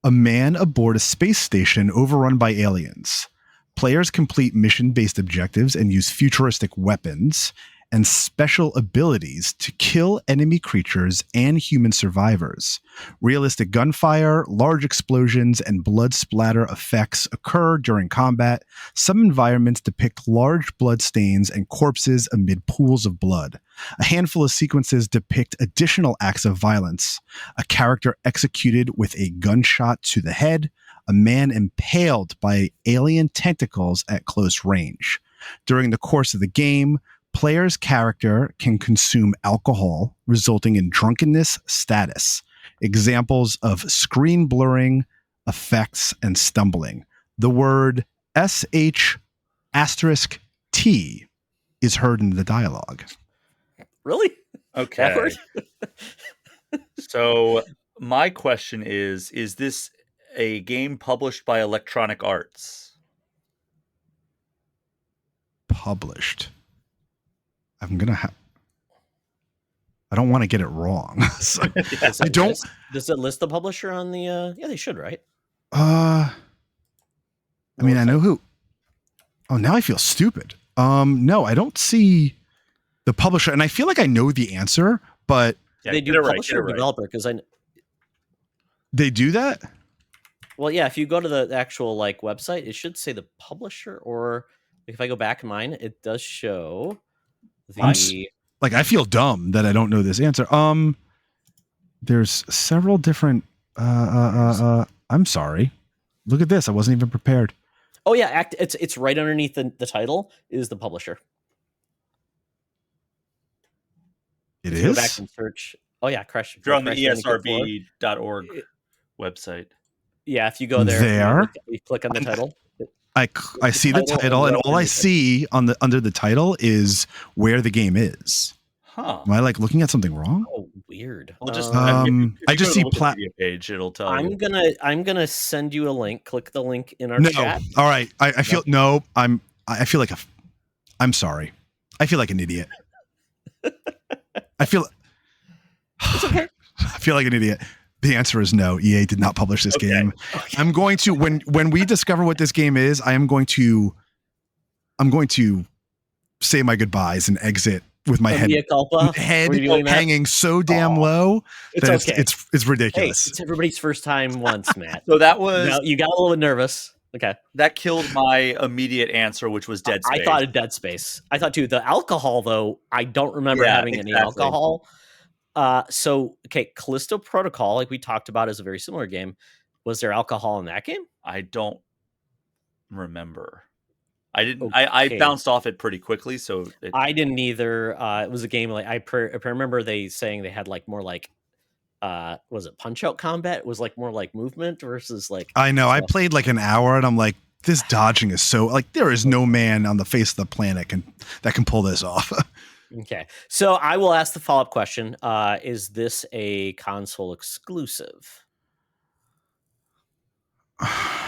A man aboard a space station overrun by aliens. Players complete mission-based objectives and use futuristic weapons and special abilities to kill enemy creatures and human survivors. Realistic gunfire, large explosions, and blood splatter effects occur during combat. Some environments depict large blood stains and corpses amid pools of blood. A handful of sequences depict additional acts of violence. A character executed with a gunshot to the head, a man impaled by alien tentacles at close range. During the course of the game, player's character can consume alcohol, resulting in drunkenness status. Examples of screen blurring, effects, and stumbling. The word SH*T is heard in the dialogue. Really? Okay. That word? So my question is this a game published by Electronic Arts? Published. I'm gonna have. I don't want to get it wrong. So, I don't. Does it list the publisher on the? Yeah, they should, right? I mean, I know who. Oh, now I feel stupid. No, I don't see the publisher, and I feel like I know the answer, but they do publisher or developer because they do that. Well, yeah. If you go to the actual like website, it should say the publisher, or if I go back in mine, it does show. I feel dumb that I don't know this answer. There's several different. I'm sorry. Look at this. I wasn't even prepared. Oh yeah, it's right underneath the title is the publisher. It is. Go back and search. Oh yeah, crash. You're on the ESRB.org website. Yeah, if you go there, you click on the title. I see the title, and all I see on under the title is where the game is. Huh? Am I like looking at something wrong? Oh, weird. Well, just I just see page. It'll tell you. I'm gonna send you a link. Click the link in our chat. All right. I feel I feel like I'm sorry. I feel like an idiot. I feel. It's okay. I feel like an idiot. The answer is no. EA did not publish this game. Okay. I'm going to when we discover what this game is, I'm going to say my goodbyes and exit with my head hanging so damn low that it's ridiculous. Hey, it's everybody's first time once, Matt. So that was you got a little bit nervous. Okay. That killed my immediate answer, which was Dead Space. I thought of Dead Space. I thought too. The alcohol though, I don't remember having any alcohol. Callisto Protocol, like we talked about, is a very similar game. Was there alcohol in that game? I don't remember. I didn't. I bounced off it pretty quickly, so I didn't either. It was a game like I remember they saying they had like more like was it Punch Out combat? It was like more like movement versus like. I know. I played like an hour, and I'm like, this dodging is so like there is no man on the face of the planet that can pull this off. Okay, so I will ask the follow-up question. Is this a console exclusive? That's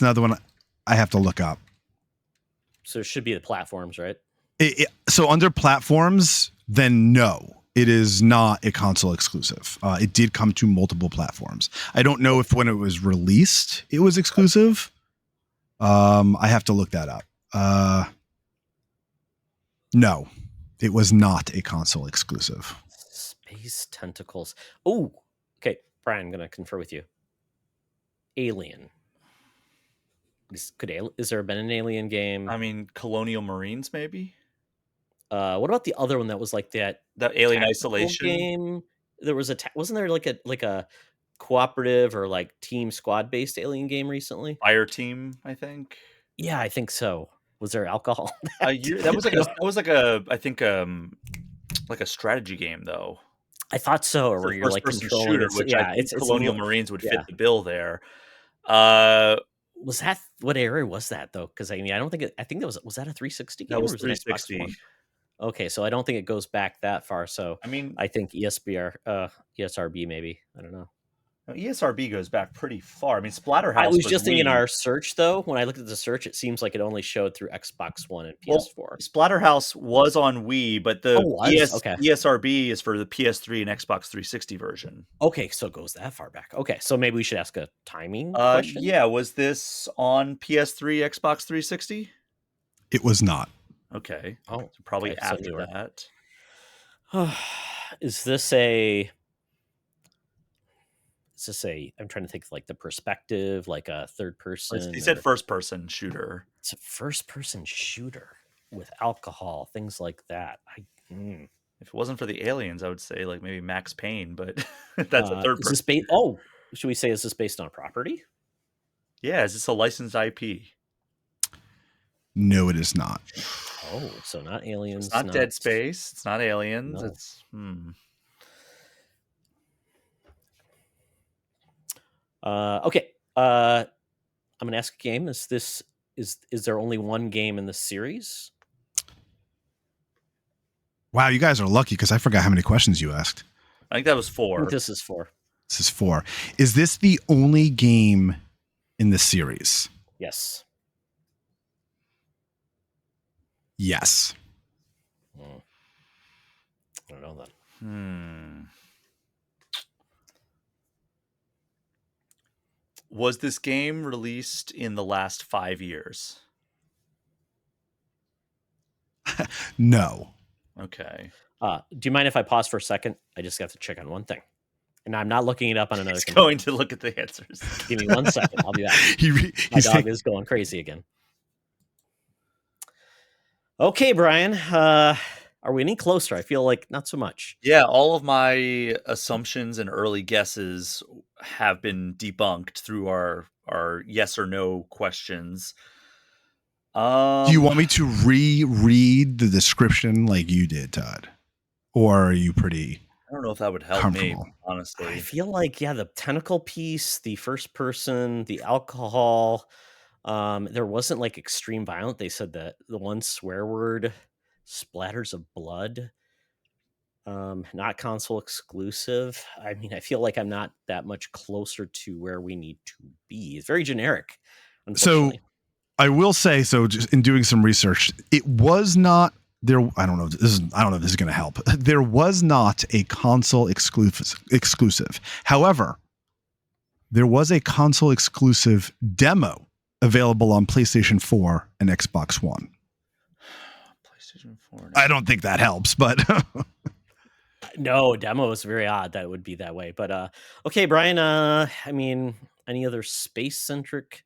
another one I have to look up. So it should be the platforms, right? So under platforms, then no, it is not a console exclusive. It did come to multiple platforms. I don't know if when it was released, it was exclusive. I have to look that up. No, it was not a console exclusive. Space Tentacles. Oh, okay. Brian, I'm going to confer with you. Alien. Is there been an Alien game? I mean, Colonial Marines, maybe. What about the other one that was like that Alien Isolation game? There was wasn't there like a cooperative or like team squad based Alien game recently? Fire Team, I think. Yeah, I think so. Was there alcohol? That was like a strategy game though. I thought so. Or where you're like controlling shooter, which it's Colonial Marines would fit the bill there. Was that what area was that though? Because I mean, I don't think I think that was that a 360 game? That was 360. Okay, so I don't think it goes back that far. So I mean, I think ESRB maybe. I don't know. ESRB goes back pretty far. I mean, Splatterhouse. I was just thinking Wii. our search, though. When I looked at the search, it seems like it only showed through Xbox One and PS4. Well, Splatterhouse was on Wii, but the ESRB is for the PS3 and Xbox 360 version. Okay, so it goes that far back. Okay, so maybe we should ask a timing question. Yeah, was this on PS3, Xbox 360? It was not. Okay. Oh, so probably okay, after so that. Is this a? I'm trying to think like the perspective, like a third person. He said first person shooter. It's a first person shooter with alcohol, things like that. If it wasn't for the aliens, I would say like maybe Max Payne, but that's a third person. Should we say is this based on a property? Yeah, is this a licensed IP? No, it is not. Oh, so not aliens. It's not Dead Space. It's not aliens. No. It's Okay. I'm gonna ask a game. Is there only one game in the series? Wow, you guys are lucky because I forgot how many questions you asked. I think that was 4. I think this is 4. This is 4. Is this the only game in the series? Yes. Yes. I don't know that. Was this game released in the last 5 years? No. Okay. Do you mind if I pause for a second? I just have to check on one thing. And I'm not looking it up on another He's going to look at the answers. Give me 1 second. I'll be back. My dog is going crazy again. Okay, Brian. Are we any closer? I feel like not so much. Yeah, all of my assumptions and early guesses have been debunked through our yes or no questions. Do you want me to reread the description like you did, Todd? Or are you pretty I don't know if that would help me, honestly. I feel like, the tentacle piece, the first person, the alcohol, there wasn't like extreme violence. They said that the one swear word, splatters of blood, not console exclusive. I mean, I feel like I'm not that much closer to where we need to be. It's very generic, unfortunately. So I will say, just in doing some research, it was not there. I don't know if this is going to help. There was not a console exclusive. However, there was a console exclusive demo available on PlayStation 4 and Xbox One. PlayStation 4. I don't think that helps, but no, demo is very odd that it would be that way. But okay, Brian. I mean, any other space-centric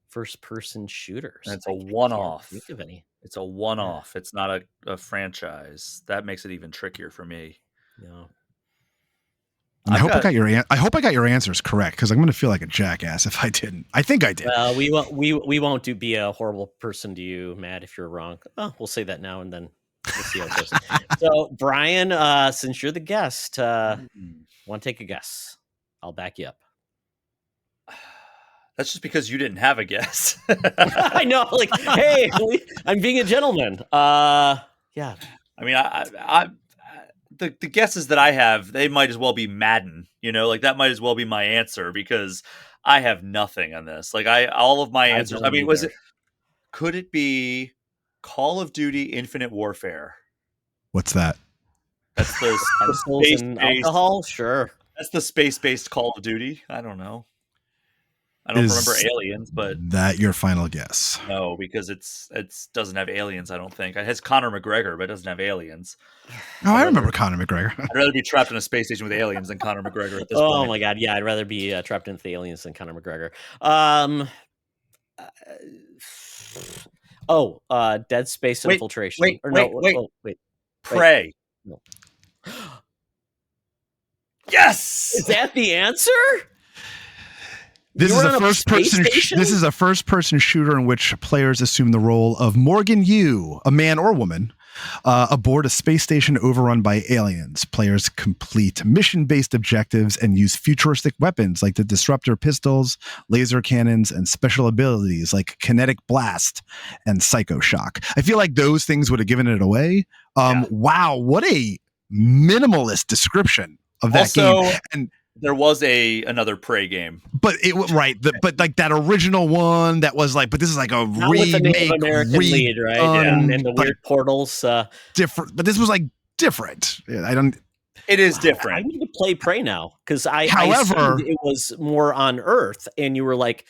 first-person shooters? And it's a one-off. Think of any? It's a one-off. It's not a franchise. That makes it even trickier for me. No. I hope I got your answers correct because I'm going to feel like a jackass if I didn't. I think I did. Well, we won't be a horrible person to you, Matt, if you're wrong. Oh, we'll say that now and then we'll see how it goes. So, Brian, since you're the guest, want to take a guess? I'll back you up. That's just because you didn't have a guess. I know, like, hey, I'm being a gentleman. Yeah. I mean, the guesses that I have, they might as well be Madden, like that might as well be my answer because I have nothing on this. Like all of my answers. I mean, could it be Call of Duty Infinite Warfare? What's that? That's the space and alcohol. Sure. That's the space-based Call of Duty. I don't know. I don't remember aliens, but that your final guess? No, because it doesn't have aliens. I don't think it has Conor McGregor, but it doesn't have aliens. Oh, I remember Conor McGregor. I'd rather be trapped in a space station with aliens than Conor McGregor at this point. Oh my god, yeah, I'd rather be trapped into the aliens than Conor McGregor. Dead Space Infiltration. Wait. Prey. No. Yes. Is that the answer? This is a first-person. This is a first-person shooter in which players assume the role of Morgan Yu, a man or woman, aboard a space station overrun by aliens. Players complete mission-based objectives and use futuristic weapons like the disruptor pistols, laser cannons, and special abilities like kinetic blast and psycho shock. I feel like those things would have given it away. Wow, what a minimalist description of that game. And There was another Prey game, but but like that original one that was like, but this is like a Not with the Native remake, American lead, right? And the weird portals. Different, but this was like different. I don't. It is I different. need to play Prey now because I However, assumed it was more on Earth, and you were like,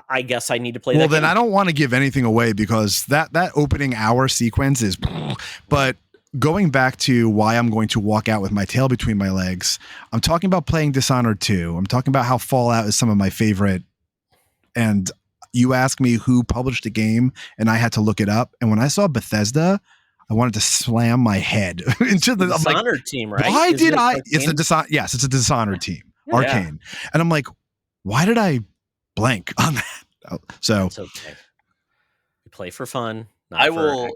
I guess I need to play. Well, that then game. I don't want to give anything away because that opening hour sequence is. But going back to why I'm going to walk out with my tail between my legs, I'm talking about playing Dishonored 2. I'm talking about how Fallout is some of my favorite. And you asked me who published the game, and I had to look it up. And when I saw Bethesda, I wanted to slam my head into the Dishonored team, right? Why Isn't did it I? Arcane? It's the Dishonored. Yes, it's a Dishonored team, Yeah. Arcane. And I'm like, why did I blank on that? So it's okay. We play for fun. I will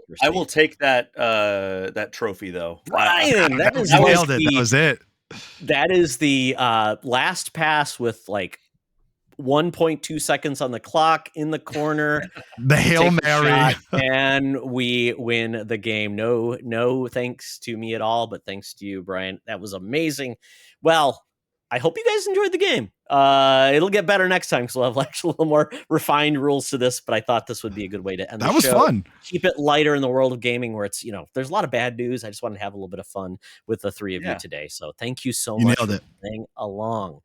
take that that trophy though. Brian, that was it. That is the last pass with like 1.2 seconds on the clock in the corner. The Hail Mary. And we win the game. No thanks to me at all, but thanks to you, Brian. That was amazing. Well, I hope you guys enjoyed the game. It'll get better next time because we'll have actually a little more refined rules to this, but I thought this would be a good way to end the show. That was fun. Keep it lighter in the world of gaming where it's, there's a lot of bad news. I just wanted to have a little bit of fun with the three of you today. So thank you so much for playing along.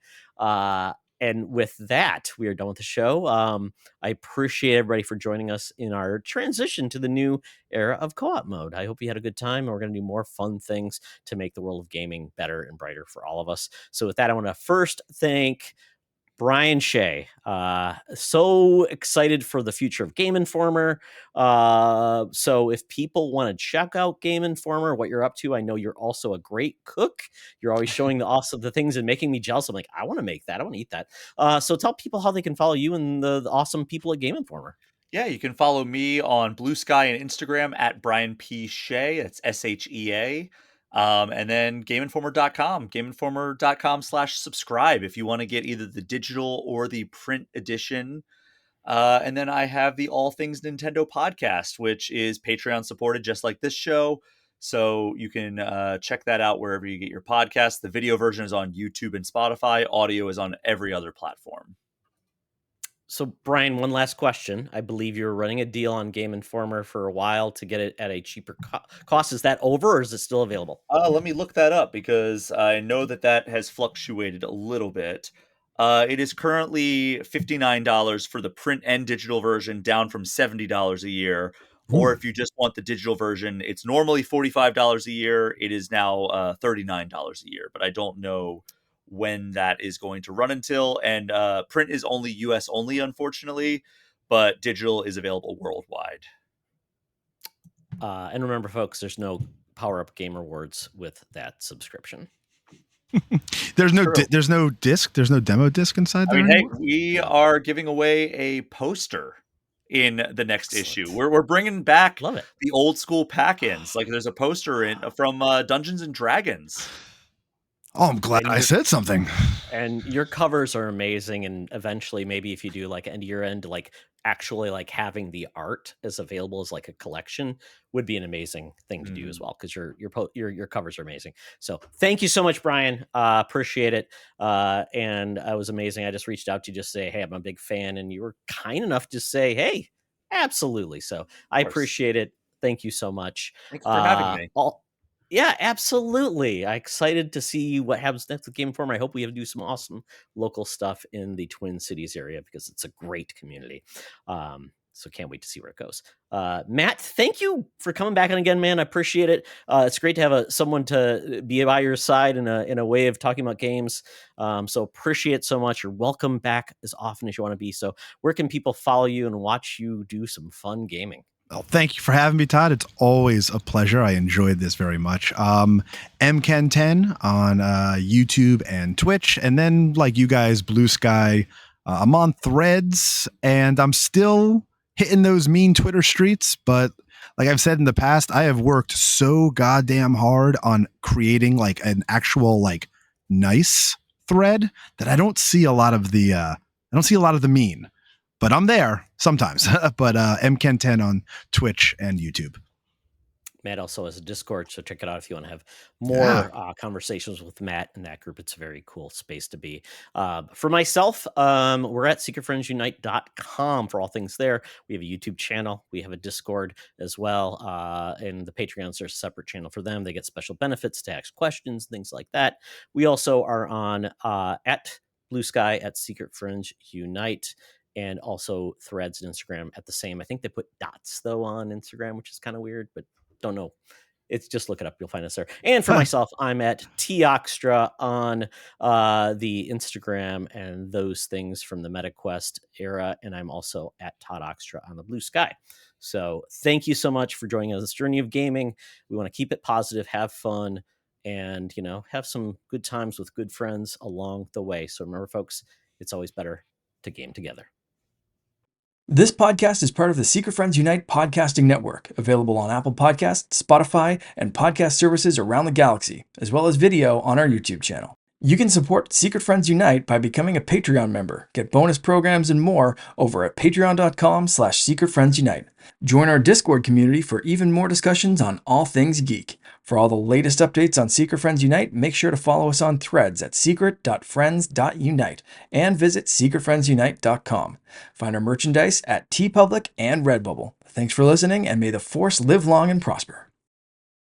And with that, we are done with the show. I appreciate everybody for joining us in our transition to the new era of co-op mode. I hope you had a good time. We're going to do more fun things to make the world of gaming better and brighter for all of us. So with that, I want to first thank Brian Shea. So excited for the future of Game Informer. So if people want to check out Game Informer, what you're up to, I know you're also a great cook. You're always showing the things and making me jealous. I'm like, I want to make that. I want to eat that. So tell people how they can follow you and the awesome people at Game Informer. Yeah, you can follow me on Blue Sky and Instagram at Brian P. Shea. That's SHEA. And then GameInformer.com, GameInformer.com/subscribe if you want to get either the digital or the print edition. And then I have the All Things Nintendo podcast, which is Patreon supported, just like this show. So you can check that out wherever you get your podcasts. The video version is on YouTube and Spotify. Audio is on every other platform. So, Brian, one last question. I believe you were running a deal on Game Informer for a while to get it at a cheaper cost. Is that over or is it still available? Let me look that up because I know that has fluctuated a little bit. It is currently $59 for the print and digital version, down from $70 a year. Ooh. Or if you just want the digital version, it's normally $45 a year. It is now $39 a year, but I don't know when that is going to run until. And print is only US only, unfortunately, but digital is available worldwide. And remember, folks, there's no Power Up Game Rewards with that subscription. There's no disc. There's no demo disc inside there. Hey, we are giving away a poster in the next issue. We're bringing back the old school pack-ins. Like there's a poster from Dungeons and Dragons. Oh, I'm glad I said something. And your covers are amazing. And eventually, maybe if you do like end year end, like actually like having the art as available as like a collection would be an amazing thing to do as well. Because your covers are amazing. So thank you so much, Brian. Appreciate it. And it was amazing. I just reached out to you just say, hey, I'm a big fan. And you were kind enough to say, hey, absolutely. So I appreciate it. Thank you so much. Thanks for having me. Yeah, absolutely. I'm excited to see what happens next with Game Informer. I hope we have to do some awesome local stuff in the Twin Cities area because it's a great community. So can't wait to see where it goes. Matt, thank you for coming back on again, man. I appreciate it. It's great to have someone to be by your side in a way of talking about games. So appreciate it so much. You're welcome back as often as you want to be. So where can people follow you and watch you do some fun gaming? Well, thank you for having me, Todd. It's always a pleasure. I enjoyed this very much. MKen10 on YouTube and Twitch. And then, like you guys, Blue Sky. I'm on Threads, and I'm still hitting those mean Twitter streets. But like I've said in the past, I have worked so goddamn hard on creating like an actual like nice thread that I don't see a lot of the mean. But I'm there sometimes. But MKen10 on Twitch and YouTube. Matt also has a Discord, so check it out if you want to have Yeah. more conversations with Matt in that group. It's a very cool space to be. For myself, we're at secretfriendsunite.com for all things there. We have a YouTube channel. We have a Discord as well. And the Patreons are a separate channel for them. They get special benefits to ask questions, things like that. We also are on at Blue Sky at Secret Fringe Unite, and also Threads and Instagram at the same. I think they put dots though on Instagram, which is kind of weird, but don't know. It's just look it up. You'll find us there. And for myself, I'm at Toxtra on the Instagram and those things from the MetaQuest era. And I'm also at Todd Oxtra on the Blue Sky. So thank you so much for joining us on this journey of gaming. We want to keep it positive, have fun, and, you know, have some good times with good friends along the way. So remember, folks, it's always better to game together. This podcast is part of the Secret Friends Unite podcasting network, available on Apple Podcasts, Spotify, and podcast services around the galaxy, as well as video on our YouTube channel. You can support Secret Friends Unite by becoming a Patreon member, get bonus programs and more over at patreon.com/secretfriendsunite. Join our Discord community for even more discussions on all things geek. For all the latest updates on Secret Friends Unite, make sure to follow us on Threads at secret.friends.unite and visit secretfriendsunite.com. Find our merchandise at TeePublic and Redbubble. Thanks for listening, and may the Force live long and prosper.